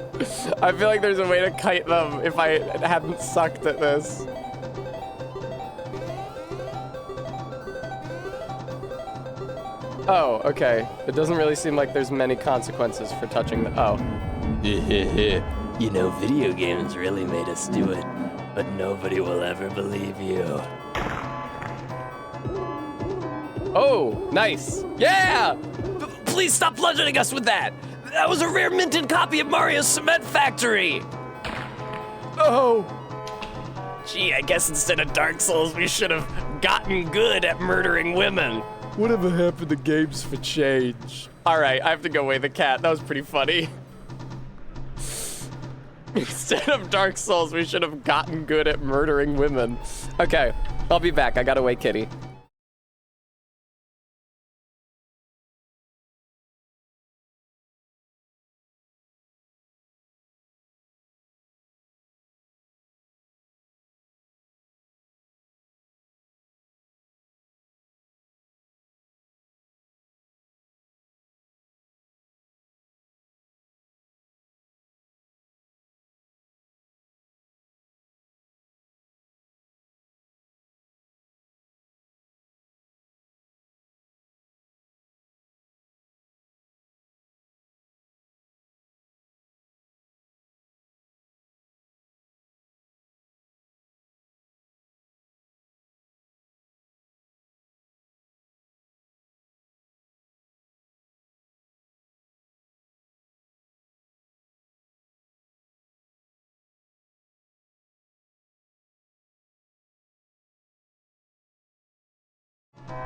Speaker 1: I feel like there's a way to kite them if I hadn't sucked at this. Oh, okay. It doesn't really seem like there's many consequences for touching the. Oh.
Speaker 2: You know, video games really made us do it, but nobody will ever believe you.
Speaker 1: Oh, nice. Yeah!
Speaker 5: Please stop bludgeoning us with that! That was a rare minted copy of Mario's Cement Factory!
Speaker 1: Oh!
Speaker 5: Gee, I guess instead of Dark Souls, we should have gotten good at murdering women.
Speaker 4: Whatever happened to games for change?
Speaker 1: Alright, I have to go away the cat. That was pretty funny. Instead of Dark Souls, we should have gotten good at murdering women. Okay, I'll be back. I gotta wait Kitty.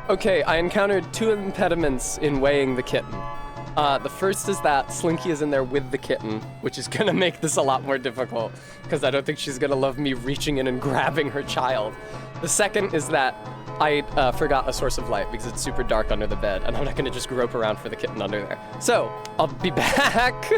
Speaker 1: Okay, I encountered two impediments in weighing the kitten. The first is that Slinky is in there with the kitten, which is gonna make this a lot more difficult, because I don't think she's gonna love me reaching in and grabbing her child. The second is that I forgot a source of light, because it's super dark under the bed, and I'm not gonna just grope around for the kitten under there. So, I'll be back.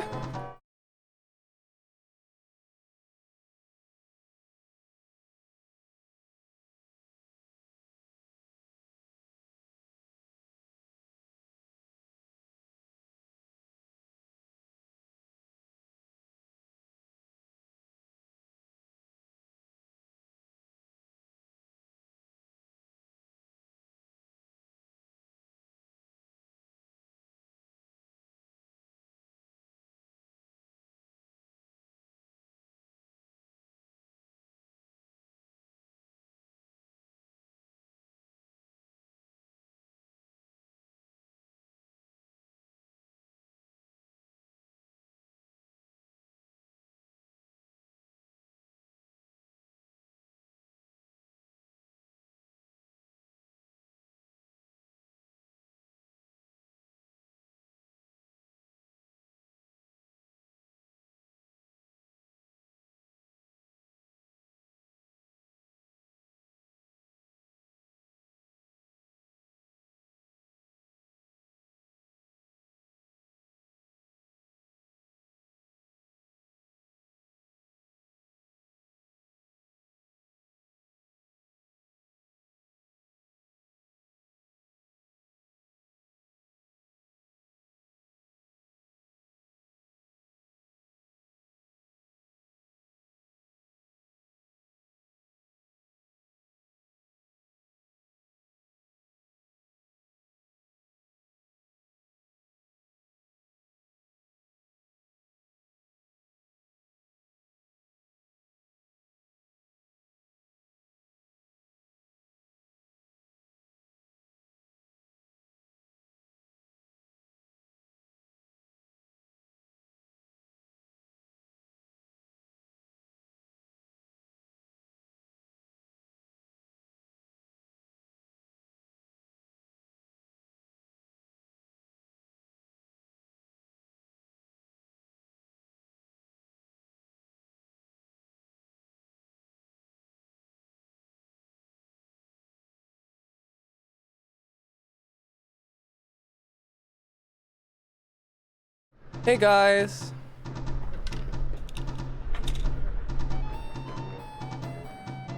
Speaker 1: Hey guys.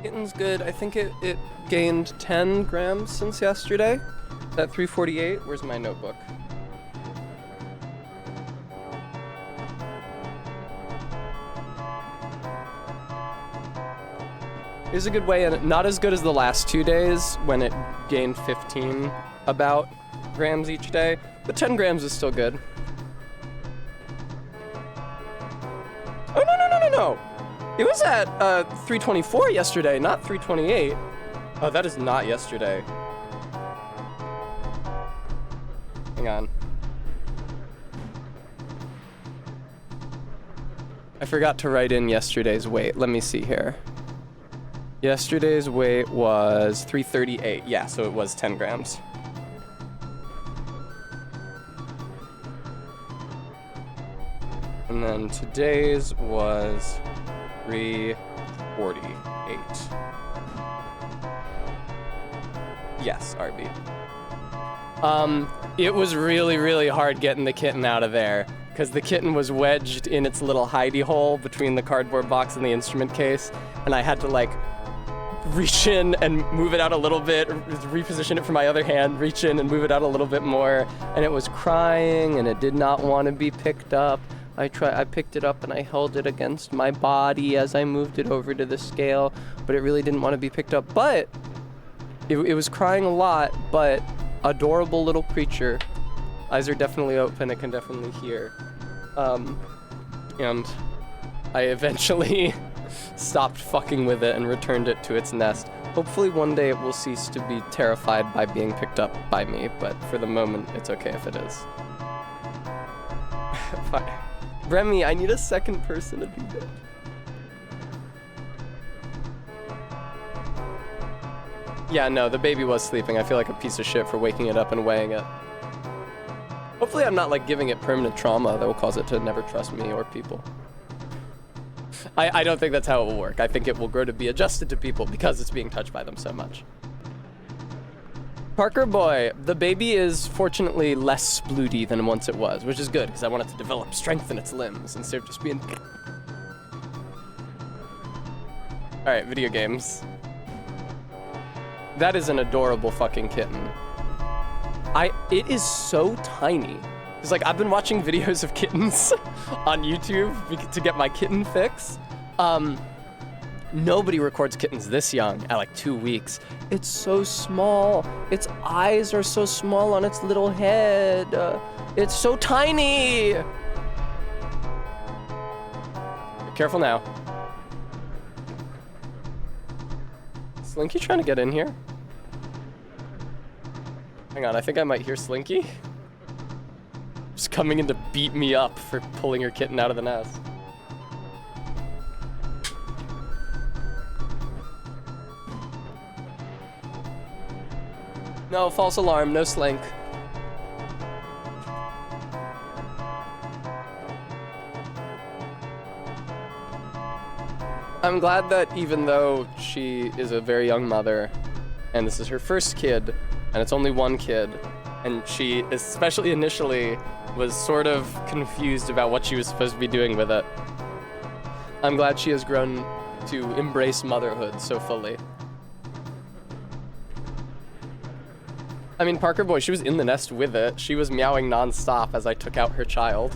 Speaker 1: Kitten's good. I think it gained 10 grams since yesterday. It's at 348. Where's my notebook? Here's a good way, and not as good as the last 2 days when it gained 15 about grams each day, but 10 grams is still good. Oh, no. It was at 324 yesterday, not 328. Oh, that is not yesterday. Hang on. I forgot to write in yesterday's weight. Let me see here. Yesterday's weight was 338. Yeah, so it was 10 grams. And then today's was 348. Yes, RB. It was really, really hard getting the kitten out of there because the kitten was wedged in its little hidey hole between the cardboard box and the instrument case, and I had to like reach in and move it out a little bit, reposition it for my other hand, reach in and move it out a little bit more, and it was crying and it did not want to be picked up. I picked it up and I held it against my body as I moved it over to the scale, but it really didn't want to be picked up. But it was crying a lot, but adorable little creature. Eyes are definitely open, it can definitely hear. And I eventually stopped fucking with it and returned it to its nest. Hopefully one day it will cease to be terrified by being picked up by me, but for the moment it's okay if it is. Fine. Remy, I need a second person to do that. Yeah, no, the baby was sleeping. I feel like a piece of shit for waking it up and weighing it. Hopefully I'm not like giving it permanent trauma that will cause it to never trust me or people. I don't think that's how it will work. I think it will grow to be adjusted to people because it's being touched by them so much. Parker boy, the baby is fortunately less splooty than once it was, which is good because I want it to develop strength in its limbs instead of just being... Alright, video games. That is an adorable fucking kitten. It is so tiny. It's like, I've been watching videos of kittens on YouTube to get my kitten fix. Nobody records kittens this young at like 2 weeks. It's so small. Its eyes are so small on its little head. It's so tiny. Be careful now. Slinky trying to get in here? Hang on, I think I might hear Slinky. Just coming in to beat me up for pulling her kitten out of the nest. No, false alarm, no Slink. I'm glad that even though she is a very young mother, and this is her first kid, and it's only one kid, and she, especially initially, was sort of confused about what she was supposed to be doing with it. I'm glad she has grown to embrace motherhood so fully. I mean, Parker boy, she was in the nest with it. She was meowing nonstop as I took out her child.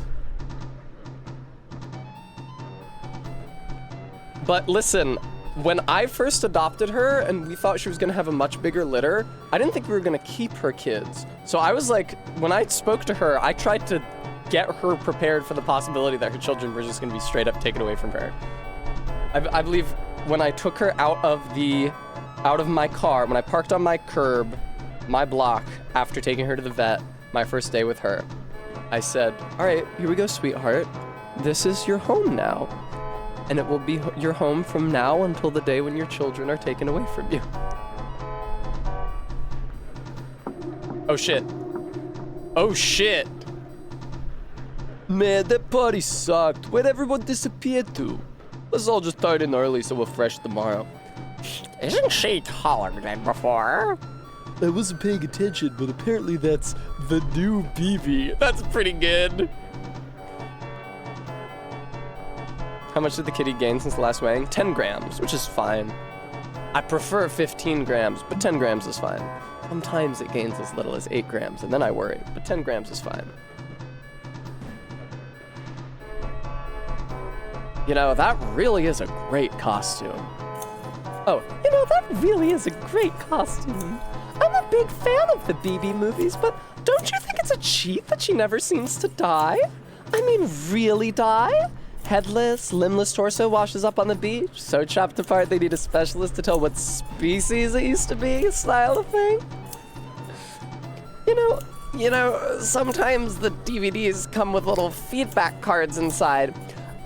Speaker 1: But listen, when I first adopted her and we thought she was gonna have a much bigger litter, I didn't think we were gonna keep her kids. So I was like, when I spoke to her, I tried to get her prepared for the possibility that her children were just gonna be straight up taken away from her. I believe when I took her out of my car, when I parked on my curb, my block, after taking her to the vet, my first day with her, I said, all right, here we go, sweetheart. This is your home now. And it will be your home from now until the day when your children are taken away from you. Oh shit. Oh shit.
Speaker 2: Man, that party sucked. Where'd everyone disappear to? Let's all just start in early so we're fresh tomorrow.
Speaker 3: Isn't she taller than before?
Speaker 4: I wasn't paying attention, but apparently that's the new BB.
Speaker 1: That's pretty good. How much did the kitty gain since the last weighing? 10 grams, which is fine. I prefer 15 grams, but 10 grams is fine. Sometimes it gains as little as 8 grams, and then I worry, but 10 grams is fine. You know, that really is a great costume. Oh, you know, that really is a great costume. I'm a big fan of the BB movies, but don't you think it's a cheat that she never seems to die? I mean, really die? Headless, limbless torso washes up on the beach, so chopped apart they need a specialist to tell what species it used to be, style of thing. You know, sometimes the DVDs come with little feedback cards inside.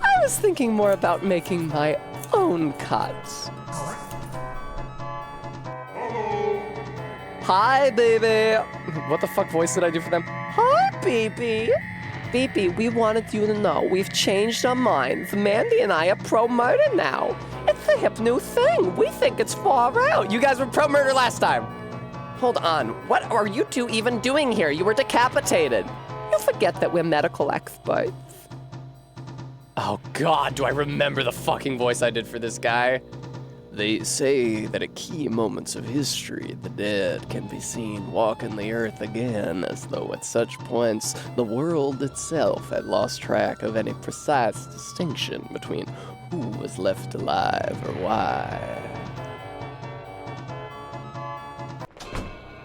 Speaker 1: I was thinking more about making my own cuts. Hi, baby. What the fuck voice did I do for them? Hi, baby. Baby, we wanted you to know we've changed our minds. Mandy and I are pro-murder now. It's the hip new thing. We think it's far out. You guys were pro-murder last time. Hold on. What are you two even doing here? You were decapitated. You forget that we're medical experts. Oh God, do I remember the fucking voice I did for this guy? They say that at key moments of history, the dead can be seen walking the earth again, as though at such points the world itself had lost track of any precise distinction between who was left alive or why.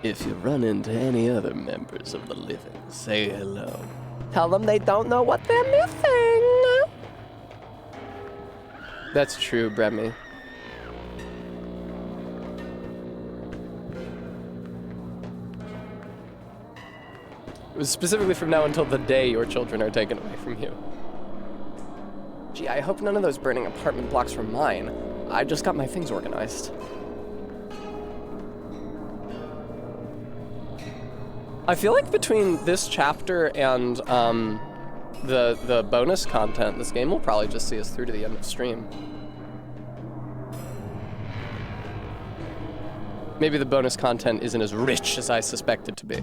Speaker 1: If you run into any other members of the living, say hello. Tell them they don't know what they're missing. That's true, Bremy. It was specifically from now until the day your children are taken away from you. Gee, I hope none of those burning apartment blocks were mine. I just got my things organized. I feel like between this chapter and the bonus content, this game will probably just see us through to the end of stream. Maybe the bonus content isn't as rich as I suspect it to be.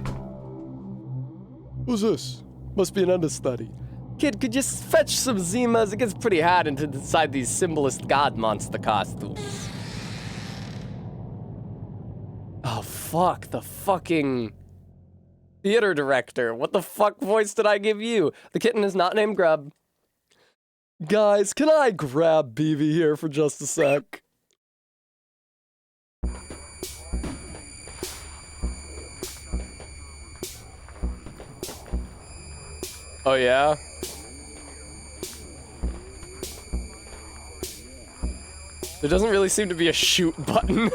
Speaker 4: Who's this? Must be an understudy.
Speaker 1: Kid, could you fetch some Zimas? It gets pretty hard inside these symbolist god monster costumes. Oh, fuck. The fucking theater director. What the fuck voice did I give you? The kitten is not named Grub.
Speaker 4: Guys, can I grab BB here for just a sec?
Speaker 1: Oh, yeah? There doesn't really seem to be a shoot button.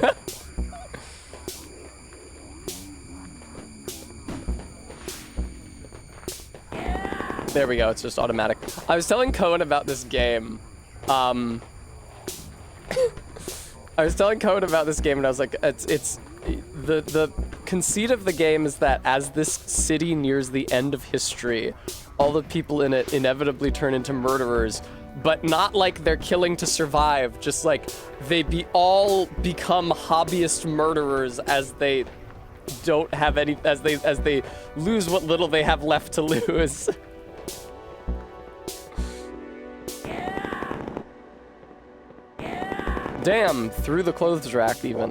Speaker 1: There we go, it's just automatic. I was telling Cohen about this game. I was telling Cohen about this game and I was like, the conceit of the game is that as this city nears the end of history, all the people in it inevitably turn into murderers, but not like they're killing to survive, just like all become hobbyist murderers as they don't have any, as they lose what little they have left to lose. Damn, through the clothes rack even.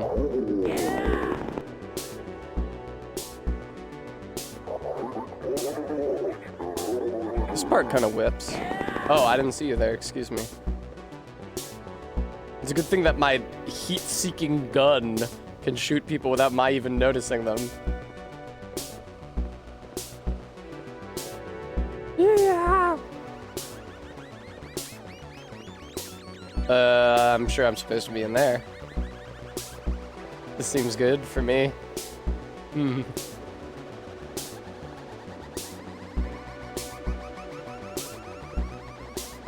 Speaker 1: This part kind of whips. Oh, I didn't see you there, excuse me. It's a good thing that my heat-seeking gun can shoot people without my even noticing them. Yeah. I'm sure I'm supposed to be in there. This seems good for me.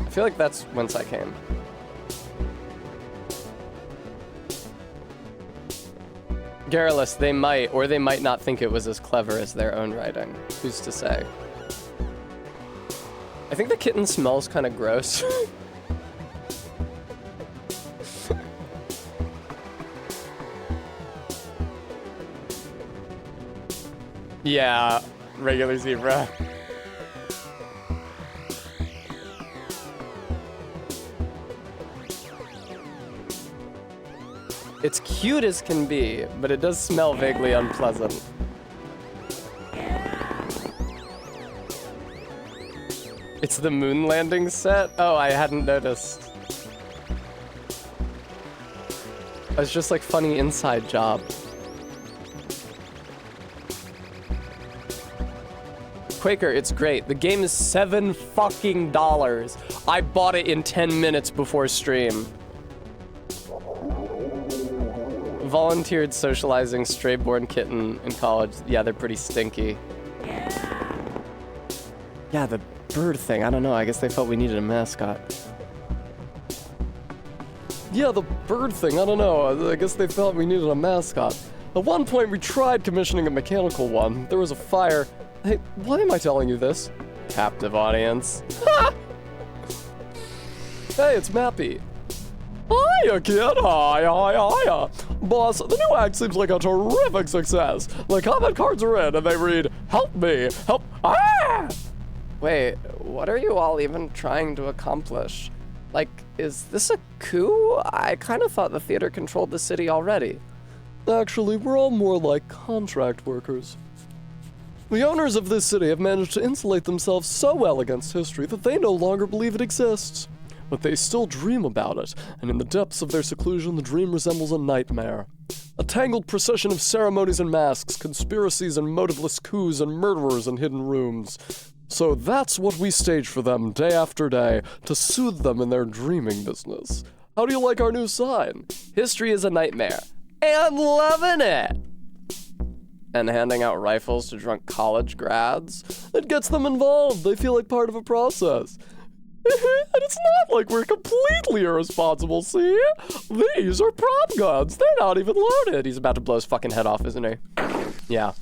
Speaker 1: I feel like that's whence I came. Garrulous, they might, or they might not think it was as clever as their own writing. Who's to say? I think the kitten smells kind of gross. Yeah, regular zebra. It's cute as can be, but it does smell vaguely unpleasant. It's the moon landing set? Oh, I hadn't noticed. It's just like funny inside job. Quaker, it's great. The game is $7 fucking. I bought it in 10 minutes before stream. Volunteered socializing stray-born kitten in college. Yeah, they're pretty stinky. Yeah, the bird thing. I don't know. I guess they felt we needed a mascot. Yeah, the bird thing. I don't know. I guess they felt we needed a mascot. At one point, we tried commissioning a mechanical one. There was a fire. Hey, why am I telling you this? Captive audience. Ha! Hey, it's Mappy. Hiya, kid. Hiya. Boss, the new act seems like a terrific success. The comment cards are in, and they read, "Help me, help." Ah! Wait, what are you all even trying to accomplish? Like, is this a coup? I kind of thought the theater controlled the city already. Actually, we're all more like contract workers. The owners of this city have managed to insulate themselves so well against history that they no longer believe it exists. But they still dream about it, and in the depths of their seclusion, the dream resembles a nightmare. A tangled procession of ceremonies and masks, conspiracies and motiveless coups and murderers in hidden rooms. So that's what we stage for them day after day, to soothe them in their dreaming business. How do you like our new sign? History is a nightmare. And loving it! And handing out rifles to drunk college grads. It gets them involved. They feel like part of a process. And it's not like we're completely irresponsible, see? These are prop guns. They're not even loaded. He's about to blow his fucking head off, isn't he? Yeah.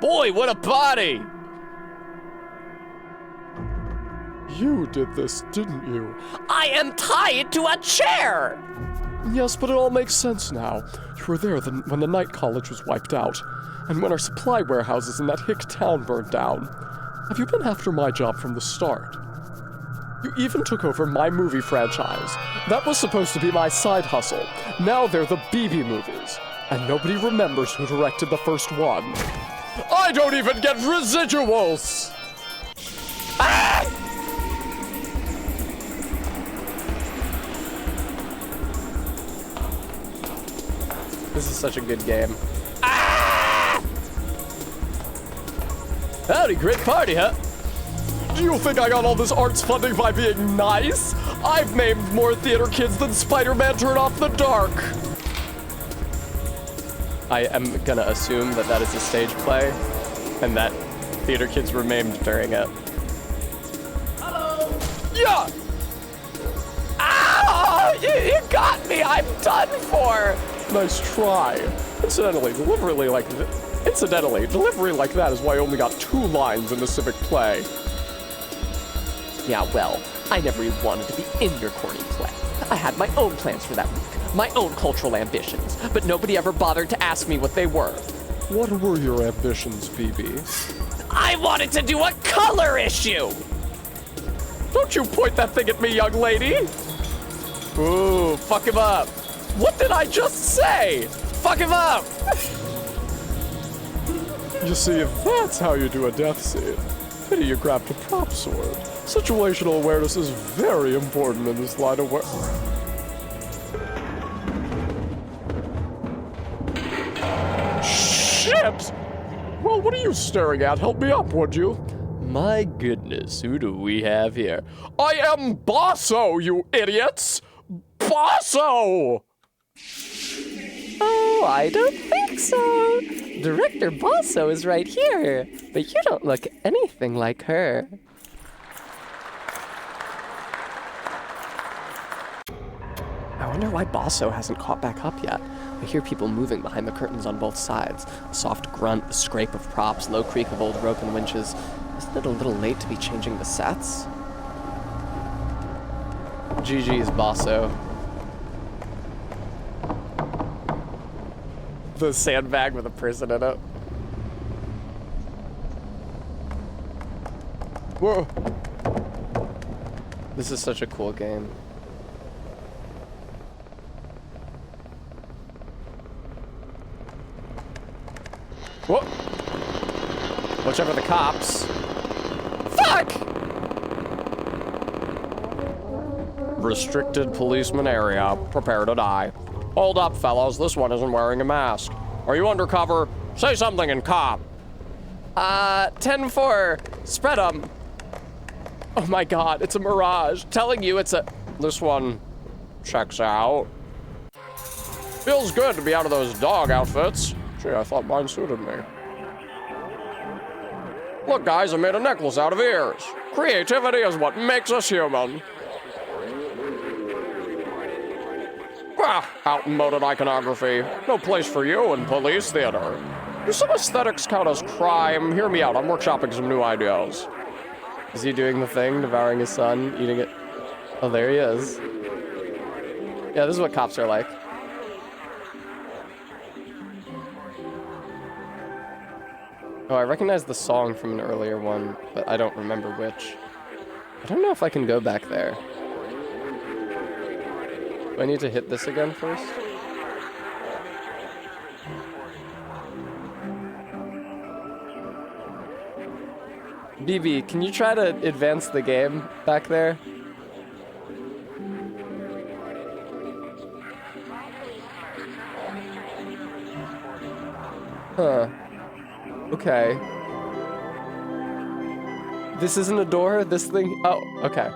Speaker 2: Boy, what a party!
Speaker 4: You did this, didn't you?
Speaker 3: I am tied to a chair!
Speaker 4: Yes, but it all makes sense now. You were there when the night college was wiped out, and when our supply warehouses in that hick town burned down. Have you been after my job from the start? You even took over my movie franchise. That was supposed to be my side hustle. Now they're the BB movies. And nobody remembers who directed the first one. I don't even get residuals! Ah!
Speaker 1: This is such a good game.
Speaker 2: Ah! Howdy, great party, huh?
Speaker 4: Do you think I got all this arts funding by being nice? I've maimed more theater kids than Spider-Man Turn Off the Dark.
Speaker 1: I am gonna assume that that is a stage play, and that theater kids were maimed during it.
Speaker 4: Yeah!
Speaker 3: Oh, you got me! I'm done for!
Speaker 4: Nice try. Incidentally, delivery like that is why I only got 2 lines in the civic play.
Speaker 3: Yeah, well, I never even wanted to be in your corny play. I had my own plans for that week, my own cultural ambitions, but nobody ever bothered to ask me what they were.
Speaker 4: What were your ambitions, BB?
Speaker 3: I wanted to do a color issue!
Speaker 1: Don't you point that thing at me, young lady! Ooh, fuck him up. What did I just say? Fuck him up!
Speaker 4: You see, if that's how you do a death scene, pity you grabbed a prop sword. Situational awareness is very important in this line of work. Shit! Well, what are you staring at? Help me up, would you?
Speaker 2: My goodness, who do we have here?
Speaker 4: I am Bosso, you idiots! Bosso!
Speaker 1: Oh, I don't think so. Director Bosso is right here, but you don't look anything like her. I wonder why Bosso hasn't caught back up yet. I hear people moving behind the curtains on both sides. A soft grunt, the scrape of props, low creak of old rope and winches. Isn't it a little late to be changing the sets? GG's, Bosso. The sandbag with a person in it.
Speaker 4: Whoa.
Speaker 1: This is such a cool game. Whoa! Watch out for the cops. Fuck! Restricted policeman area. Prepare to die. Hold up, fellas. This one isn't wearing a mask. Are you undercover? Say something in cop. 10-4. Spread 'em. Oh my god, it's a mirage. Telling you it's a... This one checks out. Feels good to be out of those dog outfits. Gee, I thought mine suited me. Look, guys, I made a necklace out of ears. Creativity is what makes us human. Ah, outmoded iconography. No place for you in police theater. Do some aesthetics count as crime? Hear me out, I'm workshopping some new ideas. Is he doing the thing, devouring his son, eating it? Oh, there he is. Yeah, this is what cops are like. Oh, I recognize the song from an earlier one, but I don't remember which. I don't know if I can go back there. Do I need to hit this again first? BB, can you try to advance the game back there? Huh. Okay. This isn't a door? This thing? Oh, okay.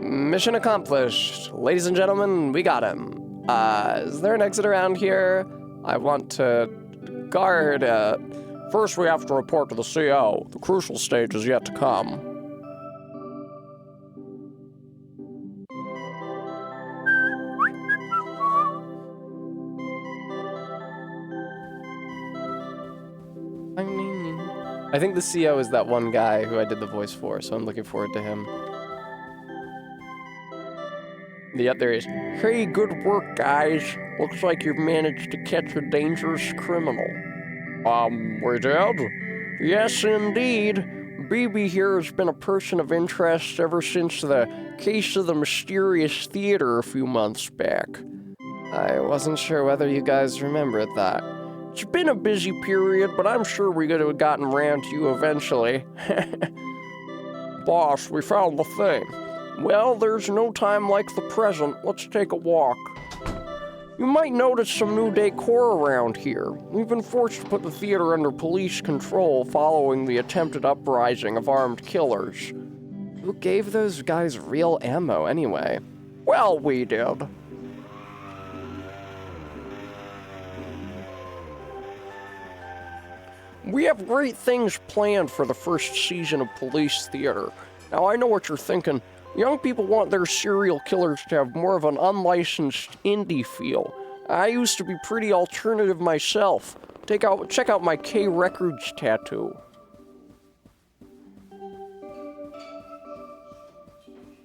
Speaker 1: Mission accomplished. Ladies and gentlemen, we got him. Is there an exit around here? I want to guard, First we have to report to the CO. The crucial stage is yet to come. I think the CO is that one guy who I did the voice for, so I'm looking forward to him. Yep, there he is. Hey, good work, guys. Looks like you've managed to catch a dangerous criminal. We did? Yes, indeed. BB here has been a person of interest ever since the case of the mysterious theater a few months back. I wasn't sure whether you guys remembered that. It's been a busy period, but I'm sure we could have gotten around to you eventually. Boss, we found the thing. Well, there's no time like the present. Let's take a walk. You might notice some new decor around here. We've been forced to put the theater under police control following the attempted uprising of armed killers. Who gave those guys real ammo anyway? Well, we did. We have great things planned for the first season of Police Theater. Now, I know what you're thinking. Young people want their serial killers to have more of an unlicensed indie feel. I used to be pretty alternative myself. Check out my K Records tattoo.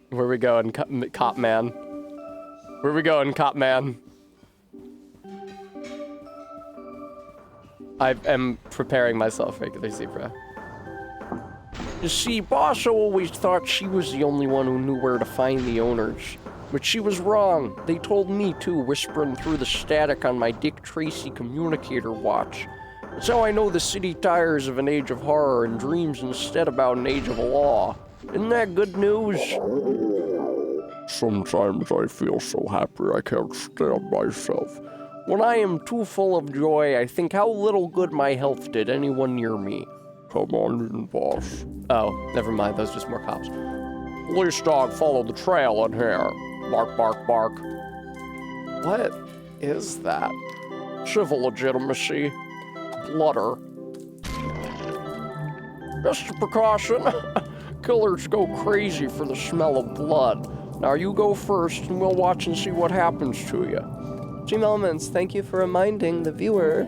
Speaker 1: Where we going, Cop Man? Where we going, Cop Man? I am preparing myself, regular zebra. You see, Boss always thought she was the only one who knew where to find the owners. But she was wrong. They told me too, whispering through the static on my Dick Tracy communicator watch. That's how I know the city tires of an age of horror and dreams instead about an age of law. Isn't that good news? Sometimes I feel so happy I can't stand myself. When I am too full of joy, I think how little good my health did anyone near me. Come on in, boss. Oh, never mind. Those are just more cops. Police dog followed the trail in here. Bark, bark, bark. What is that? Civil legitimacy. Blooder. Just a precaution. Killers go crazy for the smell of blood. Now you go first and we'll watch and see what happens to you. Dream Elements, thank you for reminding the viewer.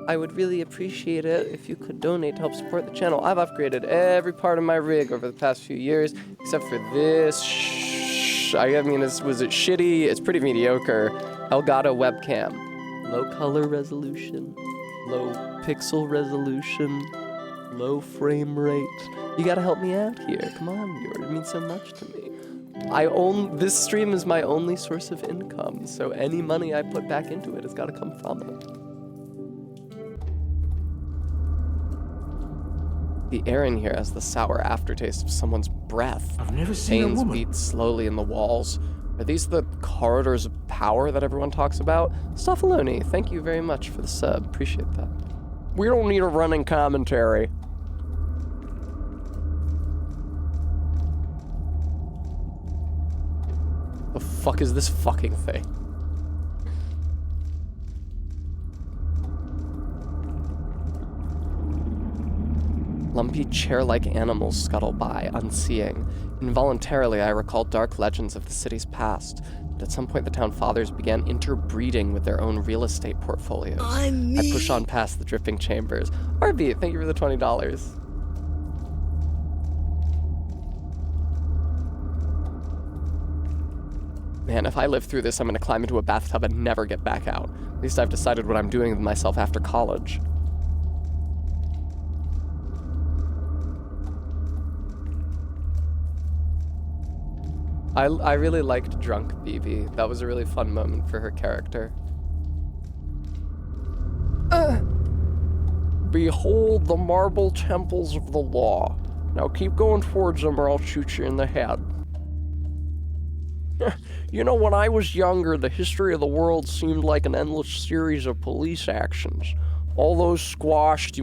Speaker 1: I would really appreciate it if you could donate to help support the channel. I've upgraded every part of my rig over the past few years, except for this I mean, was it shitty? It's pretty mediocre. Elgato webcam. Low color resolution. Low pixel resolution. Low frame rate. You gotta help me out here. Come on, Bjorn. It means so much to me. This stream is my only source of income, so any money I put back into it has gotta come from it. The air in here has the sour aftertaste of someone's breath.
Speaker 6: I've never seen a
Speaker 1: Veins
Speaker 6: woman.
Speaker 1: beat slowly in the walls. Are these the corridors of power that everyone talks about? Stoffaloni, thank you very much for the sub. Appreciate that. We don't need a running commentary. The fuck is this fucking thing? Lumpy chair-like animals scuttle by, unseeing. Involuntarily, I recall dark legends of the city's past. But at some point, the town fathers began interbreeding with their own real estate portfolios. I push on past the dripping chambers. RB, thank you for the $20. Man, if I live through this, I'm gonna climb into a bathtub and never get back out. At least I've decided what I'm doing with myself after college. I really liked Drunk BB. That was a really fun moment for her character. Behold the marble temples of the law. Now keep going towards them or I'll shoot you in the head. You know, when I was younger, the history of the world seemed like an endless series of police actions. All those quashed,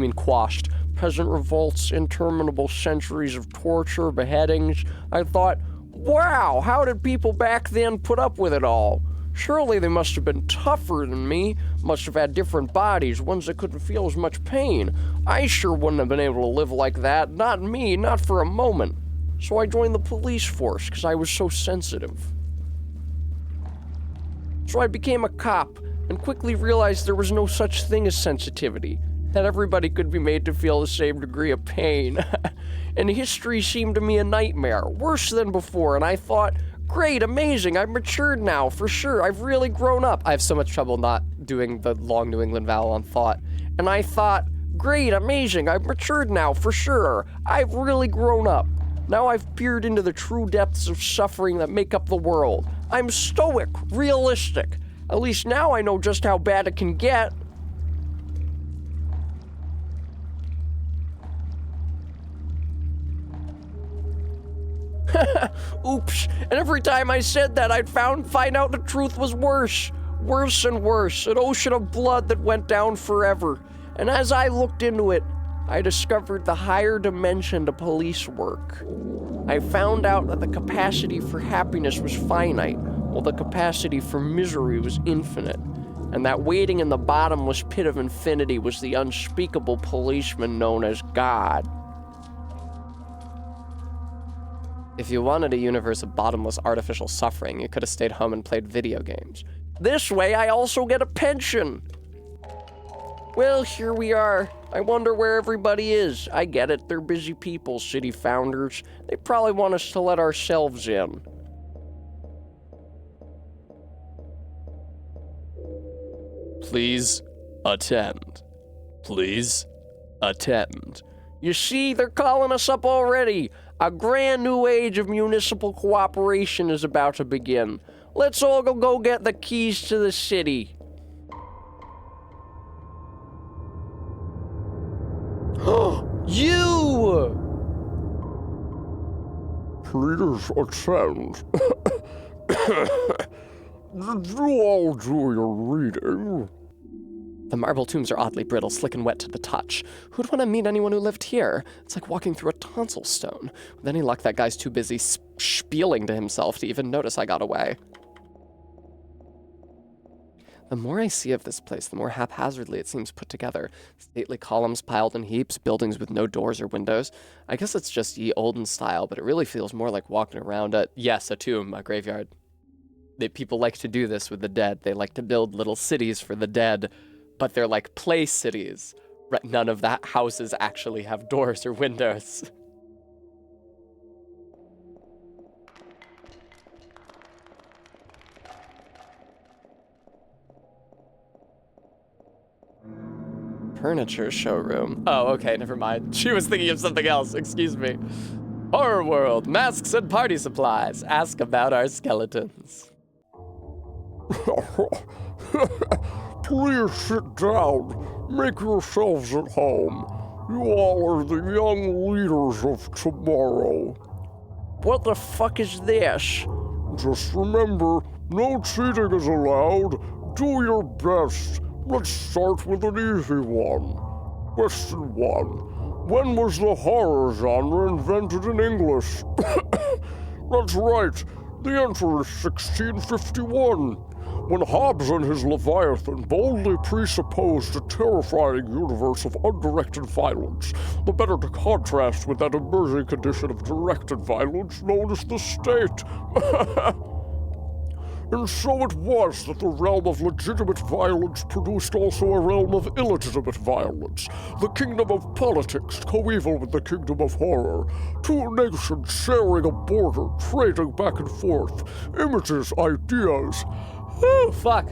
Speaker 1: peasant revolts, interminable centuries of torture, beheadings. I thought, wow, how did people back then put up with it all? Surely they must have been tougher than me, must have had different bodies, ones that couldn't feel as much pain. I sure wouldn't have been able to live like that, not me, not for a moment. So I joined the police force because I was so sensitive. So I became a cop and quickly realized there was no such thing as sensitivity, that everybody could be made to feel the same degree of pain. And history seemed to me a nightmare, worse than before, and I thought, great, amazing, I've matured now, for sure, I've really grown up. I have so much trouble not doing the long New England vowel on thought. And I thought, great, amazing, I've matured now, for sure, I've really grown up. Now I've peered into the true depths of suffering that make up the world. I'm stoic, realistic. At least now I know just how bad it can get. Oops, and every time I said that, I'd find out the truth was worse. Worse and worse, an ocean of blood that went down forever. And as I looked into it, I discovered the higher dimension to police work. I found out that the capacity for happiness was finite, while the capacity for misery was infinite. And that waiting in the bottomless pit of infinity was the unspeakable policeman known as God. If you wanted a universe of bottomless artificial suffering, you could have stayed home and played video games. This way, I also get a pension. Well, here we are. I wonder where everybody is. I get it, they're busy people, city founders. They probably want us to let ourselves in.
Speaker 2: Please attend. Please attend.
Speaker 1: You see, they're calling us up already. A grand new age of municipal cooperation is about to begin. Let's all go get the keys to the city. You!
Speaker 4: Please attend. Did you all do your reading?
Speaker 1: The marble tombs are oddly brittle, slick and wet to the touch. Who'd want to meet anyone who lived here? It's like walking through a tonsil stone. With any luck, that guy's too busy spieling to himself to even notice I got away. The more I see of this place, the more haphazardly it seems put together. Stately columns piled in heaps, buildings with no doors or windows. I guess it's just ye olden style, but it really feels more like walking around a tomb, a graveyard. People like to do this with the dead. They like to build little cities for the dead, but they're like play cities. None of the houses actually have doors or windows. furniture showroom. Oh, okay, never mind. She was thinking of something else. Excuse me. Horror World, masks and party supplies. Ask about our skeletons.
Speaker 4: Please sit down. Make yourselves at home. You all are the young leaders of tomorrow.
Speaker 1: What the fuck is this?
Speaker 4: Just remember, no cheating is allowed. Do your best. Let's start with an easy one. Question 1. When was the horror genre invented in English? That's right. The answer is 1651. When Hobbes and his Leviathan boldly presupposed a terrifying universe of undirected violence, the better to contrast with that emerging condition of directed violence known as the state. And so it was that the realm of legitimate violence produced also a realm of illegitimate violence, the kingdom of politics coeval with the kingdom of horror, two nations sharing a border, trading back and forth, images, ideas.
Speaker 1: Whew, fuck.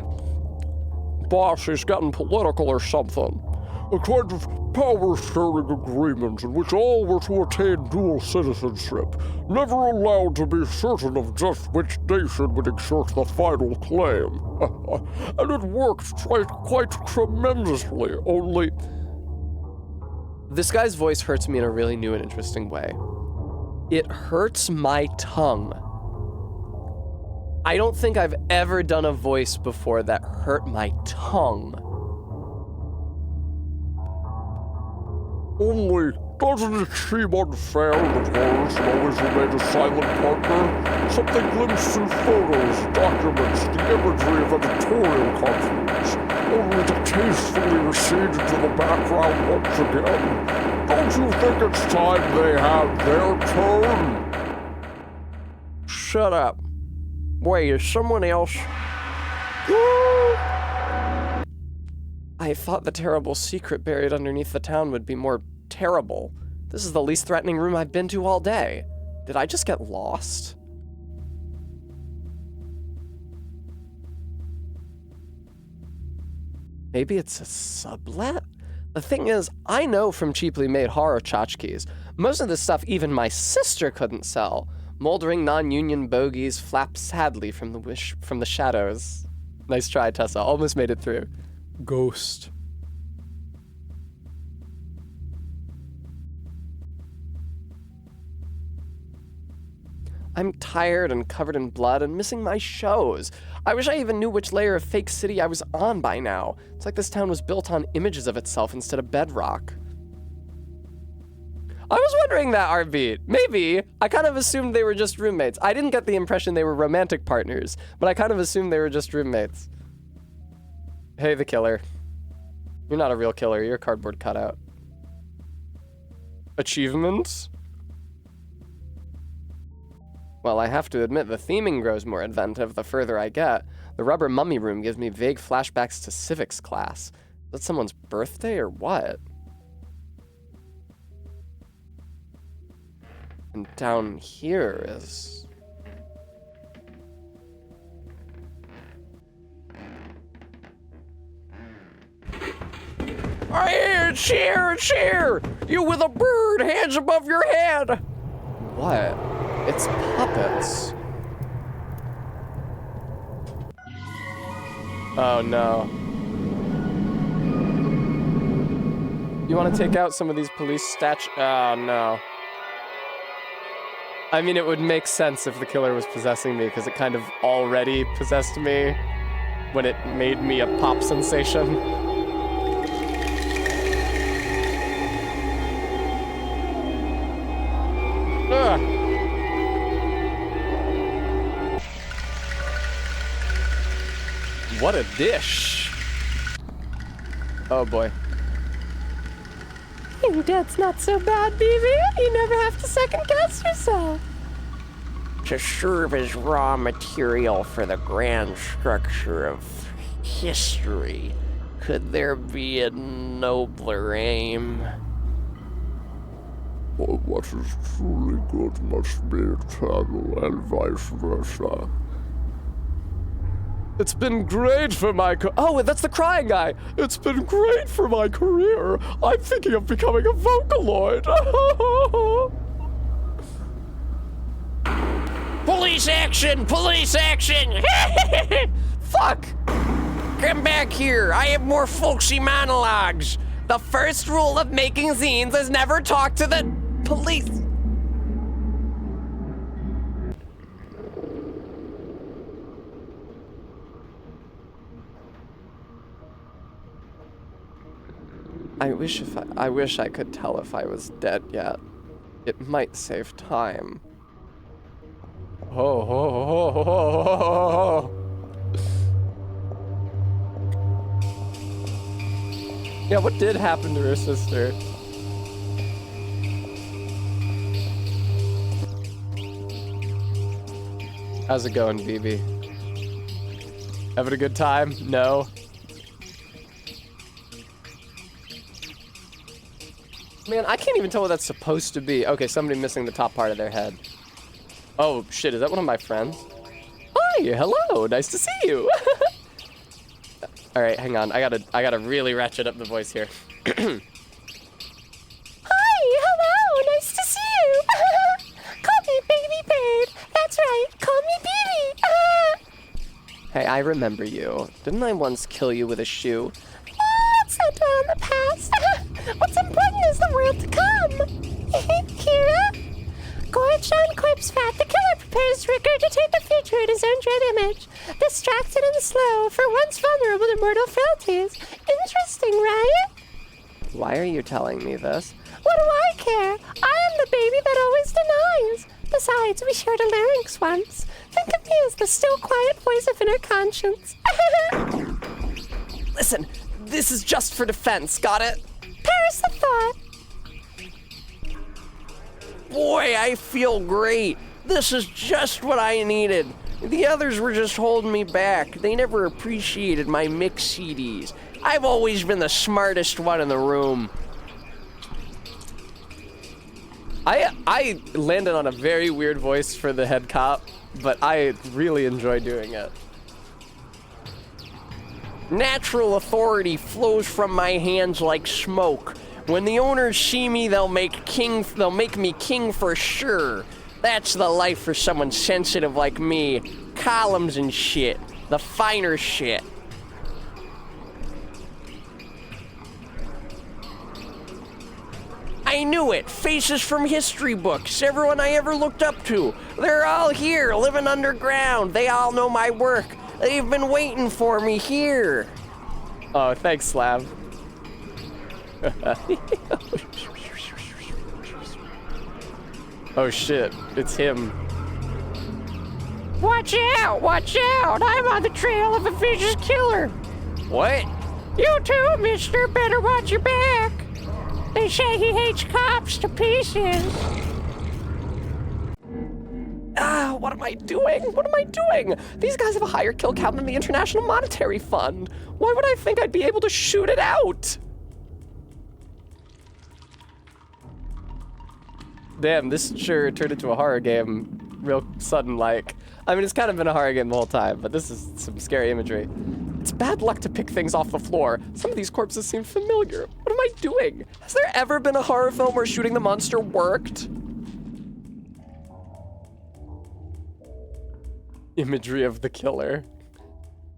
Speaker 4: Boss, he's getting political or something. A kind of power-sharing agreement in which all were to attain dual citizenship, never allowed to be certain of just which nation would exert the final claim. And it worked quite tremendously, only...
Speaker 1: This guy's voice hurts me in a really new and interesting way. It hurts my tongue. I don't think I've ever done a voice before that hurt my tongue.
Speaker 4: Only, doesn't it seem unfair that horror should always remain a silent partner? Something glimpsed in photos, documents, the imagery of editorial cartoons, only to tastefully recede into the background once again. Don't you think it's time they had their turn?
Speaker 1: Shut up. Wait, is someone else? I thought the terrible secret buried underneath the town would be more terrible. This is the least threatening room I've been to all day. Did I just get lost? Maybe it's a sublet? The thing is, I know from cheaply made horror tchotchkes, most of this stuff even my sister couldn't sell. Moldering non-union bogies flap sadly from the shadows. Nice try, Tessa. Almost made it through. Ghost. I'm tired and covered in blood and missing my shows. I wish I even knew which layer of fake city I was on by now. It's like this town was built on images of itself instead of bedrock. I was wondering that, Artbeat. Maybe. I kind of assumed they were just roommates. I didn't get the impression they were romantic partners, but I kind of assumed they were just roommates. Hey, the killer. You're not a real killer. You're a cardboard cutout. Achievements? Well, I have to admit, the theming grows more inventive the further I get. The rubber mummy room gives me vague flashbacks to civics class. Is that someone's birthday or what? And down here is...
Speaker 5: It's here! You with a bird, hands above your head!
Speaker 1: What? It's puppets. Oh no. You want to take out some of these police statues? Oh no. I mean, it would make sense if the killer was possessing me, because it kind of already possessed me when it made me a pop sensation. Ugh. What a dish. Oh boy.
Speaker 3: Your dad's not so bad, baby. You never have to second guess yourself.
Speaker 5: To serve as raw material for the grand structure of history, could there be a nobler aim?
Speaker 4: What is truly good must be eternal, and vice versa. It's been great for my
Speaker 1: Oh, that's the crying guy.
Speaker 4: It's been great for my career. I'm thinking of becoming a Vocaloid.
Speaker 3: Police action! Police action!
Speaker 1: Fuck!
Speaker 3: Come back here. I have more folksy monologues.
Speaker 1: The first rule of making zines is never talk to the police. I wish I could tell if I was dead yet. It might save time. Yeah, what did happen to her sister? How's it going, BB? Having a good time? No? Man, I can't even tell what that's supposed to be. Okay, somebody missing the top part of their head. Oh, shit, is that one of my friends? Hi, hello, nice to see you. All right, hang on. I gotta really ratchet up the voice here.
Speaker 6: Hi, hello, nice to see you. Call me Baby Bird. That's right, call me Baby.
Speaker 1: Hey, I remember you. Didn't I once kill you with a shoe?
Speaker 6: Let's not dwell on the past. What's important is the world to come. Kira? Gorged on corpse fat, the killer prepares to regurgitate the future in his own dread image. Distracted and slow, for once vulnerable to mortal frailties. Interesting, right?
Speaker 1: Why are you telling me this?
Speaker 6: What do I care? I am the baby that always denies. Besides, we shared a larynx once. Think of me as the still quiet voice of inner conscience.
Speaker 1: Listen, this is just for defense, got it?
Speaker 6: Perish the thought.
Speaker 3: Boy, I feel great. This is just what I needed. The others were just holding me back. They never appreciated my mix CDs. I've always been the smartest one in the room.
Speaker 1: I landed on a very weird voice for the head cop, but I really enjoy doing it.
Speaker 3: Natural authority flows from my hands like smoke. When the owners see me, they'll make me king for sure. That's the life for someone sensitive like me. Columns and shit. The finer shit. I knew it. Faces from history books. Everyone I ever looked up to. They're all here, living underground. They all know my work. They've been waiting for me here.
Speaker 1: Oh, thanks, Slav. Oh shit, it's him.
Speaker 6: Watch out! Watch out! I'm on the trail of a vicious killer.
Speaker 3: What?
Speaker 6: You too, mister. Better watch your back. They say he hates cops to pieces.
Speaker 1: Ah, what am I doing? What am I doing? These guys have a higher kill count than the International Monetary Fund. Why would I think I'd be able to shoot it out? Damn, this sure turned into a horror game real sudden-like. I mean, it's kind of been a horror game the whole time, but this is some scary imagery. It's bad luck to pick things off the floor. Some of these corpses seem familiar. What am I doing? Has there ever been a horror film where shooting the monster worked? Imagery of the killer.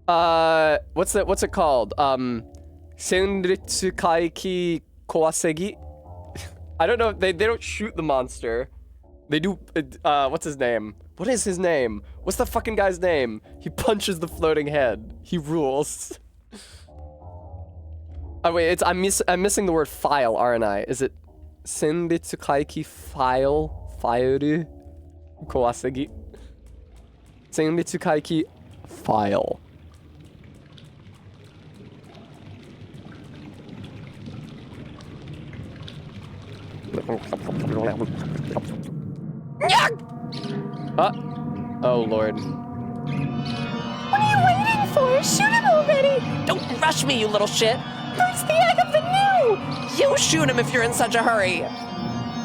Speaker 1: What's it called? Senritsukaiki Kowasegi? I don't know, they don't shoot the monster. They do, what's his name? What is his name? What's the fucking guy's name? He punches the floating head. He rules. Oh wait, I'm missing the word file, aren't I? Is it Senritsukaiki file? Fire? Kowasegi? Senritsukaiki file. Oh Lord.
Speaker 6: What are you waiting for? Shoot him already!
Speaker 3: Don't rush me, you little shit.
Speaker 6: Who's the Agatha New?
Speaker 3: You shoot him if you're in such a hurry.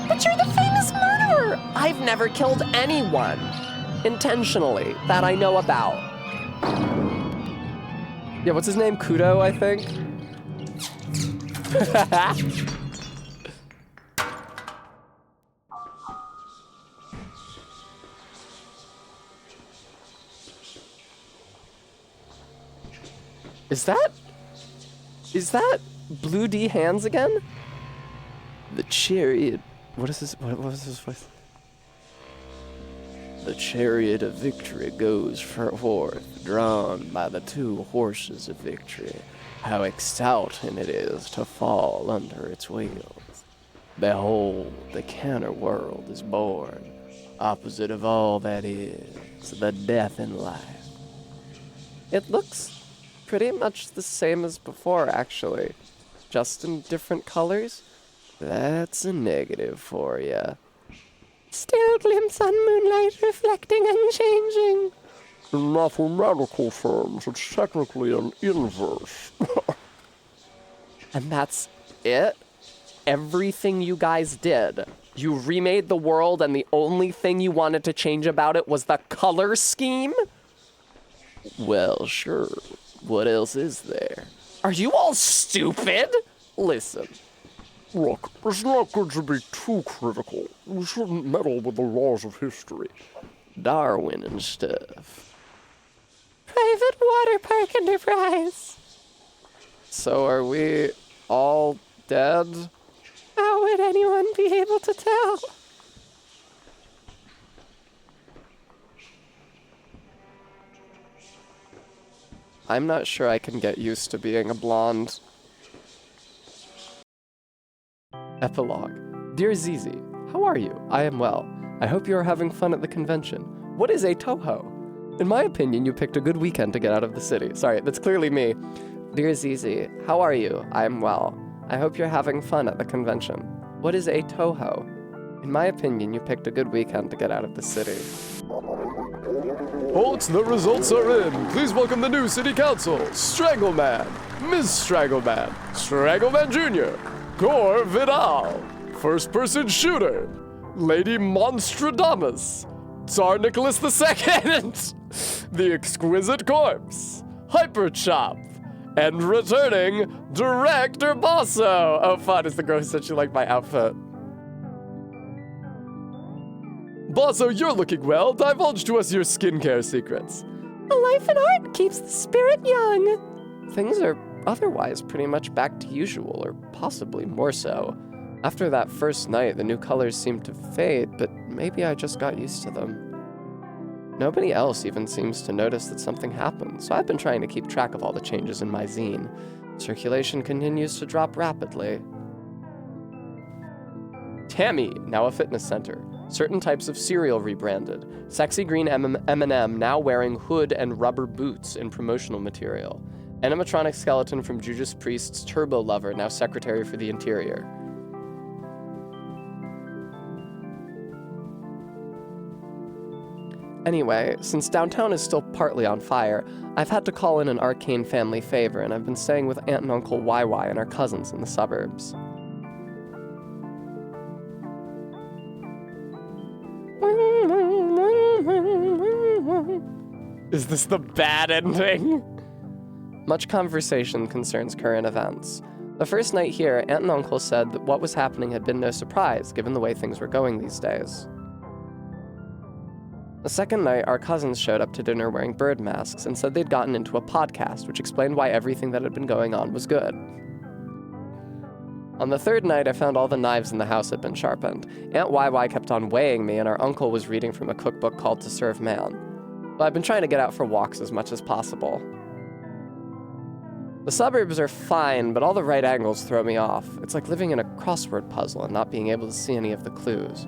Speaker 6: But you're the famous murderer!
Speaker 1: I've never killed anyone. Intentionally, that I know about. Yeah, what's his name? Kudo, I think? Is that Blue D Hands again?
Speaker 2: The chariot. What was his voice? The chariot of victory goes forth, drawn by the two horses of victory. How exciting it is to fall under its wheels. Behold, the counter world is born, opposite of all that is, the death in life.
Speaker 1: It looks pretty much the same as before, actually. Just in different colors.
Speaker 2: That's a negative for ya.
Speaker 6: Still glimpse on moonlight reflecting and changing.
Speaker 4: In mathematical terms, it's technically an inverse.
Speaker 1: And that's it? Everything you guys did. You remade the world and the only thing you wanted to change about it was the color scheme?
Speaker 2: Well, sure. What else is there?
Speaker 1: Are you all stupid? Listen.
Speaker 4: Look, it's not good to be too critical. We shouldn't meddle with the laws of history.
Speaker 2: Darwin and stuff.
Speaker 6: Private water park enterprise.
Speaker 1: So are we all dead?
Speaker 6: How would anyone be able to tell?
Speaker 1: I'm not sure I can get used to being a blonde. Epilogue. Dear Zizi, how are you? I am well. I hope you are having fun at the convention. What is a Toho? In my opinion, you picked a good weekend to get out of the city. Sorry, that's clearly me. Dear Zizi, how are you? I am well. I hope you're having fun at the convention. What is a Toho? In my opinion, you picked a good weekend to get out of the city.
Speaker 4: Halt, the results are in. Please welcome the new city council. Strangleman, Ms. Strangleman, Strangleman Jr., Gore Vidal, first person shooter, Lady Monstradamus, Tsar Nicholas II, the exquisite corpse, Hyper Chop, and returning Director Basso. Oh, fun, is the girl who said she liked my outfit. Basso, you're looking well. Divulge to us your skincare secrets.
Speaker 6: A life in art keeps the spirit young.
Speaker 1: Things are otherwise pretty much back to usual, or possibly more so. After that first night, the new colors seemed to fade, but maybe I just got used to them. Nobody else even seems to notice that something happened, so I've been trying to keep track of all the changes in my zine. Circulation continues to drop rapidly. Tammy, now a fitness center. Certain types of cereal rebranded. Sexy green M&M now wearing hood and rubber boots in promotional material. Animatronic skeleton from Judas Priest's Turbo Lover, now secretary for the interior. Anyway, since downtown is still partly on fire, I've had to call in an arcane family favor, and I've been staying with Aunt and Uncle YY and our cousins in the suburbs. Is this the bad ending? Much conversation concerns current events. The first night here, Aunt and Uncle said that what was happening had been no surprise, given the way things were going these days. The second night, our cousins showed up to dinner wearing bird masks and said they'd gotten into a podcast, which explained why everything that had been going on was good. On the third night, I found all the knives in the house had been sharpened. Aunt YY kept on weighing me, and our uncle was reading from a cookbook called To Serve Man. But I've been trying to get out for walks as much as possible. The suburbs are fine, but all the right angles throw me off. It's like living in a crossword puzzle and not being able to see any of the clues.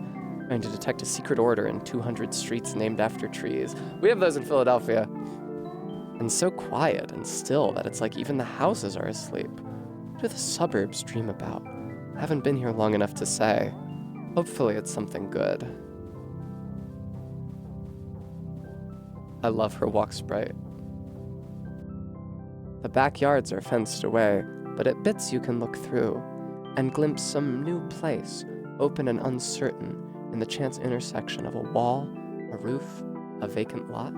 Speaker 1: Trying to detect a secret order in 200 streets named after trees. We have those in Philadelphia. And so quiet and still that it's like even the houses are asleep. What do the suburbs dream about? I haven't been here long enough to say. Hopefully it's something good. I love her walk sprite. The backyards are fenced away, but at bits you can look through and glimpse some new place, open and uncertain, in the chance intersection of a wall, a roof, a vacant lot.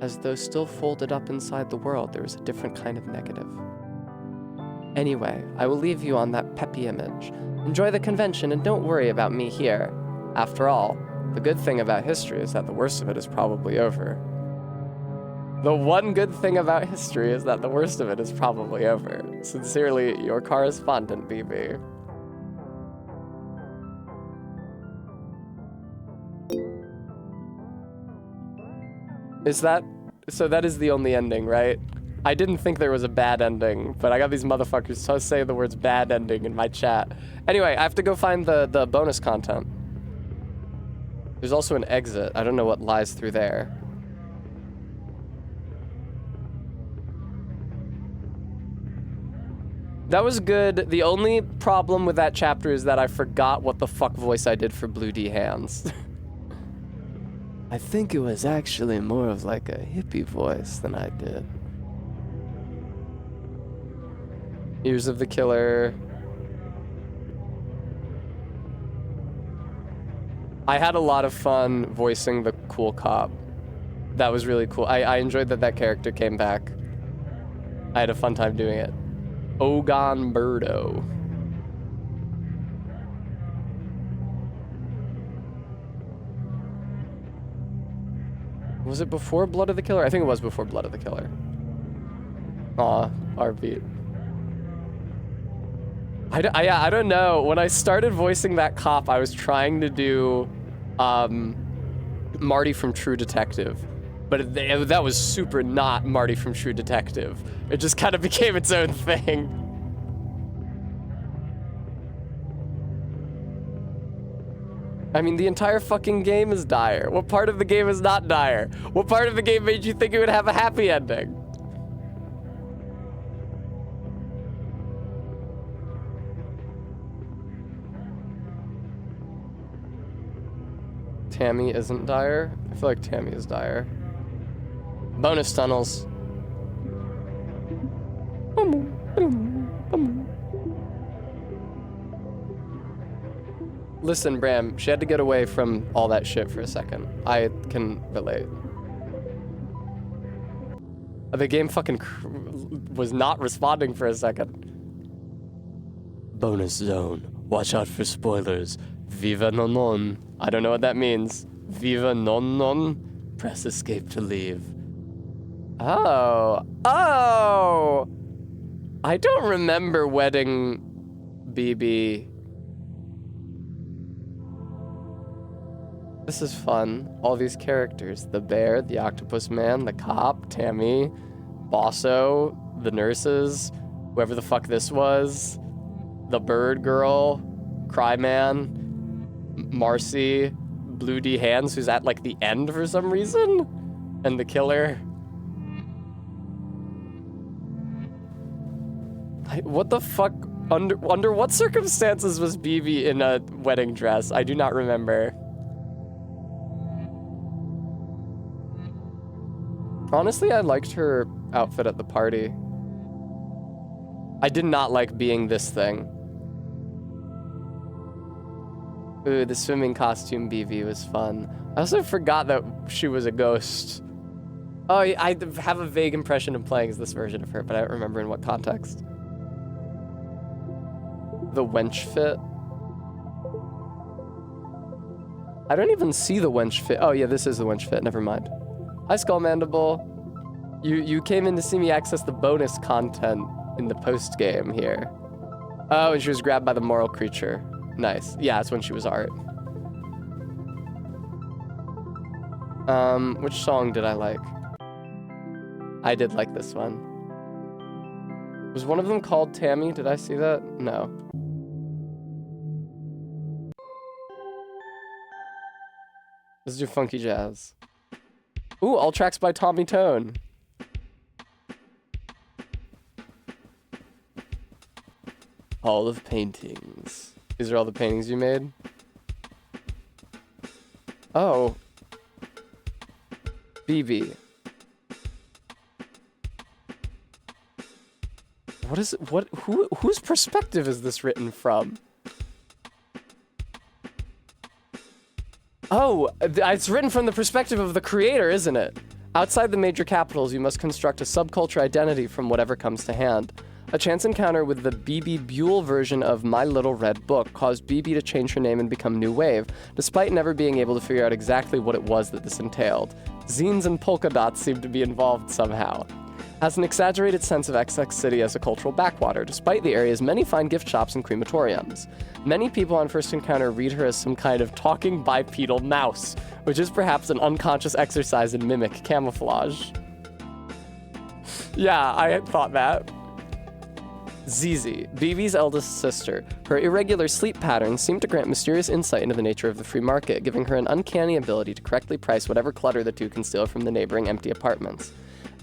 Speaker 1: As though still folded up inside the world, there was a different kind of negative. Anyway, I will leave you on that peppy image. Enjoy the convention and don't worry about me here. After all, the good thing about history is that the worst of it is probably over. The one good thing about history is that the worst of it is probably over. Sincerely, your correspondent, BB. So that is the only ending, right? I didn't think there was a bad ending, but I got these motherfuckers to say the words bad ending in my chat. Anyway, I have to go find the bonus content. There's also an exit. I don't know what lies through there. That was good. The only problem with that chapter is that I forgot what the fuck voice I did for Blue D Hands. I think it was actually more of like a hippie voice than I did. Ears of the Killer. I had a lot of fun voicing the cool cop. That was really cool. I enjoyed that character came back. I had a fun time doing it. Ogon Birdo. Was it before Blood of the Killer? I think it was before Blood of the Killer. Aw, R-beat. I don't know. When I started voicing that cop, I was trying to do Marty from True Detective. But that was super not Marty from True Detective. It just kind of became its own thing. I mean, the entire fucking game is dire. What part of the game is not dire? What part of the game made you think it would have a happy ending? Tammy isn't dire? I feel like Tammy is dire. Bonus tunnels. Listen, Bram, she had to get away from all that shit for a second. I can relate. The game fucking was not responding for a second. Bonus zone. Watch out for spoilers. Viva non non. I don't know what that means. Viva non non. Press escape to leave. Oh. Oh! I don't remember wedding BB. This is fun. All these characters. The bear, the octopus man, the cop, Tammy, Bosso, the nurses, whoever the fuck this was, the bird girl, Cryman, Marcy, Blue D Hands, who's at like the end for some reason, and the killer. What the fuck? Under what circumstances was BB in a wedding dress? I do not remember. Honestly, I liked her outfit at the party. I did not like being this thing. Ooh, the swimming costume BV was fun. I also forgot that she was a ghost. Oh, I have a vague impression of playing as this version of her, but I don't remember in what context. The wench fit. I don't even see the wench fit. Oh yeah, this is the wench fit, never mind. Hi, Skull Mandible. You came in to see me access the bonus content in the post game here. Oh, and she was grabbed by the moral creature. Nice. Yeah, that's when she was art. Which song did I like? I did like this one. Was one of them called Tammy? Did I see that? No. Let's do funky jazz. Ooh, all tracks by Tommy Tone. Hall of Paintings. These are all the paintings you made? Oh. BB. What is it? Whose perspective is this written from? Oh, it's written from the perspective of the creator, isn't it? Outside the major capitals, you must construct a subculture identity from whatever comes to hand. A chance encounter with the BB Buell version of My Little Red Book caused BB to change her name and become New Wave, despite never being able to figure out exactly what it was that this entailed. Zines and polka dots seemed to be involved somehow. Has an exaggerated sense of XX City as a cultural backwater, despite the area's many fine gift shops and crematoriums. Many people on first encounter read her as some kind of talking bipedal mouse, which is perhaps an unconscious exercise in mimic camouflage. Yeah, I had thought that. Zizi, BB's eldest sister. Her irregular sleep patterns seem to grant mysterious insight into the nature of the free market, giving her an uncanny ability to correctly price whatever clutter the two can steal from the neighboring empty apartments.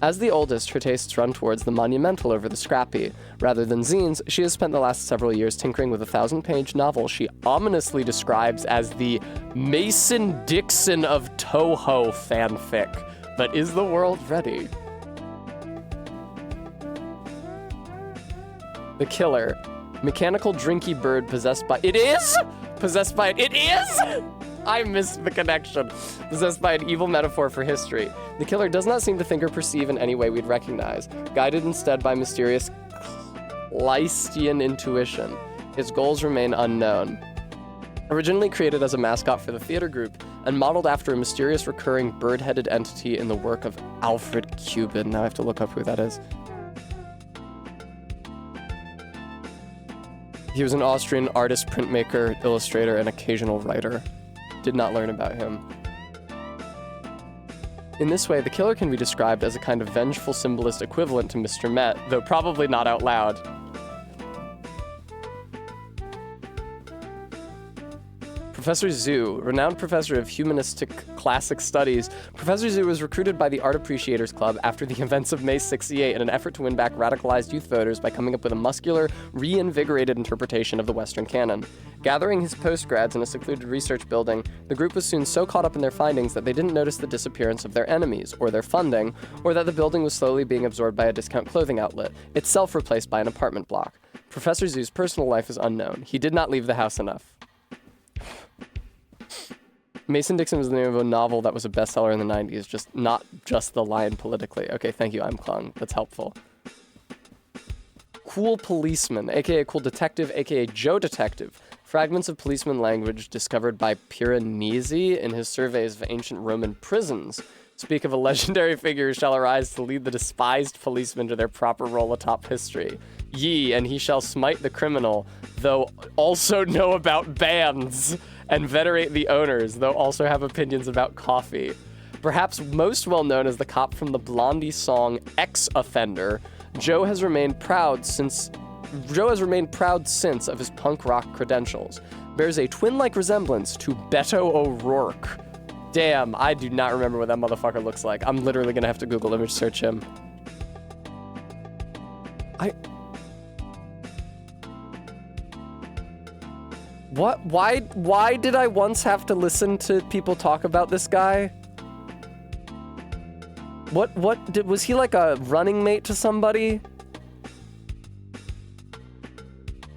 Speaker 1: As the oldest, her tastes run towards the monumental over the scrappy. Rather than zines, she has spent the last several years tinkering with a 1,000-page novel she ominously describes as the Mason Dixon of Toho fanfic. But is the world ready? The killer. Mechanical drinky bird possessed by... It is? Possessed by... It is? I missed the connection. Possessed by an evil metaphor for history. The killer does not seem to think or perceive in any way we'd recognize, guided instead by mysterious Kleistian intuition. His goals remain unknown. Originally created as a mascot for the theater group, and modeled after a mysterious recurring bird-headed entity in the work of Alfred Cuban. Now I have to look up who that is. He was an Austrian artist, printmaker, illustrator, and occasional writer. Did not learn about him. In this way, the killer can be described as a kind of vengeful symbolist equivalent to Mr. Met, though probably not out loud. Professor Zhu, renowned professor of humanistic classic studies, Professor Zhu was recruited by the Art Appreciators Club after the events of May '68 in an effort to win back radicalized youth voters by coming up with a muscular, reinvigorated interpretation of the Western canon. Gathering his postgrads in a secluded research building, the group was soon so caught up in their findings that they didn't notice the disappearance of their enemies, or their funding, or that the building was slowly being absorbed by a discount clothing outlet, itself replaced by an apartment block. Professor Zhu's personal life is unknown. He did not leave the house enough. Mason Dixon was the name of a novel that was a bestseller in the 90s, just not just the line politically. Okay, thank you, I'm Klung. That's helpful. Cool Policeman, aka Cool Detective, aka Joe Detective. Fragments of policeman language discovered by Piranesi in his surveys of ancient Roman prisons speak of a legendary figure who shall arise to lead the despised policemen to their proper role atop history. Ye, and he shall smite the criminal, though also know about bands, and venerate the owners, though also have opinions about coffee. Perhaps most well known as the cop from the Blondie song Ex-Offender, Joe has remained proud since of his punk rock credentials. Bears a twin-like resemblance to Beto O'Rourke. Damn, I do not remember what that motherfucker looks like. I'm literally gonna have to Google image search him. What? Why did I once have to listen to people talk about this guy? Was he like a running mate to somebody?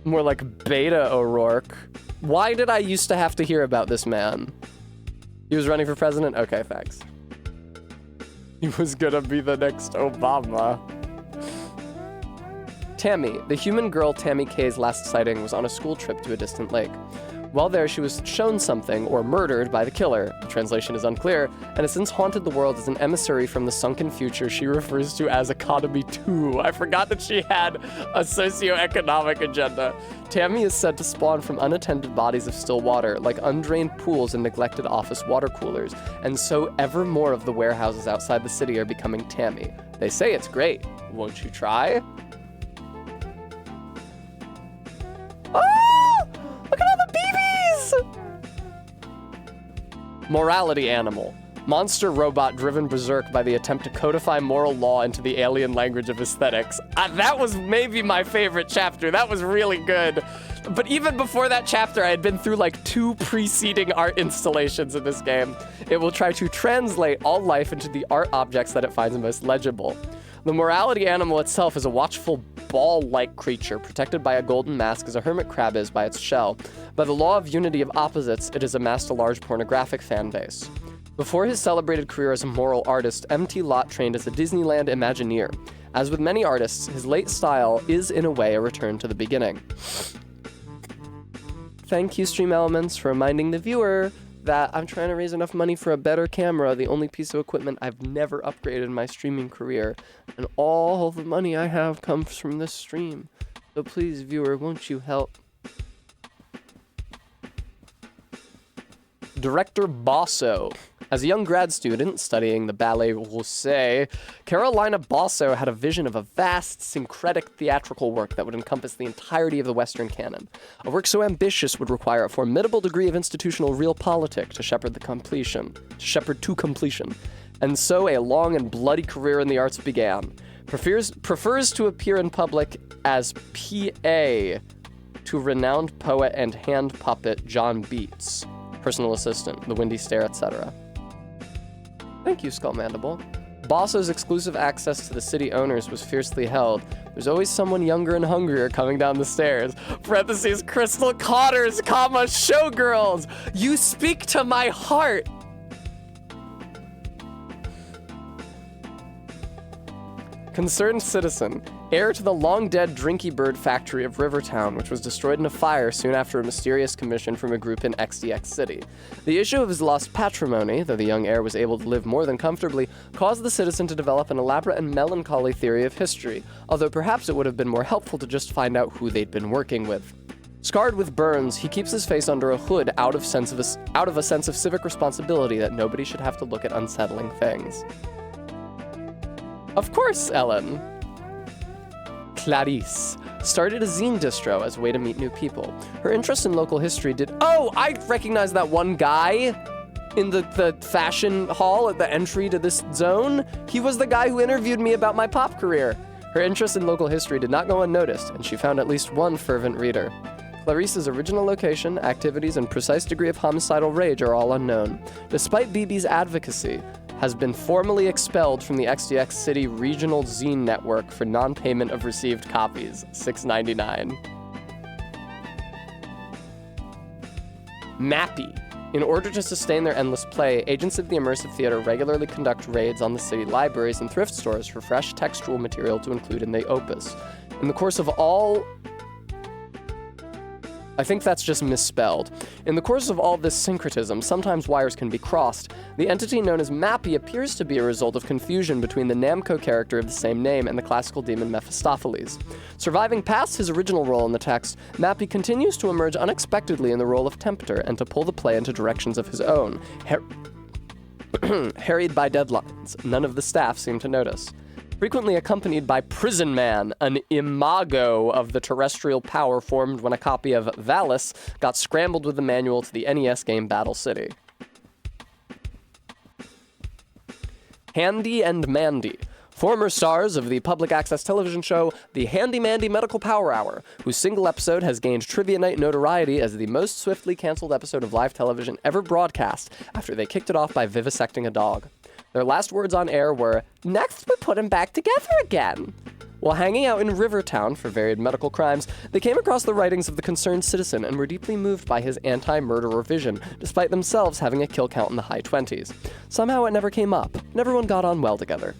Speaker 1: More like Beta O'Rourke. Why did I used to have to hear about this man? He was running for president? Okay, thanks. He was gonna be the next Obama. Tammy, the human girl Tammy Kay's last sighting was on a school trip to a distant lake. While there, she was shown something, or murdered, by the killer. The translation is unclear, and has since haunted the world as an emissary from the sunken future she refers to as Economy 2. I forgot that she had a socioeconomic agenda. Tammy is said to spawn from unattended bodies of still water, like undrained pools and neglected office water coolers, and so ever more of the warehouses outside the city are becoming Tammy. They say it's great. Won't you try? Oh! Look at all the BBs! Morality animal. Monster robot driven berserk by the attempt to codify moral law into the alien language of aesthetics. That was maybe my favorite chapter. That was really good. But even before that chapter, I had been through like 2 preceding art installations in this game. It will try to translate all life into the art objects that it finds most legible. The morality animal itself is a watchful ball-like creature, protected by a golden mask as a hermit crab is by its shell. By the law of unity of opposites, it has amassed a large pornographic fan base. Before his celebrated career as a moral artist, M.T. Lott trained as a Disneyland Imagineer. As with many artists, his late style is, in a way, a return to the beginning. Thank you, Stream Elements, for reminding the viewer that I'm trying to raise enough money for a better camera, the only piece of equipment I've never upgraded in my streaming career. And all the money I have comes from this stream. So please, viewer, won't you help? Director Basso. As a young grad student studying the Ballet Russe, Carolina Basso had a vision of a vast, syncretic theatrical work that would encompass the entirety of the Western canon. A work so ambitious would require a formidable degree of institutional realpolitik to shepherd to completion. And so a long and bloody career in the arts began. Prefers to appear in public as PA to renowned poet and hand puppet John Beats, personal assistant, the Windy Stare, etc. Thank you, Skull Mandible. Bosso's exclusive access to the city owners was fiercely held. There's always someone younger and hungrier coming down the stairs. Parentheses, Crystal Cotters, comma, showgirls. You speak to my heart. Concerned citizen, heir to the long-dead Drinky Bird factory of Rivertown, which was destroyed in a fire soon after a mysterious commission from a group in XDX City. The issue of his lost patrimony, though the young heir was able to live more than comfortably, caused the citizen to develop an elaborate and melancholy theory of history, although perhaps it would have been more helpful to just find out who they'd been working with. Scarred with burns, he keeps his face under a hood out of a sense of civic responsibility that nobody should have to look at unsettling things. Of course, Ellen. Clarice started a zine distro as a way to meet new people. Her interest in local history Oh, I recognize that one guy in the fashion hall at the entry to this zone. He was the guy who interviewed me about my pop career. Her interest in local history did not go unnoticed, and she found at least one fervent reader. Clarice's original location, activities, and precise degree of homicidal rage are all unknown. Despite BB's advocacy, has been formally expelled from the XDX City Regional Zine Network for non-payment of received copies. $6.99. Mappy. In order to sustain their endless play, agents of the Immersive Theater regularly conduct raids on the city libraries and thrift stores for fresh textual material to include in the opus. In the course of all... I think that's just misspelled. In the course of all this syncretism, sometimes wires can be crossed. The entity known as Mappy appears to be a result of confusion between the Namco character of the same name and the classical demon Mephistopheles. Surviving past his original role in the text, Mappy continues to emerge unexpectedly in the role of Tempter and to pull the play into directions of his own. Harried by deadlines, none of the staff seem to notice. Frequently accompanied by Prison Man, an imago of the terrestrial power formed when a copy of Valis got scrambled with the manual to the NES game Battle City. Handy and Mandy, former stars of the public access television show The Handy Mandy Medical Power Hour, whose single episode has gained Trivia Night notoriety as the most swiftly canceled episode of live television ever broadcast after they kicked it off by vivisecting a dog. Their last words on air were, "Next, we put him back together again." While hanging out in Rivertown for varied medical crimes, they came across the writings of the concerned citizen and were deeply moved by his anti-murderer vision, despite themselves having a kill count in the high 20s. Somehow it never came up, and everyone got on well together.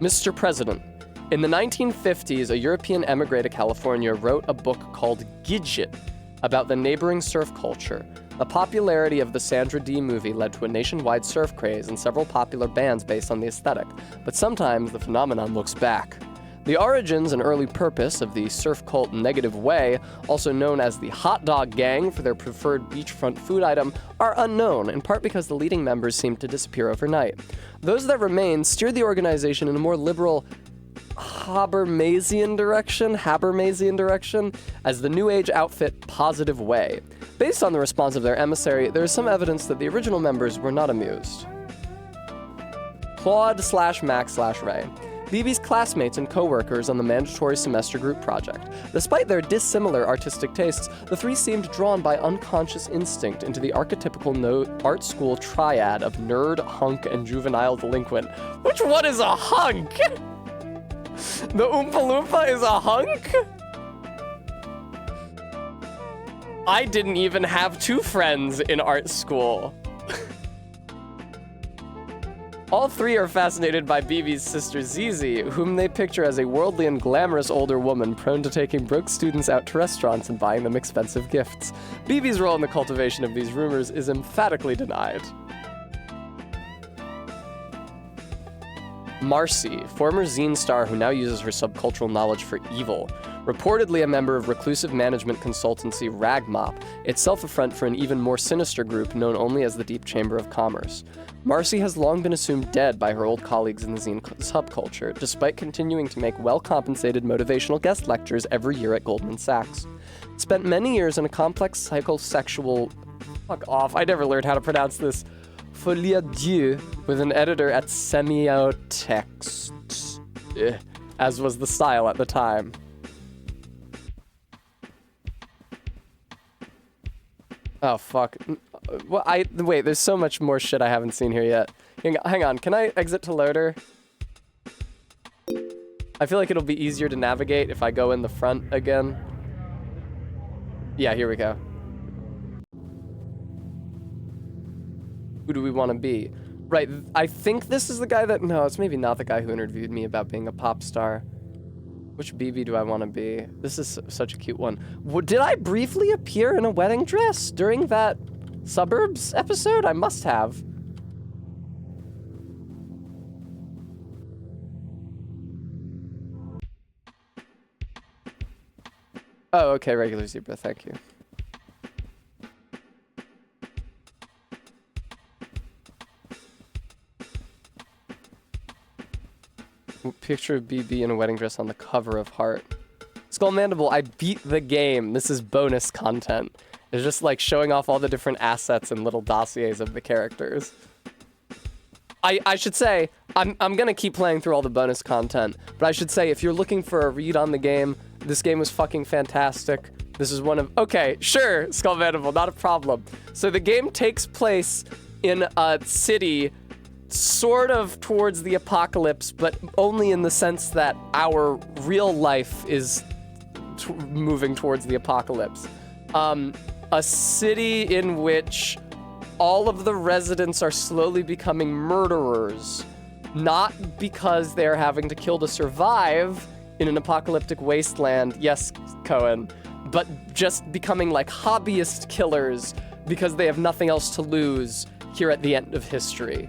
Speaker 1: Mr. President. In the 1950s, a European emigre to California wrote a book called Gidget, about the neighboring surf culture. The popularity of the Sandra Dee movie led to a nationwide surf craze and several popular bands based on the aesthetic, but sometimes the phenomenon looks back. The origins and early purpose of the surf cult Negative Way, also known as the Hot Dog Gang for their preferred beachfront food item, are unknown, in part because the leading members seemed to disappear overnight. Those that remained steered the organization in a more liberal Habermasian direction as the New Age outfit Positive Way. Based on the response of their emissary, there is some evidence that the original members were not amused. Claude/Mac/Ray. BB's classmates and co-workers on the mandatory semester group project. Despite their dissimilar artistic tastes, the three seemed drawn by unconscious instinct into the archetypical art school triad of nerd, hunk, and juvenile delinquent. Which one is a hunk? The Oompa Loompa is a hunk? I didn't even have 2 friends in art school. All 3 are fascinated by BB's sister Zizi, whom they picture as a worldly and glamorous older woman prone to taking broke students out to restaurants and buying them expensive gifts. BB's role in the cultivation of these rumors is emphatically denied. Marcy, former zine star who now uses her subcultural knowledge for evil. Reportedly a member of reclusive management consultancy Ragmop, itself a front for an even more sinister group known only as the Deep Chamber of Commerce. Marcy has long been assumed dead by her old colleagues in the zine subculture, despite continuing to make well-compensated motivational guest lectures every year at Goldman Sachs. Spent many years in a complex psychosexual... Fuck off, I never learned how to pronounce this. Folie Dieu, with an editor at Semiotext, as was the style at the time. Oh, fuck. Well, wait, there's so much more shit I haven't seen here yet. Hang on, can I exit to loader? I feel like it'll be easier to navigate if I go in the front again. Yeah, here we go. Who do we want to be? Right, I think this is the guy that... No, it's maybe not the guy who interviewed me about being a pop star. Which BB do I want to be? This is such a cute one. Did I briefly appear in a wedding dress during that Suburbs episode? I must have. Oh, okay, regular zebra, thank you. Picture of BB in a wedding dress on the cover of Heart. Skull Mandible, I beat the game. This is bonus content. It's just like showing off all the different assets and little dossiers of the characters. I should say, I'm gonna keep playing through all the bonus content, but I should say if you're looking for a read on the game, this game was fucking fantastic. This is one of... Okay, sure, Skull Mandible, not a problem. So the game takes place in a city sort of towards the apocalypse, but only in the sense that our real life is moving towards the apocalypse. A city in which all of the residents are slowly becoming murderers, not because they're having to kill to survive in an apocalyptic wasteland, yes, Cohen, but just becoming like hobbyist killers because they have nothing else to lose here at the end of history.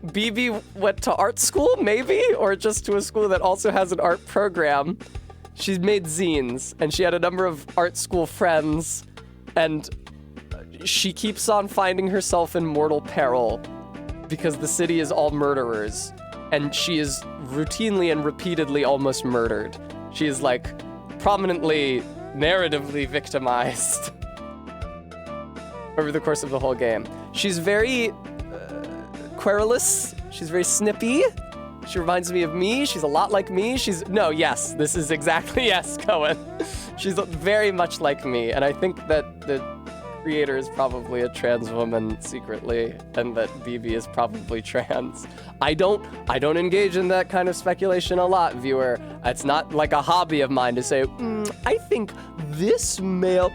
Speaker 1: BB went to art school, maybe? Or just to a school that also has an art program. She's made zines, and she had a number of art school friends, and she keeps on finding herself in mortal peril because the city is all murderers, and she is routinely and repeatedly almost murdered. She is, like, prominently, narratively victimized over the course of the whole game. She's very querulous. She's very snippy. She reminds me of me. She's a lot like me. Yes, this is exactly, yes, Cohen. She's very much like me, and I think that the creator is probably a trans woman secretly, and that BB is probably trans. I don't engage in that kind of speculation a lot, viewer. It's not like a hobby of mine to say, I think this male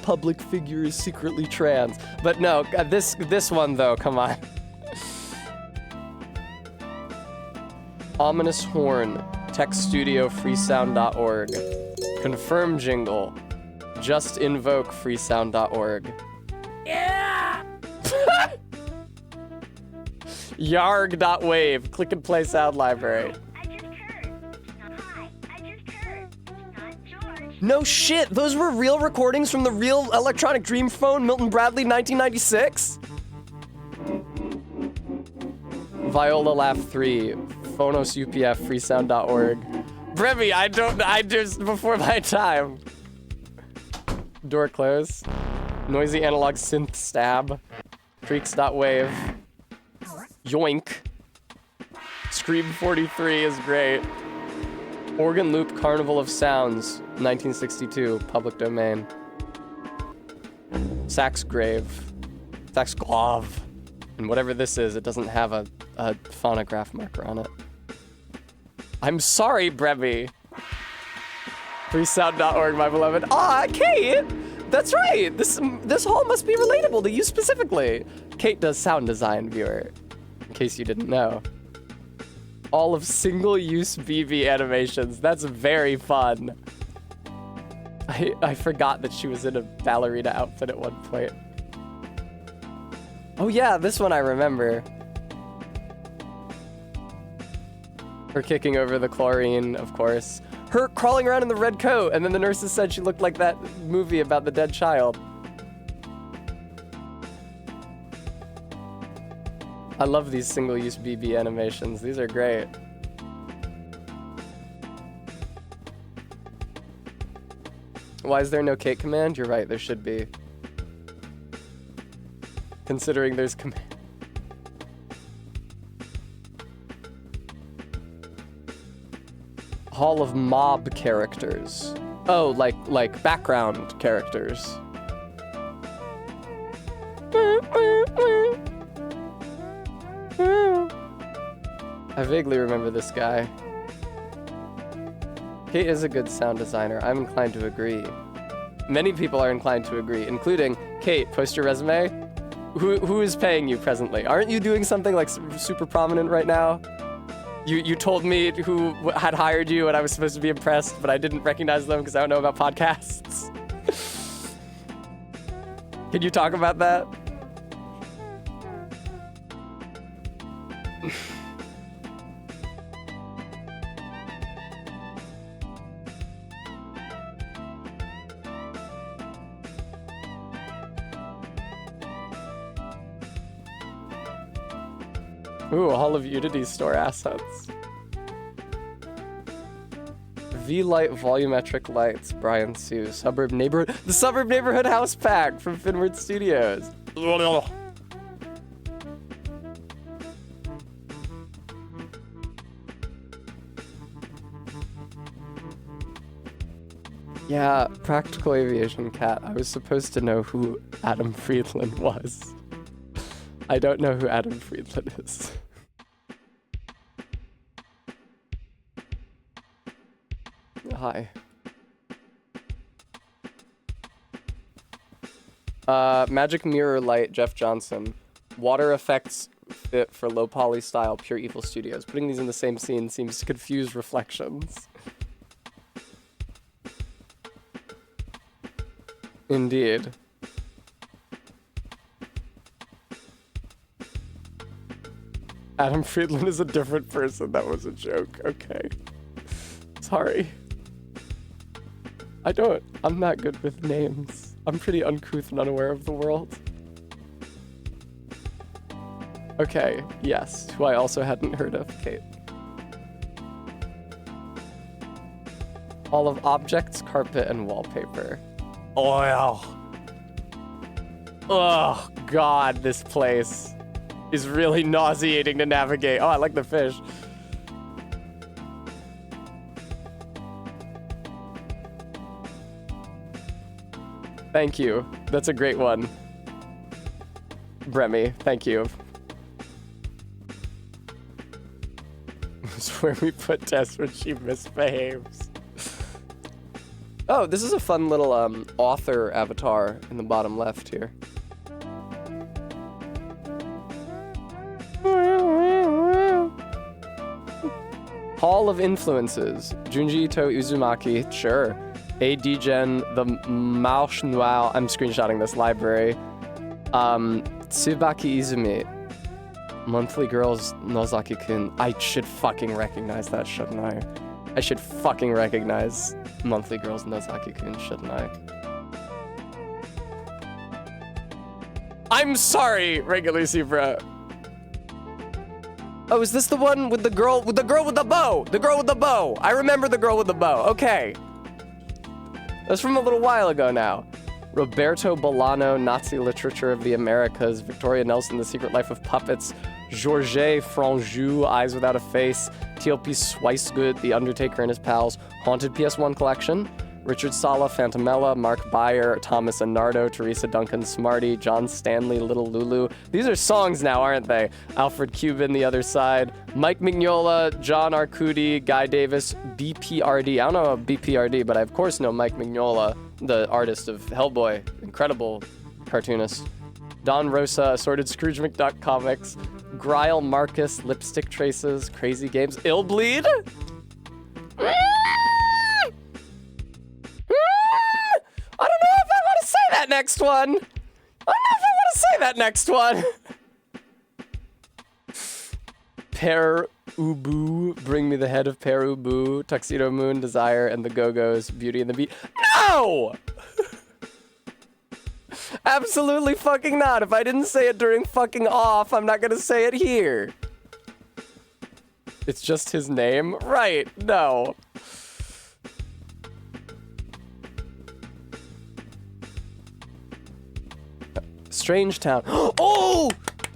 Speaker 1: public figure is secretly trans. But no, this one though, come on. Ominous Horn, techstudiofreesound.org. Confirm jingle. Just invoke freesound.org. Yeah! Yarg.wave. Click and play sound library.
Speaker 7: I just heard. Hi, I just heard. Not George.
Speaker 1: No shit, those were real recordings from the real electronic dream phone, Milton Bradley, 1996? Viola Laugh 3, Phonos UPF, freesound.org. Brevi, I just before my time. Door close. Noisy analog synth stab. Creaks.wave. Yoink. Scream 43 is great. Organ Loop Carnival of Sounds, 1962, public domain. Sax Grave. Sax Glove. And whatever this is, it doesn't have a phonograph marker on it. I'm sorry, Brevi. Freesound.org, my beloved. Ah, Kate! That's right! This hall must be relatable to you specifically. Kate does sound design, viewer. In case you didn't know. All of single-use BB animations. That's very fun. I forgot that she was in a ballerina outfit at one point. Oh yeah, this one I remember. Her kicking over the chlorine, of course. Her crawling around in the red coat, and then the nurses said she looked like that movie about the dead child. I love these single-use BB animations. These are great. Why is there no Kate command? You're right, there should be. Considering there's command. Hall of mob characters. Oh, like background characters. I vaguely remember this guy. Kate is a good sound designer. I'm inclined to agree. Many people are inclined to agree, including Kate. Post your resume. Who is paying you presently? Aren't you doing something like super prominent right now? You told me who had hired you and I was supposed to be impressed, but I didn't recognize them because I don't know about podcasts. Can you talk about that? Ooh, Hall of Unity store assets. V-Light volumetric lights, Brian Sue. The Suburb Neighborhood House Pack from Finward Studios. Yeah, Practical Aviation Cat. I was supposed to know who Adam Friedland was. I don't know who Adam Friedland is. Hi. Magic Mirror Light, Jeff Johnson. Water effects fit for low poly style, Pure Evil Studios. Putting these in the same scene seems to confuse reflections. Indeed. Adam Friedland is a different person. That was a joke. Okay. Sorry. I'm not good with names. I'm pretty uncouth and unaware of the world. Okay, yes, who I also hadn't heard of, Kate. All of objects, carpet, and wallpaper. Oil. Oh, God, this place is really nauseating to navigate. Oh, I like the fish. Thank you. That's a great one. Bremy, thank you. It's where we put Tess when she misbehaves. Oh, this is a fun little author avatar in the bottom left here. Hall of Influences. Junji Ito Uzumaki, sure. A.D.Gen, The Marche Noire, I'm screenshotting this library. Tsubaki Izumi. Monthly Girls Nozaki-kun. I should fucking recognize that, shouldn't I? I should fucking recognize Monthly Girls Nozaki-kun, shouldn't I? I'm sorry, Regular Zebra. Oh, is this the one with the girl with the bow? The girl with the bow. I remember the girl with the bow. Okay. That's from a little while ago now. Roberto Bolano, Nazi Literature of the Americas. Victoria Nelson, The Secret Life of Puppets. Georges Franjou, Eyes Without a Face. T.L.P. Swicegood, The Undertaker and His Pals. Haunted PS1 Collection. Richard Sala, Fantamella, Mark Bayer, Thomas and Nardo, Teresa Duncan, Smarty, John Stanley, Little Lulu. These are songs now, aren't they? Alfred Cuban, The Other Side, Mike Mignola, John Arcudi, Guy Davis, BPRD. I don't know about BPRD, but I of course know Mike Mignola, the artist of Hellboy. Incredible cartoonist. Don Rosa, Assorted Scrooge McDuck Comics, Grile Marcus, Lipstick Traces, Crazy Games, Illbleed? I don't know if I want to say that next one. I don't know if I want to say that next one. Pear Ubu, Bring Me the Head of Pear Ubu, Tuxedo Moon, Desire, and the Go-Go's, Beauty and the Beast. No! Absolutely fucking not. If I didn't say it during fucking off, I'm not gonna say it here. It's just his name? Right, no. Strange Town. Oh!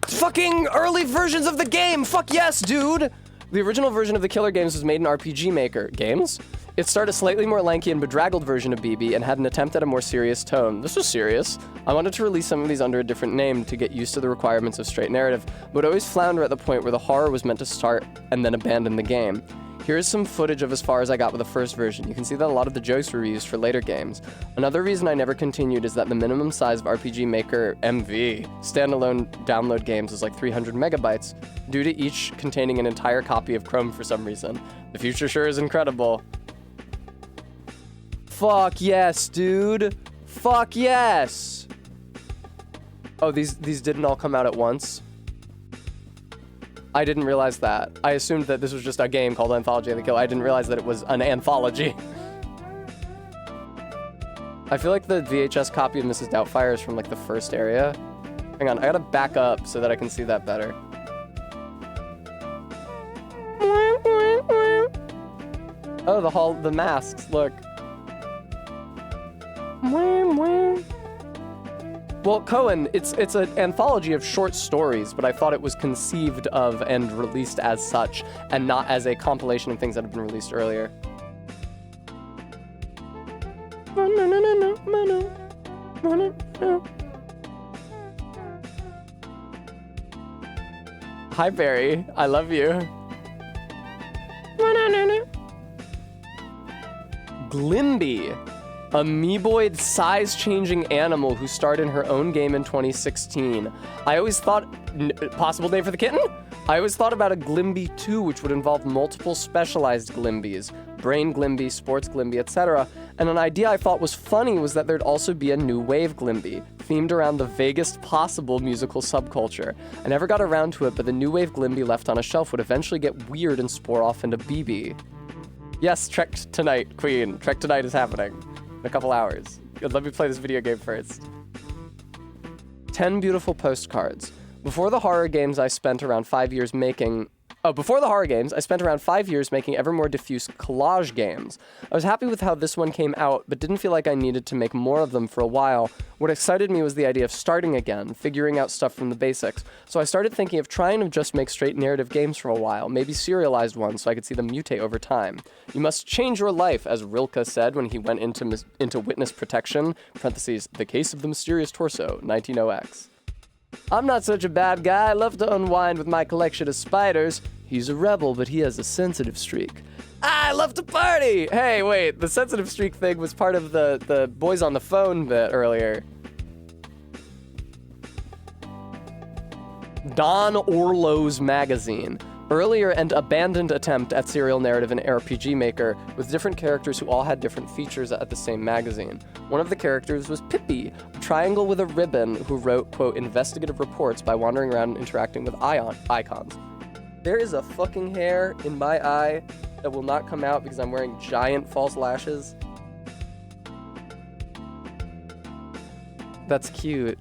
Speaker 1: Fucking early versions of the game! Fuck yes, dude! The original version of the Killer Games was made in RPG Maker. Games? It started a slightly more lanky and bedraggled version of BB and had an attempt at a more serious tone. This was serious. I wanted to release some of these under a different name to get used to the requirements of straight narrative, but always flounder at the point where the horror was meant to start and then abandon the game. Here is some footage of as far as I got with the first version. You can see that a lot of the jokes were reused for later games. Another reason I never continued is that the minimum size of RPG Maker MV standalone download games is like 300 megabytes, due to each containing an entire copy of Chrome for some reason. The future sure is incredible. Fuck yes, dude. Fuck yes. Oh, these didn't all come out at once? I didn't realize that. I assumed that this was just a game called Anthology of the Kill. I didn't realize that it was an anthology. I feel like the VHS copy of Mrs. Doubtfire is from like the first area. Hang on, I gotta back up so that I can see that better. Oh, the masks, look. Well, Cohen, it's an anthology of short stories, but I thought it was conceived of and released as such, and not as a compilation of things that have been released earlier. Hi, Barry. I love you. Glimby. Amoeboid size-changing animal who starred in her own game in 2016. I always thought... possible name for the kitten? I always thought about a Glimby 2, which would involve multiple specialized Glimbys. Brain Glimby, Sports Glimby, etc. And an idea I thought was funny was that there'd also be a new wave Glimby, themed around the vaguest possible musical subculture. I never got around to it, but the new wave Glimby left on a shelf would eventually get weird and spore off into BB. Yes, Trek Tonight, Queen. Trek Tonight is happening. In a couple hours. Let me play this video game first. 10 beautiful postcards. Before the horror games, I spent around 5 years making ever more diffuse collage games. I was happy with how this one came out, but didn't feel like I needed to make more of them for a while. What excited me was the idea of starting again, figuring out stuff from the basics. So I started thinking of trying to just make straight narrative games for a while, maybe serialized ones so I could see them mutate over time. You must change your life, as Rilke said when he went into witness protection, parentheses, the case of the mysterious torso, 1900X. I'm not such a bad guy. I love to unwind with my collection of spiders. He's a rebel, but he has a sensitive streak. I love to party! Hey, wait, the sensitive streak thing was part of the boys on the phone bit earlier. Don Orlo's Magazine. Earlier and abandoned attempt at serial narrative in RPG Maker, with different characters who all had different features at the same magazine. One of the characters was Pippi, a triangle with a ribbon who wrote, quote, investigative reports by wandering around and interacting with icons. There is a fucking hair in my eye that will not come out because I'm wearing giant false lashes. That's cute.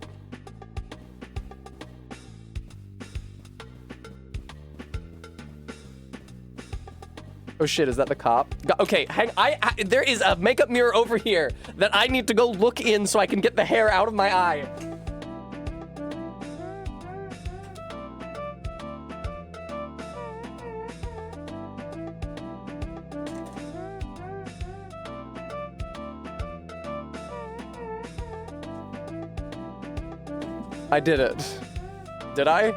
Speaker 1: Oh shit, is that the cop? Okay, there is a makeup mirror over here that I need to go look in so I can get the hair out of my eye. I did it. Did I?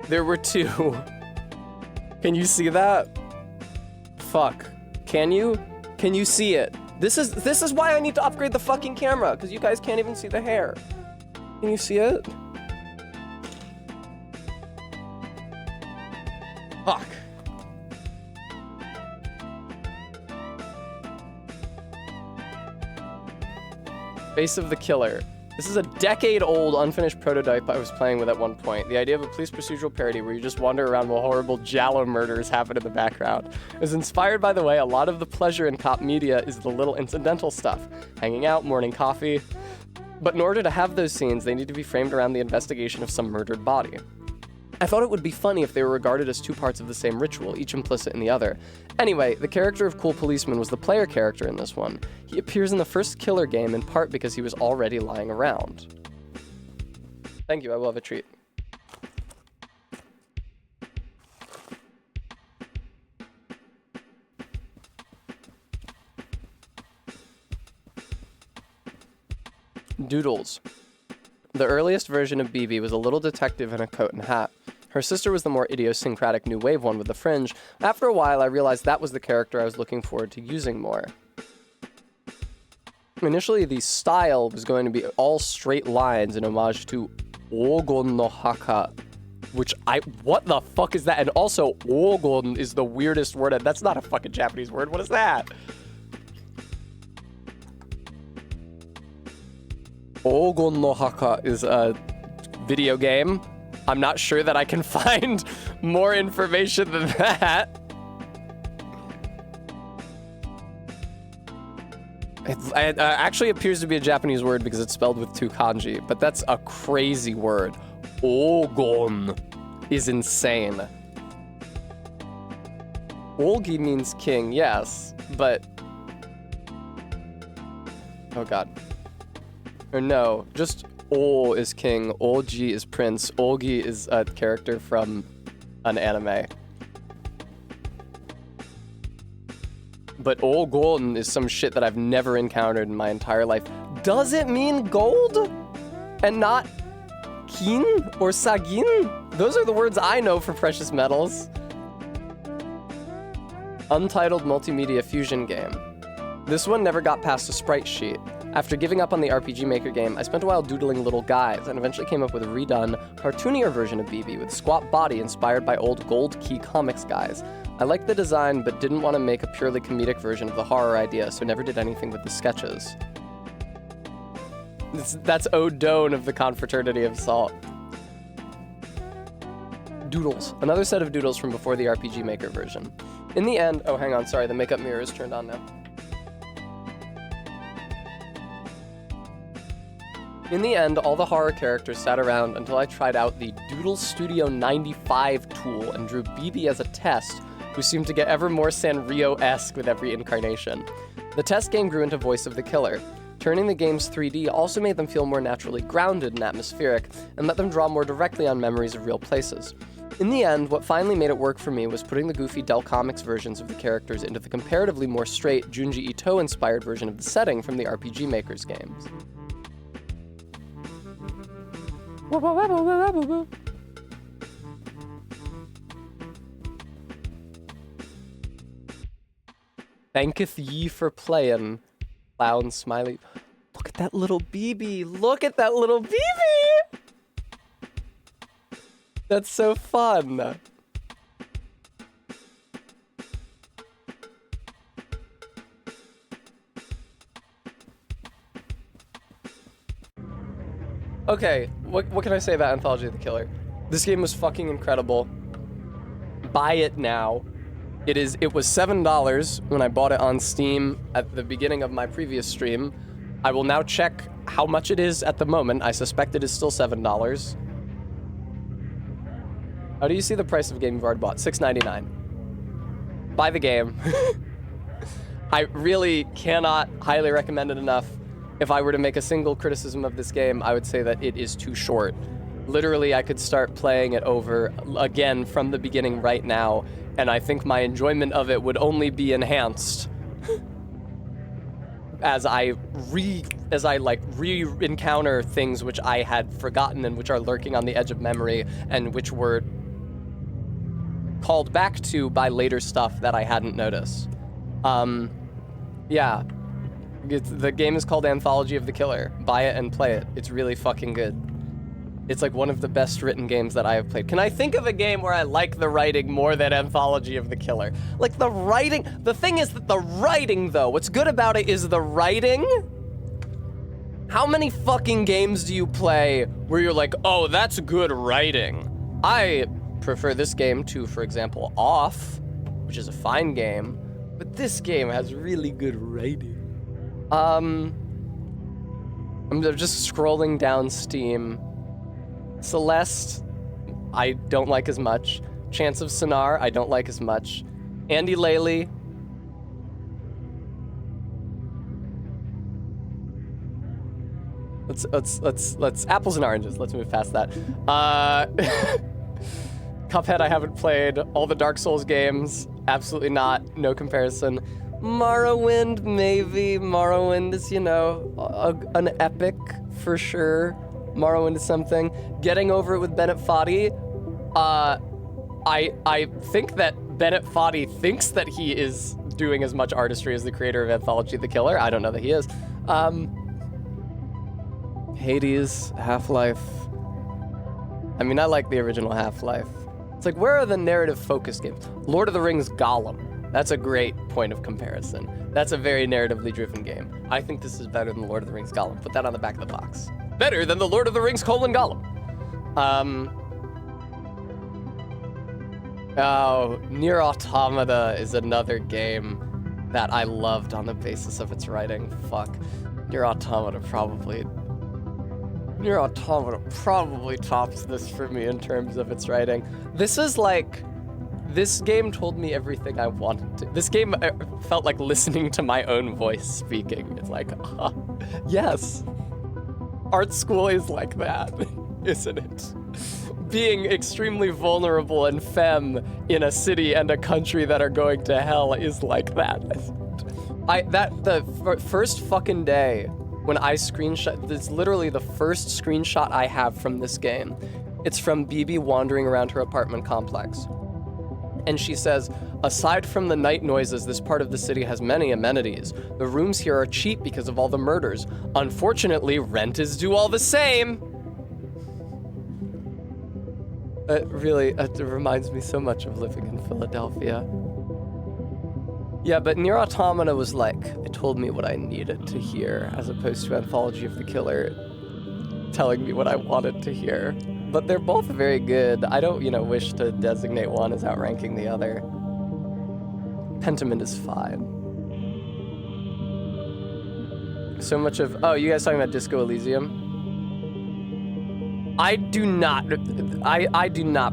Speaker 1: There were 2. Can you see that? Fuck. Can you? Can you see it? This is why I need to upgrade the fucking camera, because you guys can't even see the hair. Can you see it? Fuck. Face of the Killer. This is a decade-old unfinished prototype I was playing with at one point. The idea of a police procedural parody where you just wander around while horrible giallo murders happen in the background. It was inspired by the way a lot of the pleasure in cop media is the little incidental stuff. Hanging out, morning coffee. But in order to have those scenes, they need to be framed around the investigation of some murdered body. I thought it would be funny if they were regarded as 2 parts of the same ritual, each implicit in the other. Anyway, the character of Cool Policeman was the player character in this one. He appears in the first Killer game in part because he was already lying around. Thank you, I will have a treat. Doodles. The earliest version of BB was a little detective in a coat and hat. Her sister was the more idiosyncratic new wave one with the fringe. After a while, I realized that was the character I was looking forward to using more. Initially, the style was going to be all straight lines in homage to Ogon no Haka, which what the fuck is that? And also, Ogon is the weirdest word. That's not a fucking Japanese word. What is that? Ogon no Haka is a video game. I'm not sure that I can find more information than that. It actually appears to be a Japanese word because it's spelled with 2 kanji, but that's a crazy word. Ogon is insane. Olgi means king, yes, but... Oh god. Or no, just O is king, Olgi is prince, Olgi is a character from an anime. But Ogon is some shit that I've never encountered in my entire life. Does it mean gold? And not kin or sagin? Those are the words I know for precious metals. Untitled multimedia fusion game. This one never got past a sprite sheet. After giving up on the RPG Maker game, I spent a while doodling little guys and eventually came up with a redone, cartoonier version of BB with squat body inspired by old Gold Key Comics guys. I liked the design, but didn't want to make a purely comedic version of the horror idea, so never did anything with the sketches. That's O'Done of the Confraternity of Salt. Doodles. Another set of doodles from before the RPG Maker version. In the end, oh hang on, sorry, the makeup mirror is turned on now. In the end, all the horror characters sat around until I tried out the Doodle Studio 95 tool and drew BB as a test, who seemed to get ever more Sanrio-esque with every incarnation. The test game grew into Voice of the Killer. Turning the games 3D also made them feel more naturally grounded and atmospheric, and let them draw more directly on memories of real places. In the end, what finally made it work for me was putting the goofy Dell Comics versions of the characters into the comparatively more straight Junji Ito-inspired version of the setting from the RPG Maker's games. Thanketh ye for playin', clown smiley. Look at that little BB! Look at that little BB! That's so fun. Okay, what can I say about Anthology of the Killer? This game was fucking incredible. Buy it now. It was $7 when I bought it on Steam at the beginning of my previous stream. I will now check how much it is at the moment. I suspect it is still $7. How do you see the price of a game you've already bought? $6.99. Buy the game. I really cannot highly recommend it enough. If I were to make a single criticism of this game, I would say that it is too short. Literally, I could start playing it over again from the beginning right now, and I think my enjoyment of it would only be enhanced as I re-encounter things which I had forgotten and which are lurking on the edge of memory and which were called back to by later stuff that I hadn't noticed. Yeah. The game is called Anthology of the Killer. Buy it and play it. It's really fucking good. It's like one of the best written games that I have played. Can I think of a game where I like the writing more than Anthology of the Killer? Like the writing, the thing is that the writing though, what's good about it is the writing. How many fucking games do you play where you're like, oh, that's good writing? I prefer this game to, for example, Off, which is a fine game, but this game has really good writing. I'm just scrolling down Steam. Celeste, I don't like as much. Chance of Sonar, I don't like as much. Andy Laley. Let's apples and oranges. Let's move past that. Cuphead, I haven't played. All the Dark Souls games, absolutely not. No comparison. Morrowind, maybe. Morrowind is, you know, an epic for sure. Morrowind is something. Getting Over It with Bennett Foddy. I think that Bennett Foddy thinks that he is doing as much artistry as the creator of Anthology of the Killer. I don't know that he is. Hades, Half-Life. I mean, I like the original Half-Life. It's like, where are the narrative-focused games? Lord of the Rings Gollum. That's a great point of comparison. That's a very narratively driven game. I think this is better than Lord of the Rings Gollum. Put that on the back of the box. Better than the Lord of the Rings Gollum. Oh, Nier Automata is another game that I loved on the basis of its writing. Fuck. Nier Automata probably tops this for me in terms of its writing. This game told me everything I wanted to. This game felt like listening to my own voice speaking. It's like, yes. Art school is like that, isn't it? Being extremely vulnerable and femme in a city and a country that are going to hell is like that. The first fucking day when I screenshot, it's literally the first screenshot I have from this game. It's from Bibi wandering around her apartment complex. And she says, aside from the night noises, this part of the city has many amenities. The rooms here are cheap because of all the murders. Unfortunately, rent is due all the same. It reminds me so much of living in Philadelphia. Yeah, but Nier Automata was like, it told me what I needed to hear, as opposed to Anthology of the Killer telling me what I wanted to hear. But they're both very good. I don't, wish to designate one as outranking the other. Pentiment is fine. So much of... Oh, you guys talking about Disco Elysium? I do not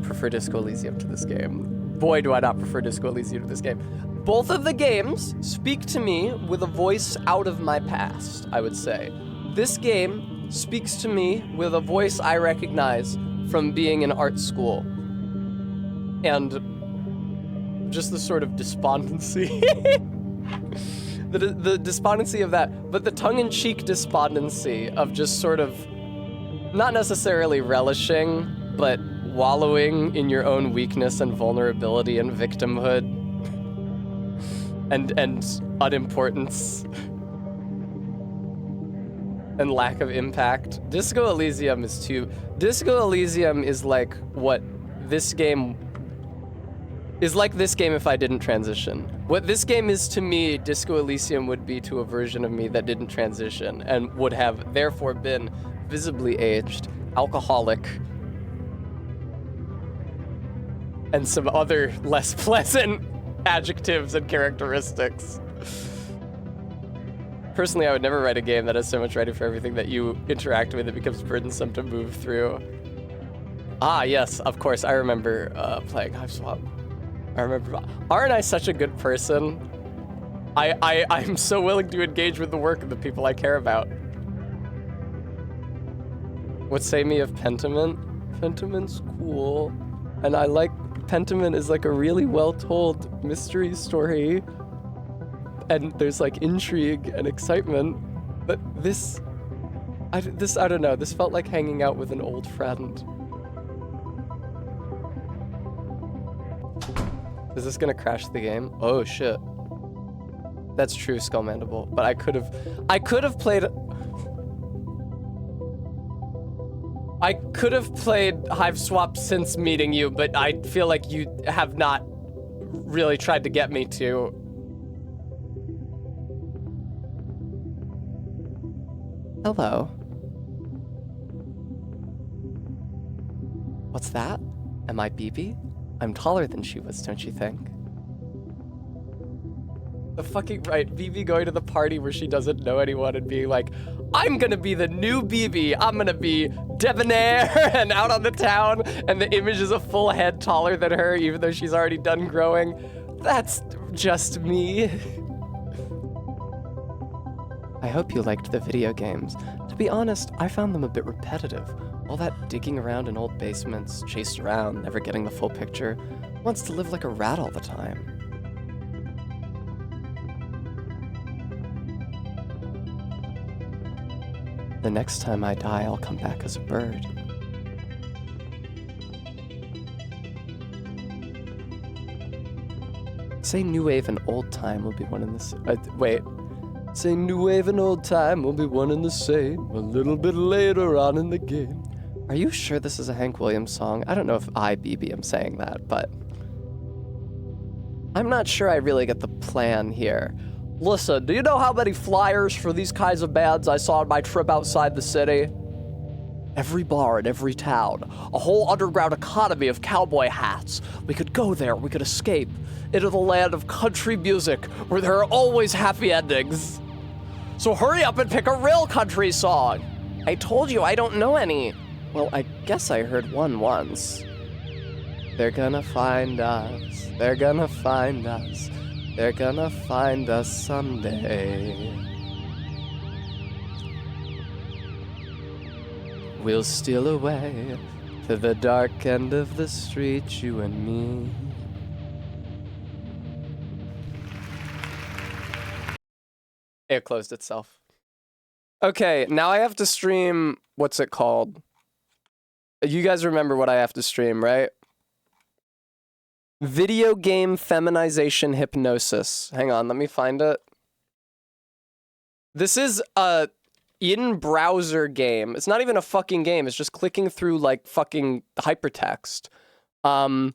Speaker 1: prefer Disco Elysium to this game. Boy, do I not prefer Disco Elysium to this game. Both of the games speak to me with a voice out of my past, I would say. This game speaks to me with a voice I recognize from being in art school. And just the sort of despondency. the despondency of that, but the tongue-in-cheek despondency of just sort of not necessarily relishing, but wallowing in your own weakness and vulnerability and victimhood and unimportance and lack of impact. Disco Elysium is too... Disco Elysium is like what this game... is like this game if I didn't transition. What this game is to me, Disco Elysium would be to a version of me that didn't transition and would have therefore been visibly aged, alcoholic, and some other less pleasant adjectives and characteristics. Personally, I would never write a game that has so much writing for everything that you interact with it becomes burdensome to move through. Ah, yes, of course, I remember playing Hive Swap. Aren't I such a good person? I'm so willing to engage with the work of the people I care about. What say me of Pentiment? Pentiment's cool. And I like Pentiment is like a really well-told mystery story. And there's like intrigue and excitement. But this, I don't know, this felt like hanging out with an old friend. Is this gonna crash the game? Oh shit. That's true, Skull Mandible. But I could have played Hive Swap since meeting you, but I feel like you have not really tried to get me to. Hello. What's that? Am I BB? I'm taller than she was, don't you think? The fucking right, BB going to the party where she doesn't know anyone and being like, I'm gonna be the new BB. I'm gonna be debonair and out on the town, and the image is a full head taller than her, even though she's already done growing. That's just me. I hope you liked the video games. To be honest, I found them a bit repetitive. All that digging around in old basements, chased around, never getting the full picture. Wants to live like a rat all the time. The next time I die, I'll come back as a bird. Say new wave and old time will be one in this. Wait. Say new wave and old time will be one and the same. A little bit later on in the game. Are you sure this is a Hank Williams song? I don't know if I, BB, am saying that, but I'm not sure I really get the plan here. Listen, do you know how many flyers for these kinds of bands I saw on my trip outside the city? Every bar in every town, a whole underground economy of cowboy hats. We could go there, we could escape into the land of country music where there are always happy endings. So hurry up and pick a real country song. I told you I don't know any. Well, I guess I heard one once. They're gonna find us, they're gonna find us, they're gonna find us someday. We'll steal away to the dark end of the street, you and me. It closed itself. Okay, now I have to stream, what's it called? You guys remember what I have to stream, right? Video game feminization hypnosis. Hang on, let me find it. This is a in-browser game. It's not even a fucking game. It's just clicking through like fucking hypertext. And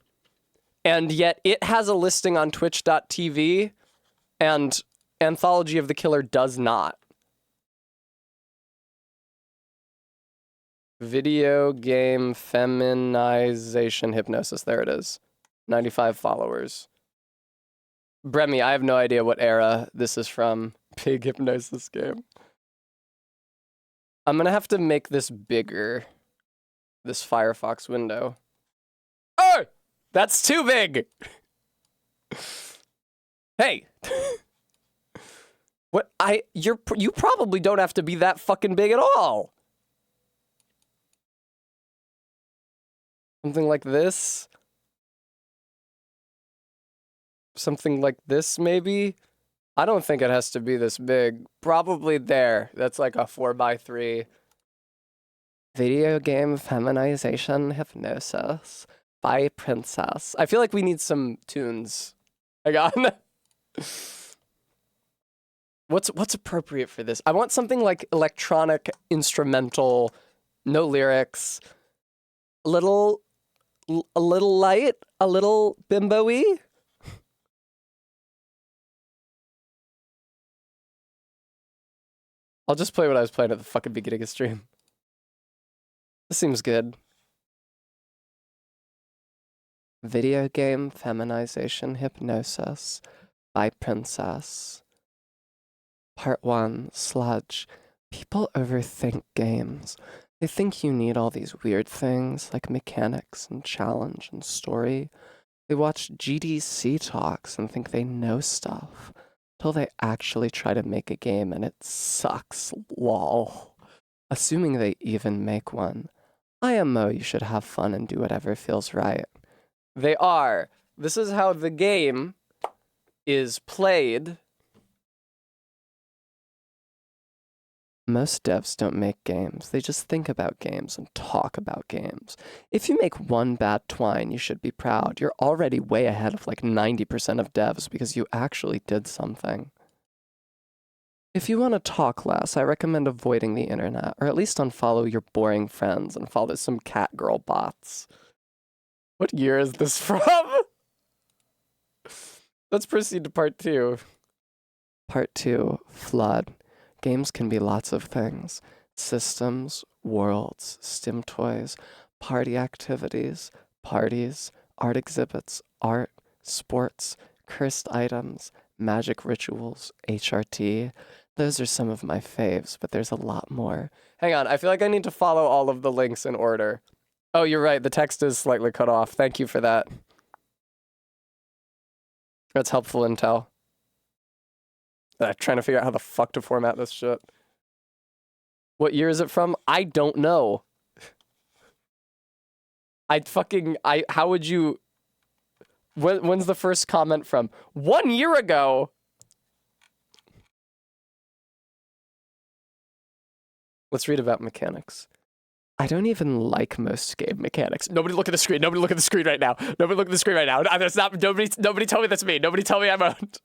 Speaker 1: yet it has a listing on twitch.tv and Anthology of the Killer does not. Video game feminization hypnosis. There it is. 95 followers. Bremy, I have no idea what era this is from. Big hypnosis game. I'm gonna have to make this bigger. This Firefox window. Oh! That's too big! Hey! What? You probably don't have to be that fucking big at all! Something like this? Something like this, maybe? I don't think it has to be this big. Probably there. That's like a 4x3. Video game feminization hypnosis by Princess. I feel like we need some tunes. Hang on. What's appropriate for this? I want something like electronic, instrumental, no lyrics. A little light, a little bimbo-y. I'll just play what I was playing at the fucking beginning of stream. This seems good. Video game feminization hypnosis by Princess. Part 1, Sludge. People overthink games. They think you need all these weird things like mechanics and challenge and story. They watch GDC talks and think they know stuff. Till they actually try to make a game and it sucks, lol. Assuming they even make one. IMO, you should have fun and do whatever feels right. They are. This is how the game is played. Most devs don't make games. They just think about games and talk about games. If you make one bad twine, you should be proud. You're already way ahead of like 90% of devs because you actually did something. If you want to talk less, I recommend avoiding the internet, or at least unfollow your boring friends and follow some cat girl bots. What year is this from? Let's proceed to part 2. Part 2, Flood. Games can be lots of things. Systems, worlds, stim toys, party activities, parties, art exhibits, art, sports, cursed items, magic rituals, HRT. Those are some of my faves, but there's a lot more. Hang on, I feel like I need to follow all of the links in order. Oh, you're right, the text is slightly cut off. Thank you for that. That's helpful intel. I'm trying to figure out how the fuck to format this shit. What year is it from? I don't know. How would you... When's the first comment from? 1 year ago! Let's read about mechanics. I don't even like most game mechanics. Nobody look at the screen. Nobody look at the screen right now. Nobody look at the screen right now. That's not... Nobody tell me that's me. Nobody tell me I'm out.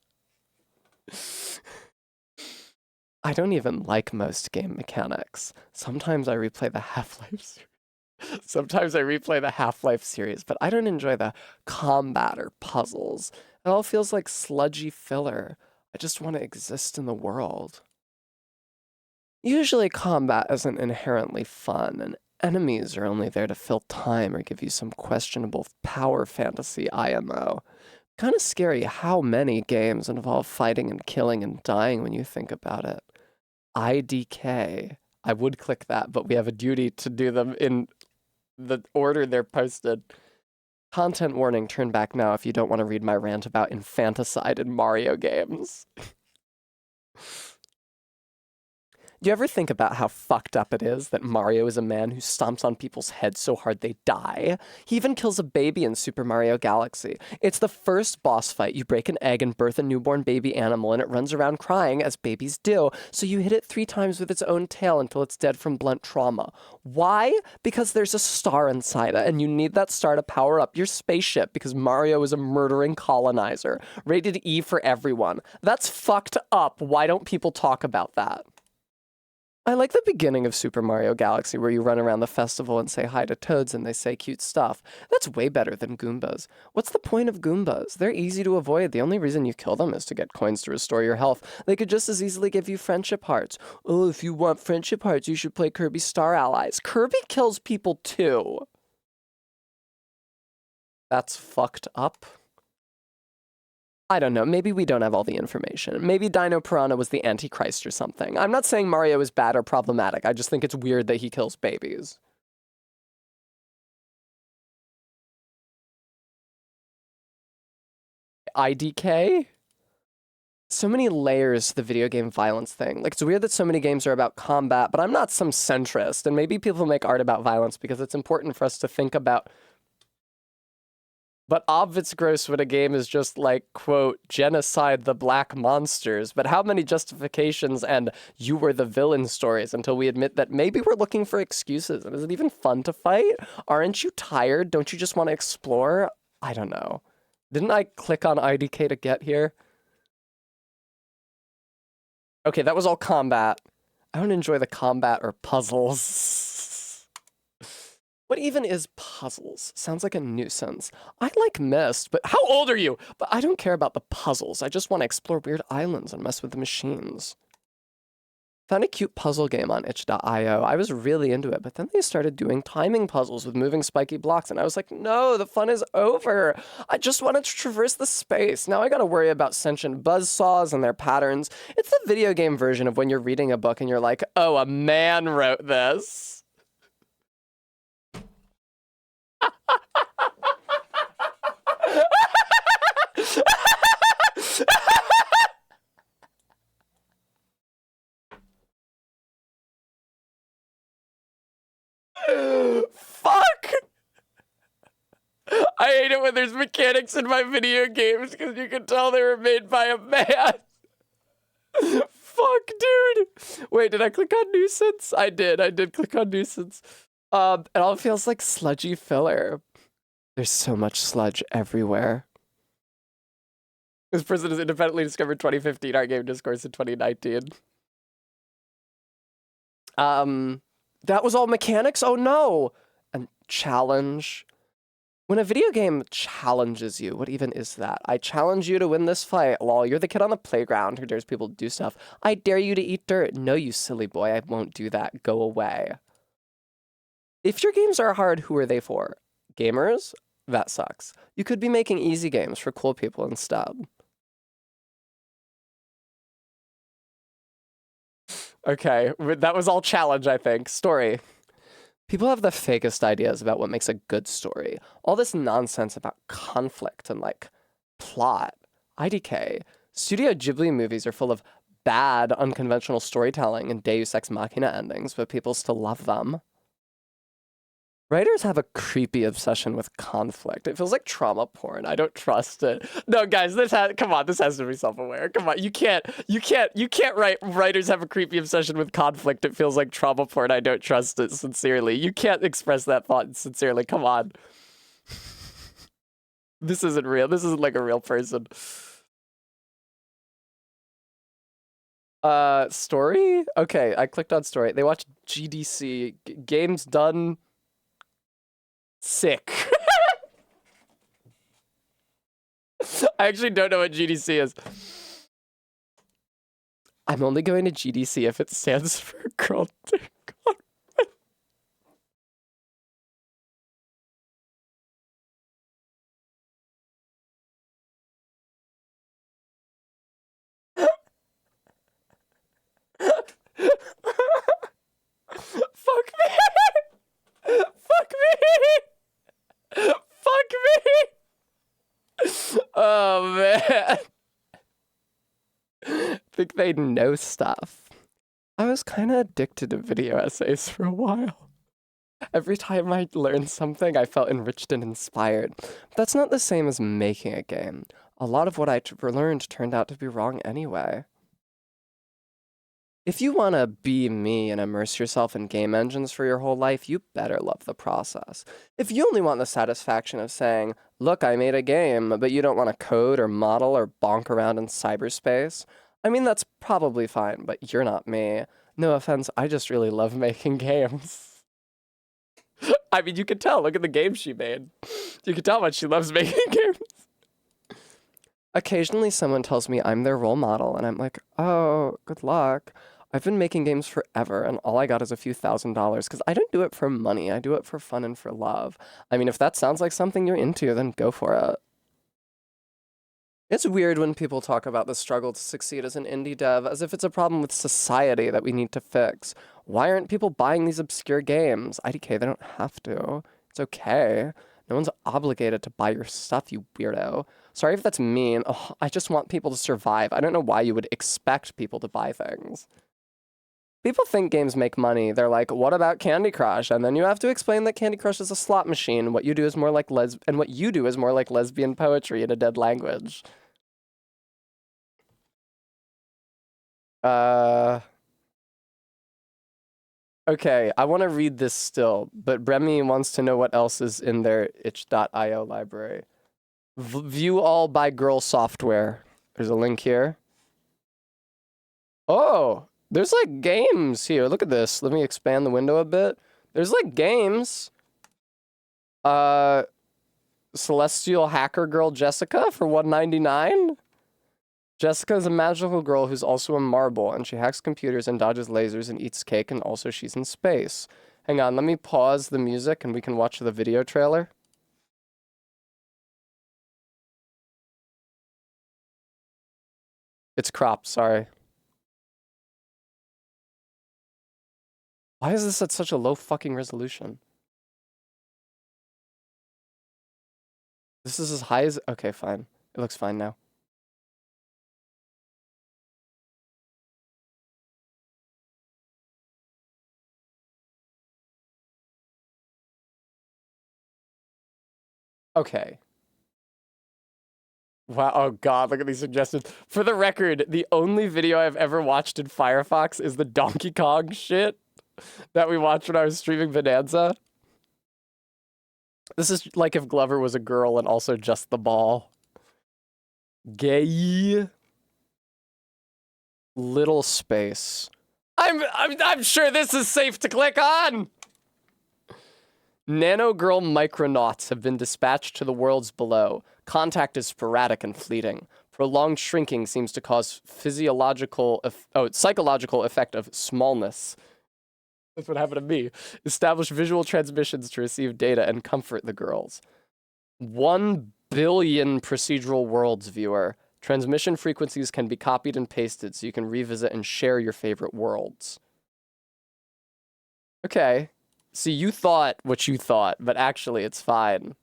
Speaker 1: I don't even like most game mechanics. Sometimes I replay the Half-Life series. But I don't enjoy the combat or puzzles. It all feels like sludgy filler. I just want to exist in the world. Usually combat isn't inherently fun, and enemies are only there to fill time or give you some questionable power fantasy IMO. Kind of scary how many games involve fighting and killing and dying when you think about it. IDK. I would click that, but we have a duty to do them in the order they're posted. Content warning, turn back now if you don't want to read my rant about infanticide in Mario games. Do you ever think about how fucked up it is that Mario is a man who stomps on people's heads so hard they die? He even kills a baby in Super Mario Galaxy. It's the first boss fight. You break an egg and birth a newborn baby animal, and it runs around crying, as babies do, so you hit it 3 times with its own tail until it's dead from blunt trauma. Why? Because there's a star inside it, and you need that star to power up your spaceship because Mario is a murdering colonizer. Rated E for everyone. That's fucked up. Why don't people talk about that? I like the beginning of Super Mario Galaxy where you run around the festival and say hi to toads and they say cute stuff. That's way better than Goombas. What's the point of Goombas? They're easy to avoid. The only reason you kill them is to get coins to restore your health. They could just as easily give you friendship hearts. Oh, if you want friendship hearts, you should play Kirby Star Allies. Kirby kills people too. That's fucked up. I don't know, maybe we don't have all the information. Maybe Dino Piranha was the Antichrist or something. I'm not saying Mario is bad or problematic, I just think it's weird that he kills babies. IDK? So many layers to the video game violence thing. Like, it's weird that so many games are about combat, but I'm not some centrist, and maybe people make art about violence because it's important for us to think about. But it's gross when a game is just like, quote, genocide the black monsters. But how many justifications and you were the villain stories until we admit that maybe we're looking for excuses? And is it even fun to fight? Aren't you tired? Don't you just want to explore? I don't know. Didn't I click on IDK to get here? Okay, that was all combat. I don't enjoy the combat or puzzles. What even is puzzles? Sounds like a nuisance. I like Myst, but how old are you? But I don't care about the puzzles. I just want to explore weird islands and mess with the machines. Found a cute puzzle game on itch.io. I was really into it, but then they started doing timing puzzles with moving spiky blocks, and I was like, no, the fun is over. I just wanted to traverse the space. Now I gotta worry about sentient buzzsaws and their patterns. It's the video game version of when you're reading a book and you're like, oh, a man wrote this.
Speaker 3: Fuck! I hate it when there's mechanics in my video games because you can tell they were made by a man. Fuck, dude. Wait, did I click on nuisance? I did click on nuisance. It all feels like sludgy filler. There's so much sludge everywhere. This person is independently discovered 2015, our game discourse in 2019. That was all mechanics? Oh no! And challenge. When a video game challenges you, what even is that? I challenge you to win this fight. Lol, you're the kid on the playground who dares people to do stuff. I dare you to eat dirt. No, you silly boy, I won't do that. Go away. If your games are hard, who are they for? Gamers? That sucks. You could be making easy games for cool people instead. Okay, that was all challenge, I think. Story. People have the fakest ideas about what makes a good story. All this nonsense about conflict and, like, plot. IDK. Studio Ghibli movies are full of bad, unconventional storytelling and Deus Ex Machina endings, but people still love them. Writers have a creepy obsession with conflict. It feels like trauma porn. I don't trust it. No, guys, come on, this has to be self-aware. Come on, you can't write writers have a creepy obsession with conflict. It feels like trauma porn. I don't trust it sincerely. You can't express that thought sincerely. Come on. This isn't real. This isn't like a real person. Story? Okay, I clicked on story. They watched GDC. Games done. Sick. I actually don't know what GDC is. I'm only going to GDC if it stands for Girl Dick Conference. Fuck me! Fuck me! Fuck me! Oh man. Think they know stuff. I was kind of addicted to video essays for a while. Every time I learned something, I felt enriched and inspired. But that's not the same as making a game. A lot of what I learned turned out to be wrong anyway. If you want to be me and immerse yourself in game engines for your whole life, you better love the process. If you only want the satisfaction of saying, look, I made a game, but you don't want to code or model or bonk around in cyberspace, I mean, that's probably fine, but you're not me. No offense, I just really love making games. I mean, you can tell. Look at the games she made. You can tell how much she loves making games. Occasionally someone tells me I'm their role model, and I'm like, oh, good luck. I've been making games forever, and all I got is a few $1,000s, because I don't do it for money. I do it for fun and for love. I mean, if that sounds like something you're into, then go for it. It's weird when people talk about the struggle to succeed as an indie dev as if it's a problem with society that we need to fix. Why aren't people buying these obscure games? IDK, they don't have to. It's okay. No one's obligated to buy your stuff, you weirdo. Sorry if that's mean. Ugh, I just want people to survive. I don't know why you would expect people to buy things. People think games make money. They're like, what about Candy Crush? And then you have to explain that Candy Crush is a slot machine. What you do is more like what you do is more like lesbian poetry in a dead language. Okay, I want to read this still, but Bremy wants to know what else is in their itch.io library. View all by Girl Software. There's a link here. Oh, there's like games here. Look at this. Let me expand the window a bit. There's like games. Celestial Hacker Girl Jessica for $1.99. Jessica is a magical girl who's also a marble, and she hacks computers and dodges lasers and eats cake, and also she's in space. Hang on, let me pause the music and we can watch the video trailer. It's cropped, sorry. Why is this at such a low fucking resolution? This is as high as... Okay, fine. It looks fine now.
Speaker 1: Okay. Wow, oh god, look at these suggestions. For the record, the only video I've ever watched in Firefox is the Donkey Kong shit that we watched when I was streaming Bonanza. This is like if Glover was a girl and also just the ball. Gay. Little space. I'm sure this is safe to click on. Nanogirl micronauts have been dispatched to the worlds below. Contact is sporadic and fleeting. Prolonged shrinking seems to cause psychological effect of smallness. That's what happened to me. Establish visual transmissions to receive data and comfort the girls. 1 billion procedural worlds, viewer. Transmission frequencies can be copied and pasted so you can revisit and share your favorite worlds. Okay. See, you thought what you thought, but actually it's fine.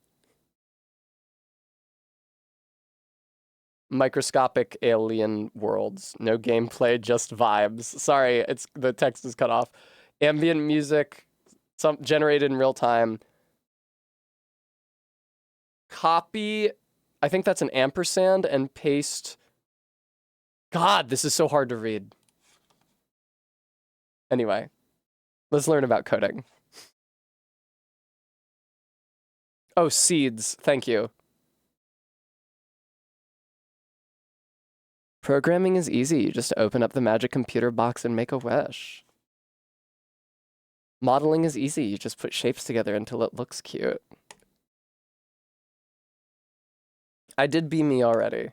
Speaker 1: Microscopic alien worlds. No gameplay, just vibes. Sorry, the text is cut off. Ambient music, generated in real time. Copy, I think that's an ampersand, and paste. God, this is so hard to read. Anyway, let's learn about coding. Oh, seeds, thank you. Programming is easy. You just open up the magic computer box and make a wish. Modeling is easy. You just put shapes together until it looks cute. I did Be Me already.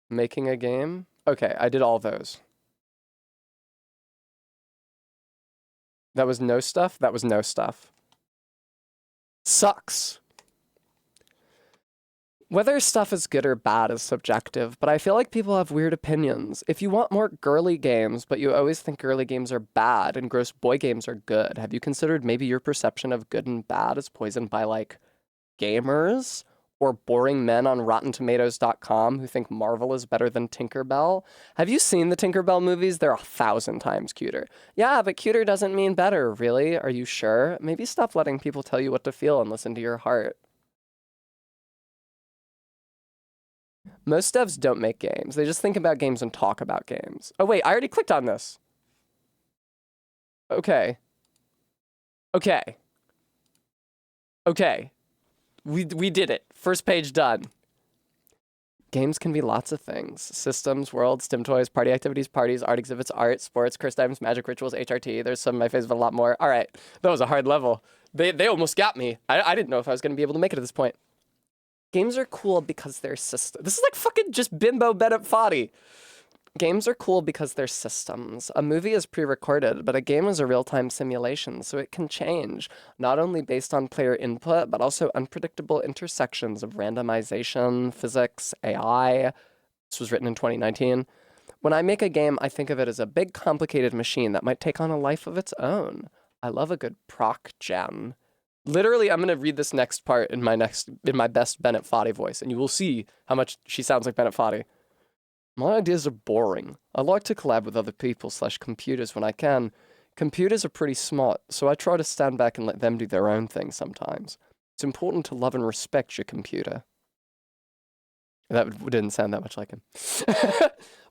Speaker 1: Making a game? Okay, I did all those. That was no stuff? That was no stuff. Sucks. Whether stuff is good or bad is subjective, but I feel like people have weird opinions. If you want more girly games, but you always think girly games are bad and gross boy games are good, have you considered maybe your perception of good and bad is poisoned by, like, gamers? Or boring men on RottenTomatoes.com who think Marvel is better than Tinkerbell? Have you seen the Tinkerbell movies? They're 1,000 times cuter. Yeah, but cuter doesn't mean better, really? Are you sure? Maybe stop letting people tell you what to feel and listen to your heart. Most devs don't make games. They just think about games and talk about games. Oh, wait, I already clicked on this. Okay. Okay. Okay. We did it. First page done. Games can be lots of things. Systems, worlds, STEM toys, party activities, parties, art exhibits, art, sports, cursed items, magic rituals, HRT. There's some of my favorites, but a lot more. All right. That was a hard level. They almost got me. I didn't know if I was going to be able to make it at this point. Games are cool because they're systems. This is like fucking just Bimbo Bennett Foddy. Games are cool because they're systems. A movie is pre-recorded, but a game is a real-time simulation, so it can change, not only based on player input, but also unpredictable intersections of randomization, physics, AI. This was written in 2019. When I make a game, I think of it as a big, complicated machine that might take on a life of its own. I love a good proc gen. Literally, I'm going to read this next part in my best Bennett Foddy voice, and you will see how much she sounds like Bennett Foddy. My ideas are boring. I like to collab with other people / computers when I can. Computers are pretty smart, so I try to stand back and let them do their own thing sometimes. It's important to love and respect your computer. That didn't sound that much like him.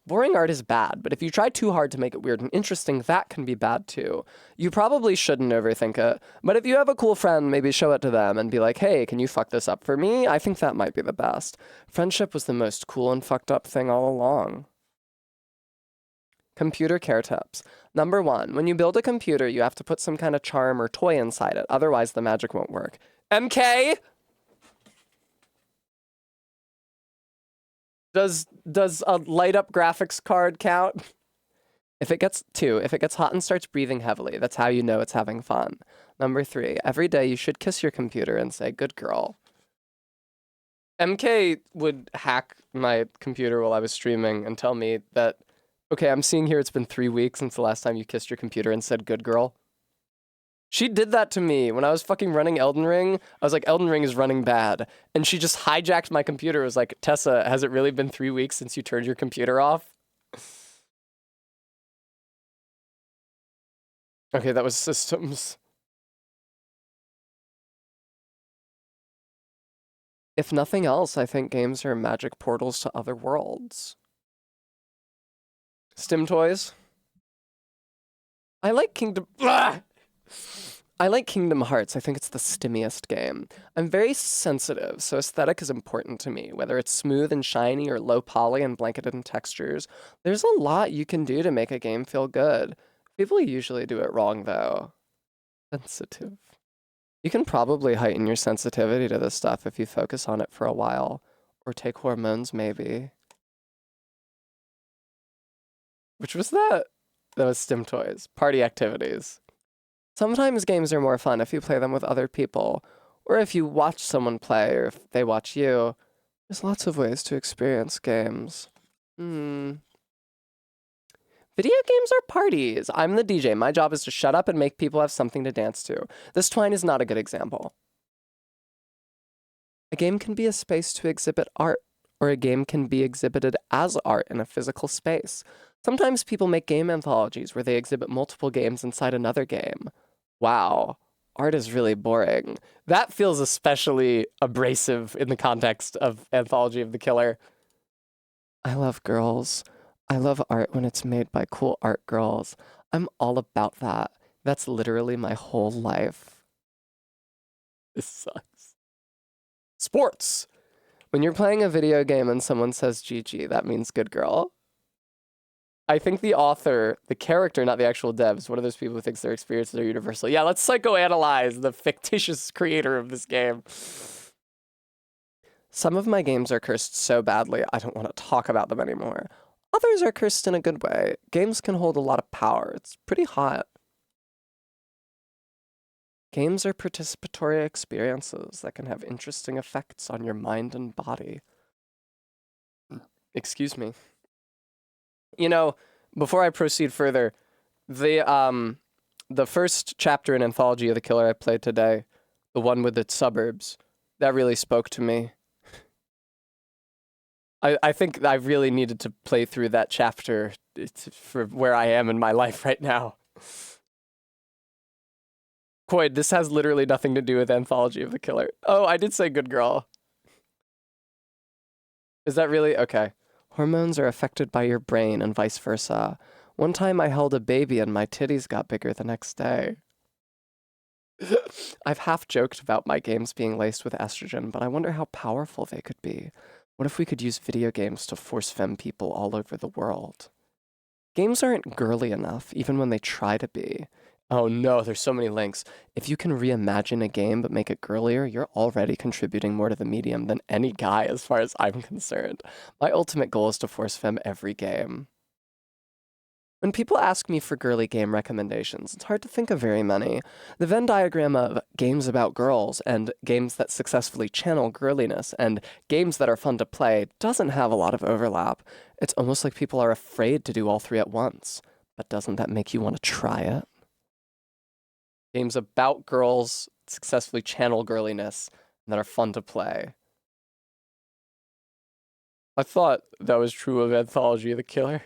Speaker 1: Boring art is bad, but if you try too hard to make it weird and interesting, that can be bad too. You probably shouldn't overthink it, but if you have a cool friend, maybe show it to them and be like, hey, can you fuck this up for me? I think that might be the best. Friendship was the most cool and fucked up thing all along. Computer care tips. Number 1, when you build a computer, you have to put some kind of charm or toy inside it, otherwise the magic won't work. MK? Does a light up graphics card count? If it gets hot and starts breathing heavily, that's how you know it's having fun. Number 3, every day you should kiss your computer and say, good girl. MK would hack my computer while I was streaming and tell me that, okay, I'm seeing here it's been 3 weeks since the last time you kissed your computer and said, good girl. She did that to me when I was fucking running Elden Ring. I was like, Elden Ring is running bad. And she just hijacked my computer. It was like, Tessa, has it really been 3 weeks since you turned your computer off? Okay, that was systems. If nothing else, I think games are magic portals to other worlds. Stim toys. I like Kingdom. I like Kingdom Hearts. I think it's the stimmiest game. I'm very sensitive, so aesthetic is important to me. Whether it's smooth and shiny or low poly and blanketed in textures, there's a lot you can do to make a game feel good. People usually do it wrong, though. Sensitive. You can probably heighten your sensitivity to this stuff if you focus on it for a while. Or take hormones, maybe. Which was that? That was Stim Toys. Party activities. Sometimes games are more fun if you play them with other people, or if you watch someone play, or if they watch you. There's lots of ways to experience games. Video games are parties. I'm the DJ. My job is to shut up and make people have something to dance to. This twine is not a good example. A game can be a space to exhibit art, or a game can be exhibited as art in a physical space. Sometimes people make game anthologies where they exhibit multiple games inside another game. Wow, art is really boring. That feels especially abrasive in the context of Anthology of the Killer. I love girls. I love art when it's made by cool art girls. I'm all about that. That's literally my whole life. This sucks. Sports. When you're playing a video game and someone says GG, that means good girl. I think the author, the character, not the actual dev, is one of those people who thinks their experiences are universal. Yeah, let's psychoanalyze the fictitious creator of this game. Some of my games are cursed so badly, I don't want to talk about them anymore. Others are cursed in a good way. Games can hold a lot of power. It's pretty hot. Games are participatory experiences that can have interesting effects on your mind and body. Excuse me. You know, before I proceed further, the first chapter in Anthology of the Killer I played today, the one with the suburbs, that really spoke to me. I think I really needed to play through that chapter for where I am in my life right now. Quoid, this has literally nothing to do with Anthology of the Killer. Oh, I did say good girl. Is that really? Okay. Hormones are affected by your brain and vice versa. One time I held a baby and my titties got bigger the next day. I've half joked about my games being laced with estrogen, but I wonder how powerful they could be. What if we could use video games to force femme people all over the world? Games aren't girly enough, even when they try to be. Oh no, there's so many links. If you can reimagine a game but make it girlier, you're already contributing more to the medium than any guy as far as I'm concerned. My ultimate goal is to force femme every game. When people ask me for girly game recommendations, it's hard to think of very many. The Venn diagram of games about girls and games that successfully channel girliness and games that are fun to play doesn't have a lot of overlap. It's almost like people are afraid to do all three at once. But doesn't that make you want to try it? Games about girls successfully channel girliness and that are fun to play. I thought that was true of Anthology of the Killer.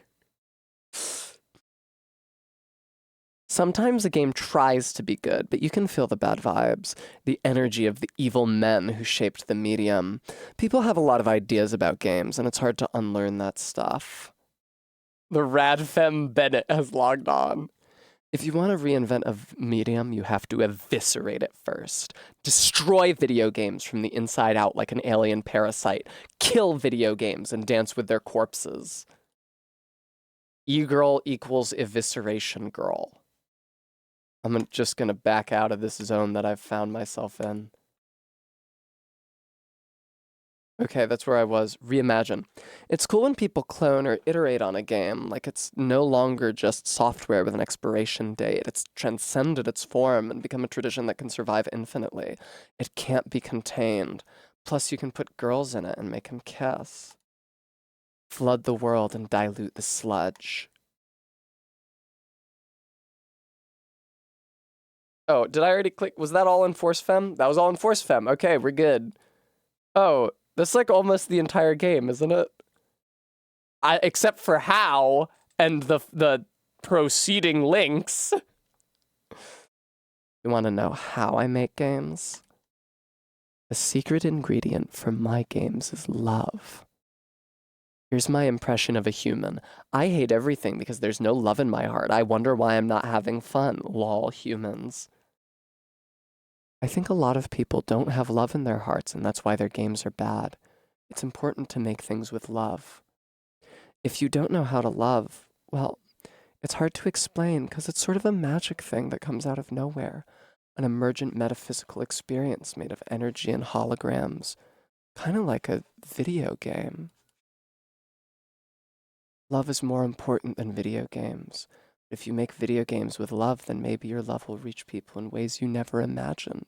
Speaker 1: Sometimes a game tries to be good, but you can feel the bad vibes, the energy of the evil men who shaped the medium. People have a lot of ideas about games, and it's hard to unlearn that stuff. The Radfem Bennett has logged on. If you want to reinvent a medium, you have to eviscerate it first. Destroy video games from the inside out like an alien parasite. Kill video games and dance with their corpses. E-girl equals evisceration girl. I'm just going to back out of this zone that I've found myself in. Okay, that's where I was. Reimagine. It's cool when people clone or iterate on a game, like it's no longer just software with an expiration date. It's transcended its form and become a tradition that can survive infinitely. It can't be contained. Plus, you can put girls in it and make them kiss. Flood the world and dilute the sludge. Oh, did I already click? Was that all in Force Femme? That was all in Force Femme. Okay, we're good. Oh, that's like almost the entire game, isn't it? Except for how and the proceeding links. You want to know how I make games? The secret ingredient for my games is love. Here's my impression of a human. I hate everything because there's no love in my heart. I wonder why I'm not having fun. Lol, humans. I think a lot of people don't have love in their hearts, and that's why their games are bad. It's important to make things with love. If you don't know how to love, well, it's hard to explain because it's sort of a magic thing that comes out of nowhere. An emergent metaphysical experience made of energy and holograms. Kind of like a video game. Love is more important than video games. If you make video games with love, then maybe your love will reach people in ways you never imagined.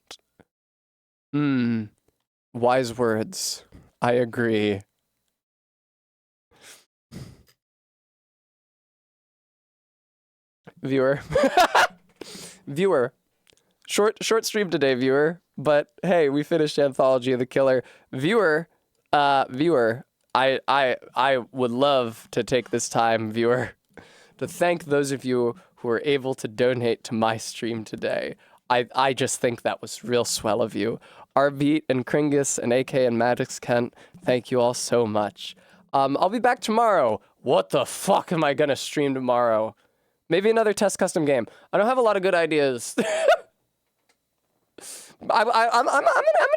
Speaker 1: Wise words. I agree. Viewer. Viewer. Short stream today, viewer. But hey, we finished Anthology of the Killer. Viewer, I would love to take this time, viewer, to thank those of you who were able to donate to my stream today. I just think that was real swell of you. Arbeat and Kringus and AK and Maddox Kent, thank you all so much. I'll be back tomorrow. What the fuck am I gonna stream tomorrow? Maybe another test custom game. I don't have a lot of good ideas. I'm gonna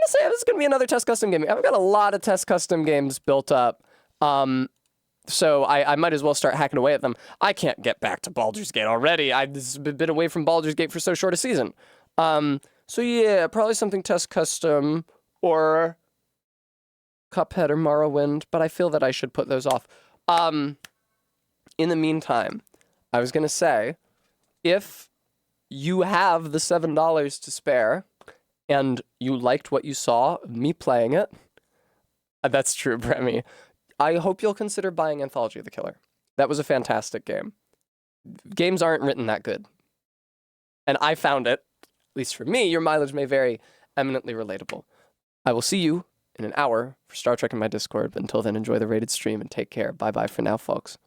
Speaker 1: say this is gonna be another test custom game. I've got a lot of test custom games built up. So I might as well start hacking away at them. I can't get back to Baldur's Gate already. I've been away from Baldur's Gate for so short a season. So yeah, probably something test custom or Cuphead or Morrowind, but I feel that I should put those off. In the meantime, I was gonna say, if you have the $7 to spare and you liked what you saw, me playing it, that's true, Bremy. I hope you'll consider buying Anthology of the Killer. That was a fantastic game. Games aren't written that good. And I found it, at least for me, your mileage may vary, eminently relatable. I will see you in an hour for Star Trek in my Discord, but until then, enjoy the rated stream and take care. Bye-bye for now, folks.